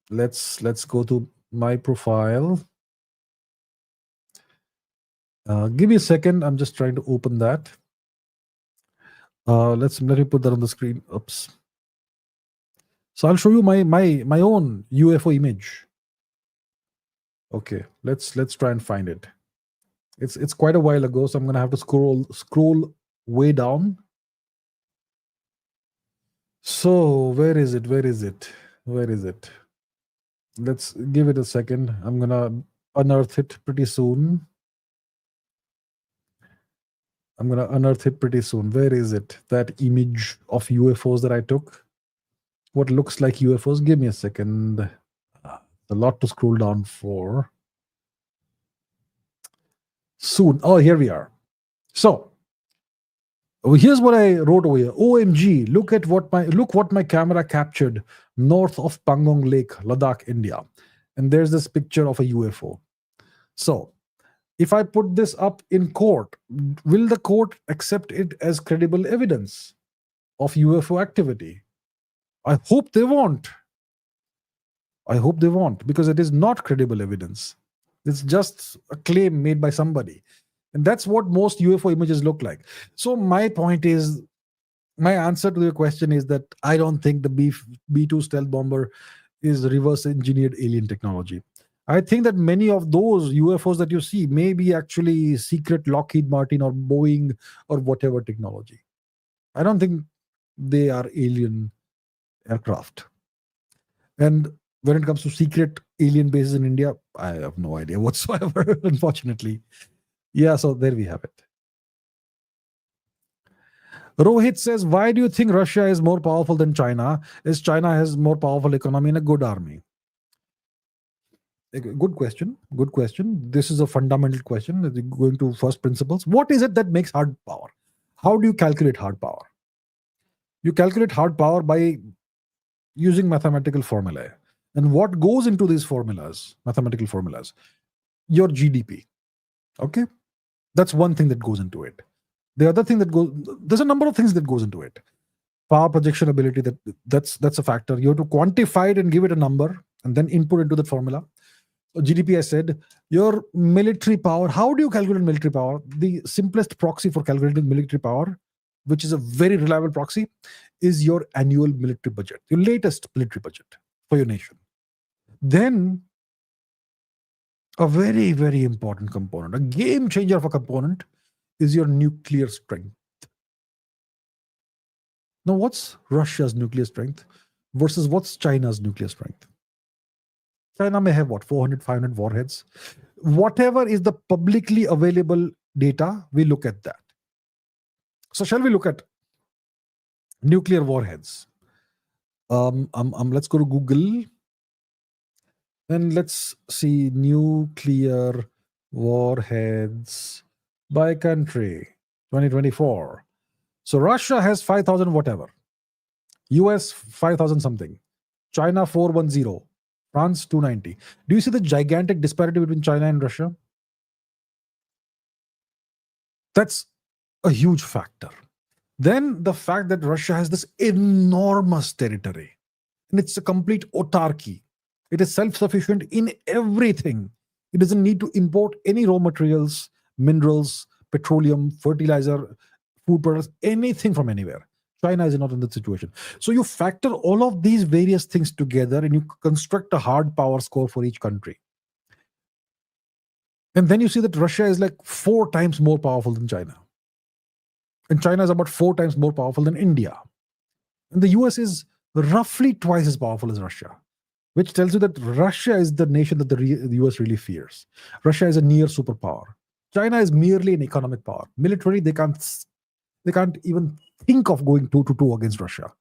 let's go to my profile. Give me a second. I'm just trying to open that. Let me put that on the screen. Oops. So I'll show you my own UFO image. Okay, let's try and find it. It's quite a while ago, so I'm gonna have to scroll way down. So where is it? Let's give it a second. I'm gonna unearth it pretty soon. Where is it? That image of UFOs that I took. What looks like UFOs? Give me a second. A lot to scroll down for. Soon. Oh, here we are. So here's what I wrote over here. OMG, look what my camera captured north of Pangong Lake, Ladakh, India. And there's this picture of a UFO. So if I put this up in court, will the court accept it as credible evidence of UFO activity? I hope they won't. Because it is not credible evidence. It's just a claim made by somebody. And that's what most UFO images look like. So my answer to your question is that I don't think the B-2 stealth bomber is reverse engineered alien technology. I think that many of those UFOs that you see may be actually secret Lockheed Martin or Boeing or whatever technology. I don't think they are alien aircraft. And when it comes to secret alien bases in India, I have no idea whatsoever, unfortunately. Yeah, so there we have it. Rohit says, why do you think Russia is more powerful than China? Is China has more powerful economy and a good army? Good question. Good question. This is a fundamental question. Going to first principles. What is it that makes hard power? How do you calculate hard power? You calculate hard power by using mathematical formulae. And what goes into these formulas, mathematical formulas? Your GDP. Okay? That's one thing that goes into it. The other thing that goes, there's a number of things that goes into it. Power projection ability, that's a factor. You have to quantify it and give it a number and then input into the formula. So GDP, I said, your military power. How do you calculate military power? The simplest proxy for calculating military power, which is a very reliable proxy, is your annual military budget, your latest military budget for your nation. Then a very, very important component, a game changer of a component, is your nuclear strength. Now, what's Russia's nuclear strength versus what's China's nuclear strength? China may have what, 400, 500 warheads. Whatever is the publicly available data, we look at that. So shall we look at nuclear warheads? Let's go to Google and let's see nuclear warheads by country 2024. So Russia has 5,000 whatever. US 5,000 something. China 410. France 290. Do you see the gigantic disparity between China and Russia? That's a huge factor. Then the fact that Russia has this enormous territory and it's a complete autarky. It is self-sufficient in everything. It doesn't need to import any raw materials, minerals, petroleum, fertilizer, food products, anything from anywhere. China is not in that situation. So you factor all of these various things together and you construct a hard power score for each country. And then you see that Russia is like 4 times more powerful than China. And China is about 4 times more powerful than India. And the US is roughly twice as powerful as Russia, which tells you that Russia is the nation that the US really fears. Russia is a near superpower. China is merely an economic power. Militarily, they can't even think of going 2-2 against Russia.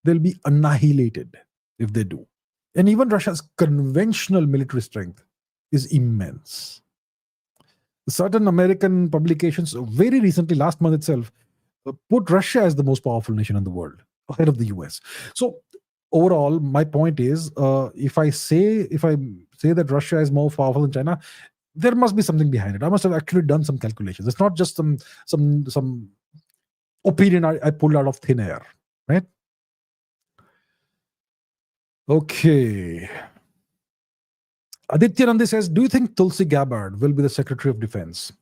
They'll be annihilated if they do. And even Russia's conventional military strength is immense. Certain American publications very recently, last month itself, put Russia as the most powerful nation in the world, ahead of the US. So overall, my point is, if I say that Russia is more powerful than China, there must be something behind it. I must have actually done some calculations. It's not just some opinion I pulled out of thin air, right? Okay. Aditya Nandi says, do you think Tulsi Gabbard will be the Secretary of Defense?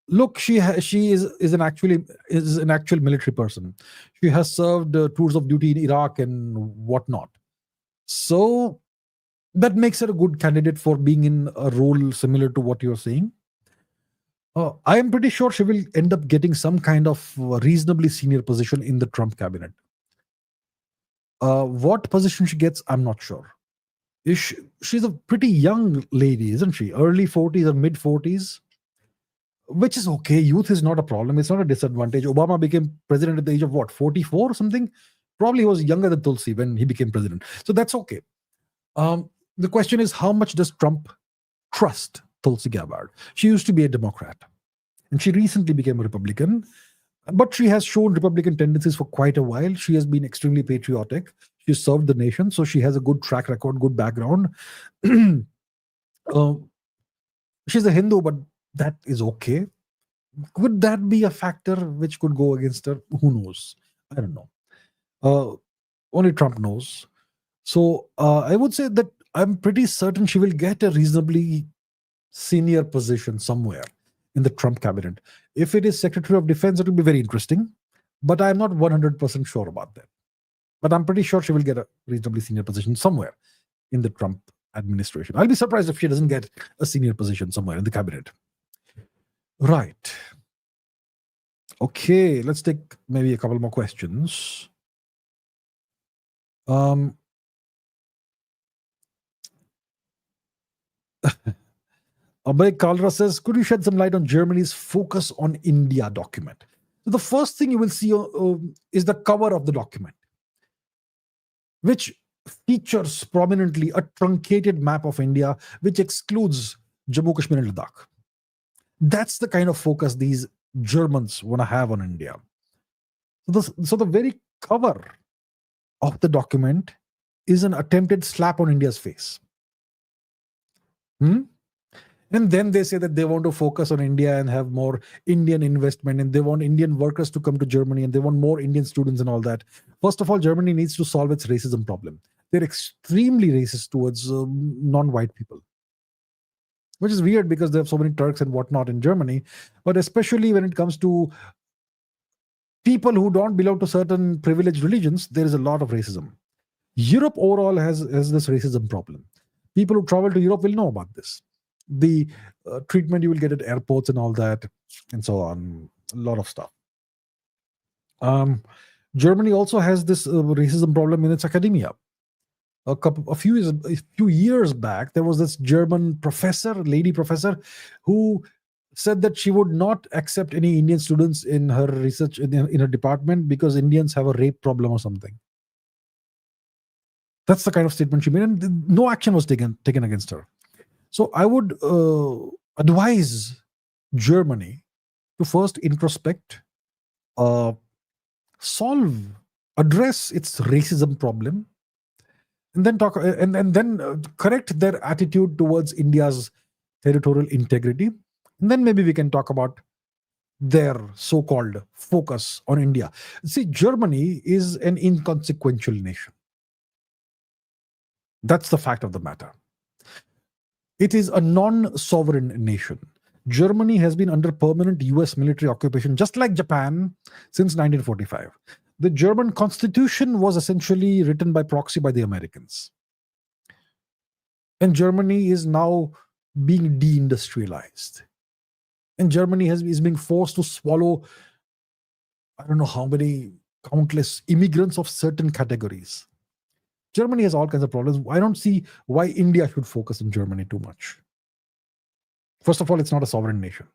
Look, she is an actual military person. She has served tours of duty in Iraq and whatnot. So that makes her a good candidate for being in a role similar to what you're saying. I am pretty sure she will end up getting some kind of reasonably senior position in the Trump cabinet. What position she gets, I'm not sure. She's a pretty young lady, isn't she? Early 40s or mid 40s, which is okay. Youth is not a problem. It's not a disadvantage. Obama became president at the age of what, 44 or something? Probably he was younger than Tulsi when he became president. So that's okay. The question is, how much does Trump trust Tulsi Gabbard? She used to be a Democrat and she recently became a Republican, but she has shown Republican tendencies for quite a while. She has been extremely patriotic. She served the nation, so she has a good track record, good background. She's a Hindu, but that is okay. Could that be a factor which could go against her? Who knows? I don't know. Only Trump knows. So I would say that I'm pretty certain she will get a reasonably senior position somewhere in the Trump cabinet. If it is Secretary of Defense, it will be very interesting, but I'm not 100% sure about that. But I'm pretty sure she will get a reasonably senior position somewhere in the Trump administration. I'll be surprised if she doesn't get a senior position somewhere in the cabinet. Right. Okay, let's take maybe a couple more questions. Abhay Kalra says, could you shed some light on Germany's focus on India document? So the first thing you will see is the cover of the document, which features prominently a truncated map of India, which excludes Jammu, Kashmir, and Ladakh. That's the kind of focus these Germans want to have on India. So the very cover of the document is an attempted slap on India's face. And then they say that they want to focus on India and have more Indian investment, and they want Indian workers to come to Germany, and they want more Indian students and all that. First of all, Germany needs to solve its racism problem. They're extremely racist towards non-white people, which is weird because they have so many Turks and whatnot in Germany. But especially when it comes to people who don't belong to certain privileged religions, there is a lot of racism. Europe overall has this racism problem. People who travel to Europe will know about this. The treatment you will get at airports and all that, and so on. A lot of stuff. Germany also has this racism problem in its academia. A few years back, there was this German lady professor, who said that she would not accept any Indian students in her research in her department because Indians have a rape problem or something. That's the kind of statement she made, and no action was taken against her. So I would advise Germany to first introspect, address its racism problem, and then correct their attitude towards India's territorial integrity. And then maybe we can talk about their so-called focus on India. See, Germany is an inconsequential nation. That's the fact of the matter. It is a non-sovereign nation. Germany has been under permanent US military occupation, just like Japan, since 1945. The German constitution was essentially written by proxy by the Americans. And Germany is now being deindustrialized. And Germany is being forced to swallow, I don't know how many countless immigrants of certain categories. Germany has all kinds of problems. I don't see why India should focus on Germany too much. First of all, it's not a sovereign nation.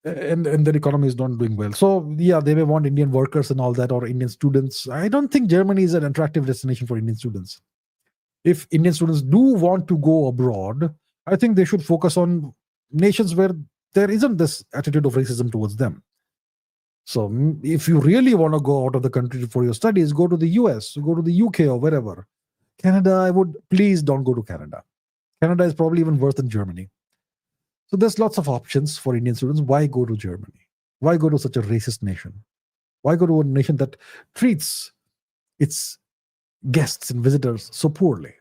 And their economy is not doing well. So, yeah, they may want Indian workers and all that, or Indian students. I don't think Germany is an attractive destination for Indian students. If Indian students do want to go abroad, I think they should focus on nations where there isn't this attitude of racism towards them. So if you really want to go out of the country for your studies, go to the US, go to the UK or wherever. Canada, please don't go to Canada. Canada is probably even worse than Germany. So there's lots of options for Indian students. Why go to Germany? Why go to such a racist nation? Why go to a nation that treats its guests and visitors so poorly?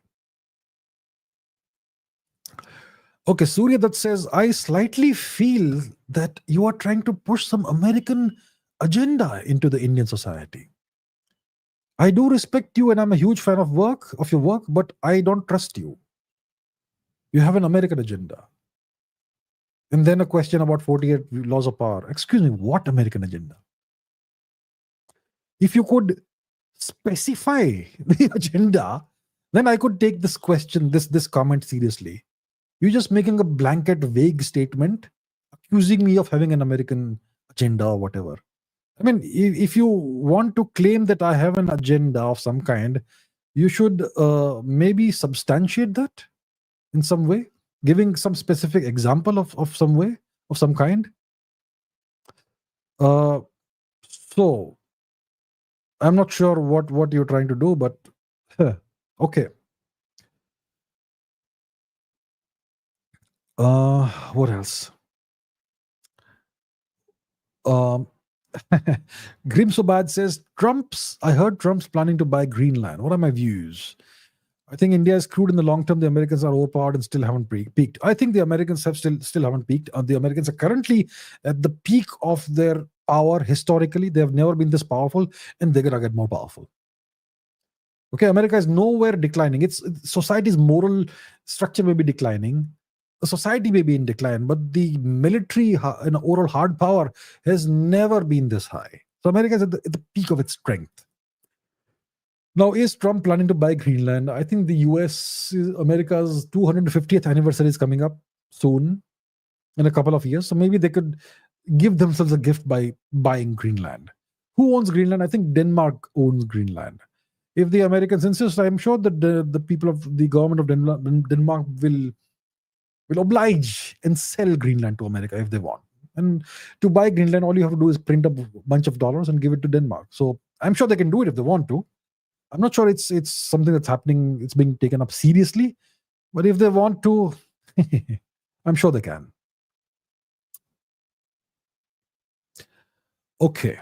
Okay, Surya that says, I slightly feel that you are trying to push some American agenda into the Indian society. I do respect you and I'm a huge fan of your work, but I don't trust you. You have an American agenda. And then a question about 48 laws of power. Excuse me, what American agenda? If you could specify the agenda, then I could take this question, this comment seriously. You're just making a blanket, vague statement, accusing me of having an American agenda or whatever. I mean, if you want to claim that I have an agenda of some kind, you should maybe substantiate that in some way, giving some specific example of some way, of some kind. So, I'm not sure what you're trying to do, but okay. What else? Grimsobad says, I heard Trump's planning to buy Greenland. What are my views? I think India is screwed in the long term. The Americans are overpowered and still haven't peaked. I think the Americans have still haven't peaked. The Americans are currently at the peak of their power historically. They have never been this powerful, and they're gonna get more powerful. Okay, America is nowhere declining. Society's moral structure may be declining. The society may be in decline, but the military and overall hard power has never been this high. So America is at the peak of its strength. Now, is Trump planning to buy Greenland? I think the America's 250th anniversary is coming up soon, in a couple of years. So maybe they could give themselves a gift by buying Greenland. Who owns Greenland? I think Denmark owns Greenland. If the Americans insist, I'm sure that the people of the government of Denmark will oblige and sell Greenland to America if they want. And to buy Greenland, all you have to do is print a bunch of dollars and give it to Denmark. So I'm sure they can do it if they want to. I'm not sure it's something that's happening, it's being taken up seriously. But if they want to, I'm sure they can. Okay.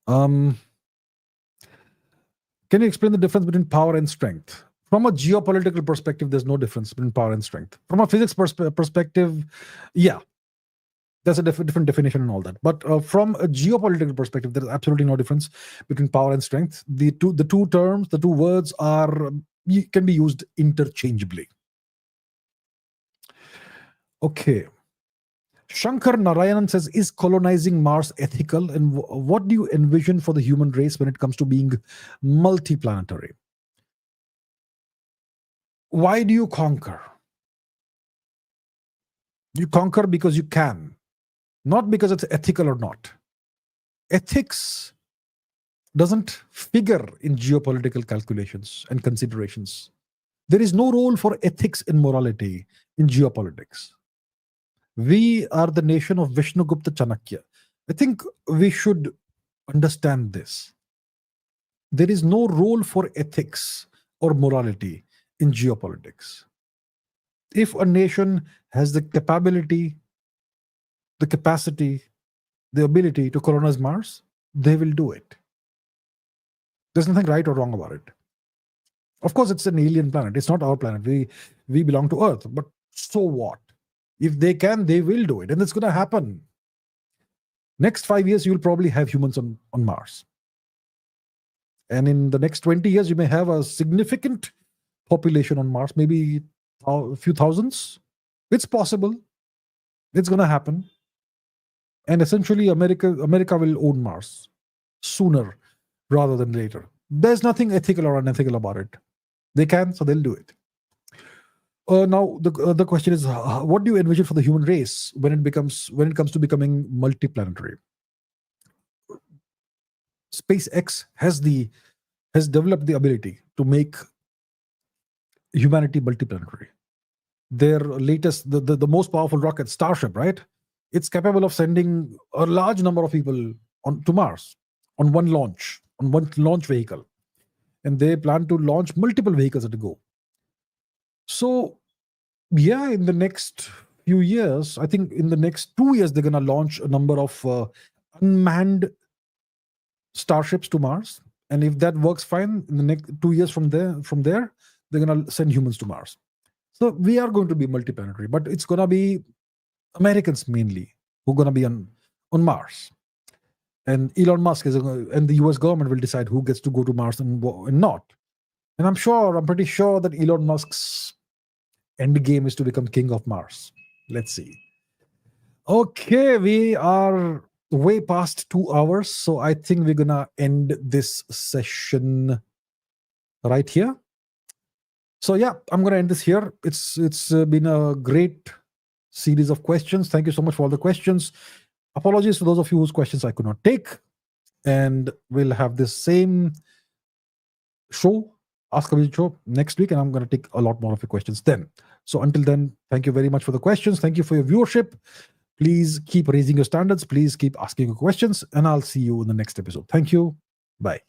Can you explain the difference between power and strength? From a geopolitical perspective, there's no difference between power and strength. From a physics perspective, yeah, there's a different definition and all that. But from a geopolitical perspective, there's absolutely no difference between power and strength. The two words can be used interchangeably. Okay. Shankar Narayanan says, is colonizing Mars ethical? And what do you envision for the human race when it comes to being multiplanetary? Why do you conquer? You conquer because you can, not because it's ethical or not. Ethics doesn't figure in geopolitical calculations and considerations. There is no role for ethics and morality in geopolitics. We are the nation of Vishnugupta Chanakya. I think we should understand this. There is no role for ethics or morality in geopolitics. If a nation has the capability, the capacity, the ability to colonize Mars, they will do it. There's nothing right or wrong about it. Of course, it's an alien planet. It's not our planet. We belong to Earth. But so what? If they can, they will do it. And it's going to happen. Next 5 years, you'll probably have humans on Mars. And in the next 20 years, you may have a significant population on Mars, maybe a few thousands. It's possible. It's going to happen. And essentially, America will own Mars sooner rather than later. There's nothing ethical or unethical about it. They can, so they'll do it. Now, the question is, what do you envision for the human race when it comes to becoming multiplanetary? SpaceX has developed the ability to make humanity multiplanetary. Their latest, the most powerful rocket, Starship, right? It's capable of sending a large number of people to Mars on one launch vehicle. And they plan to launch multiple vehicles at a go. So, yeah, in the next few years, I think in the next 2 years, they're going to launch a number of unmanned starships to Mars. And if that works fine, in the next 2 years from there, they're going to send humans to Mars. So we are going to be multiplanetary, but it's going to be Americans mainly who are going to be on Mars. And Elon Musk and the US government will decide who gets to go to Mars and not. And I'm pretty sure that Elon Musk's end game is to become king of Mars. Let's see. Okay, we are way past 2 hours. So I think we're going to end this session right here. So yeah, I'm going to end this here. It's been a great series of questions. Thank you so much for all the questions. Apologies to those of you whose questions I could not take. And we'll have this same show, Ask Abhijit show, next week. And I'm going to take a lot more of your questions then. So until then, thank you very much for the questions. Thank you for your viewership. Please keep raising your standards. Please keep asking your questions. And I'll see you in the next episode. Thank you. Bye.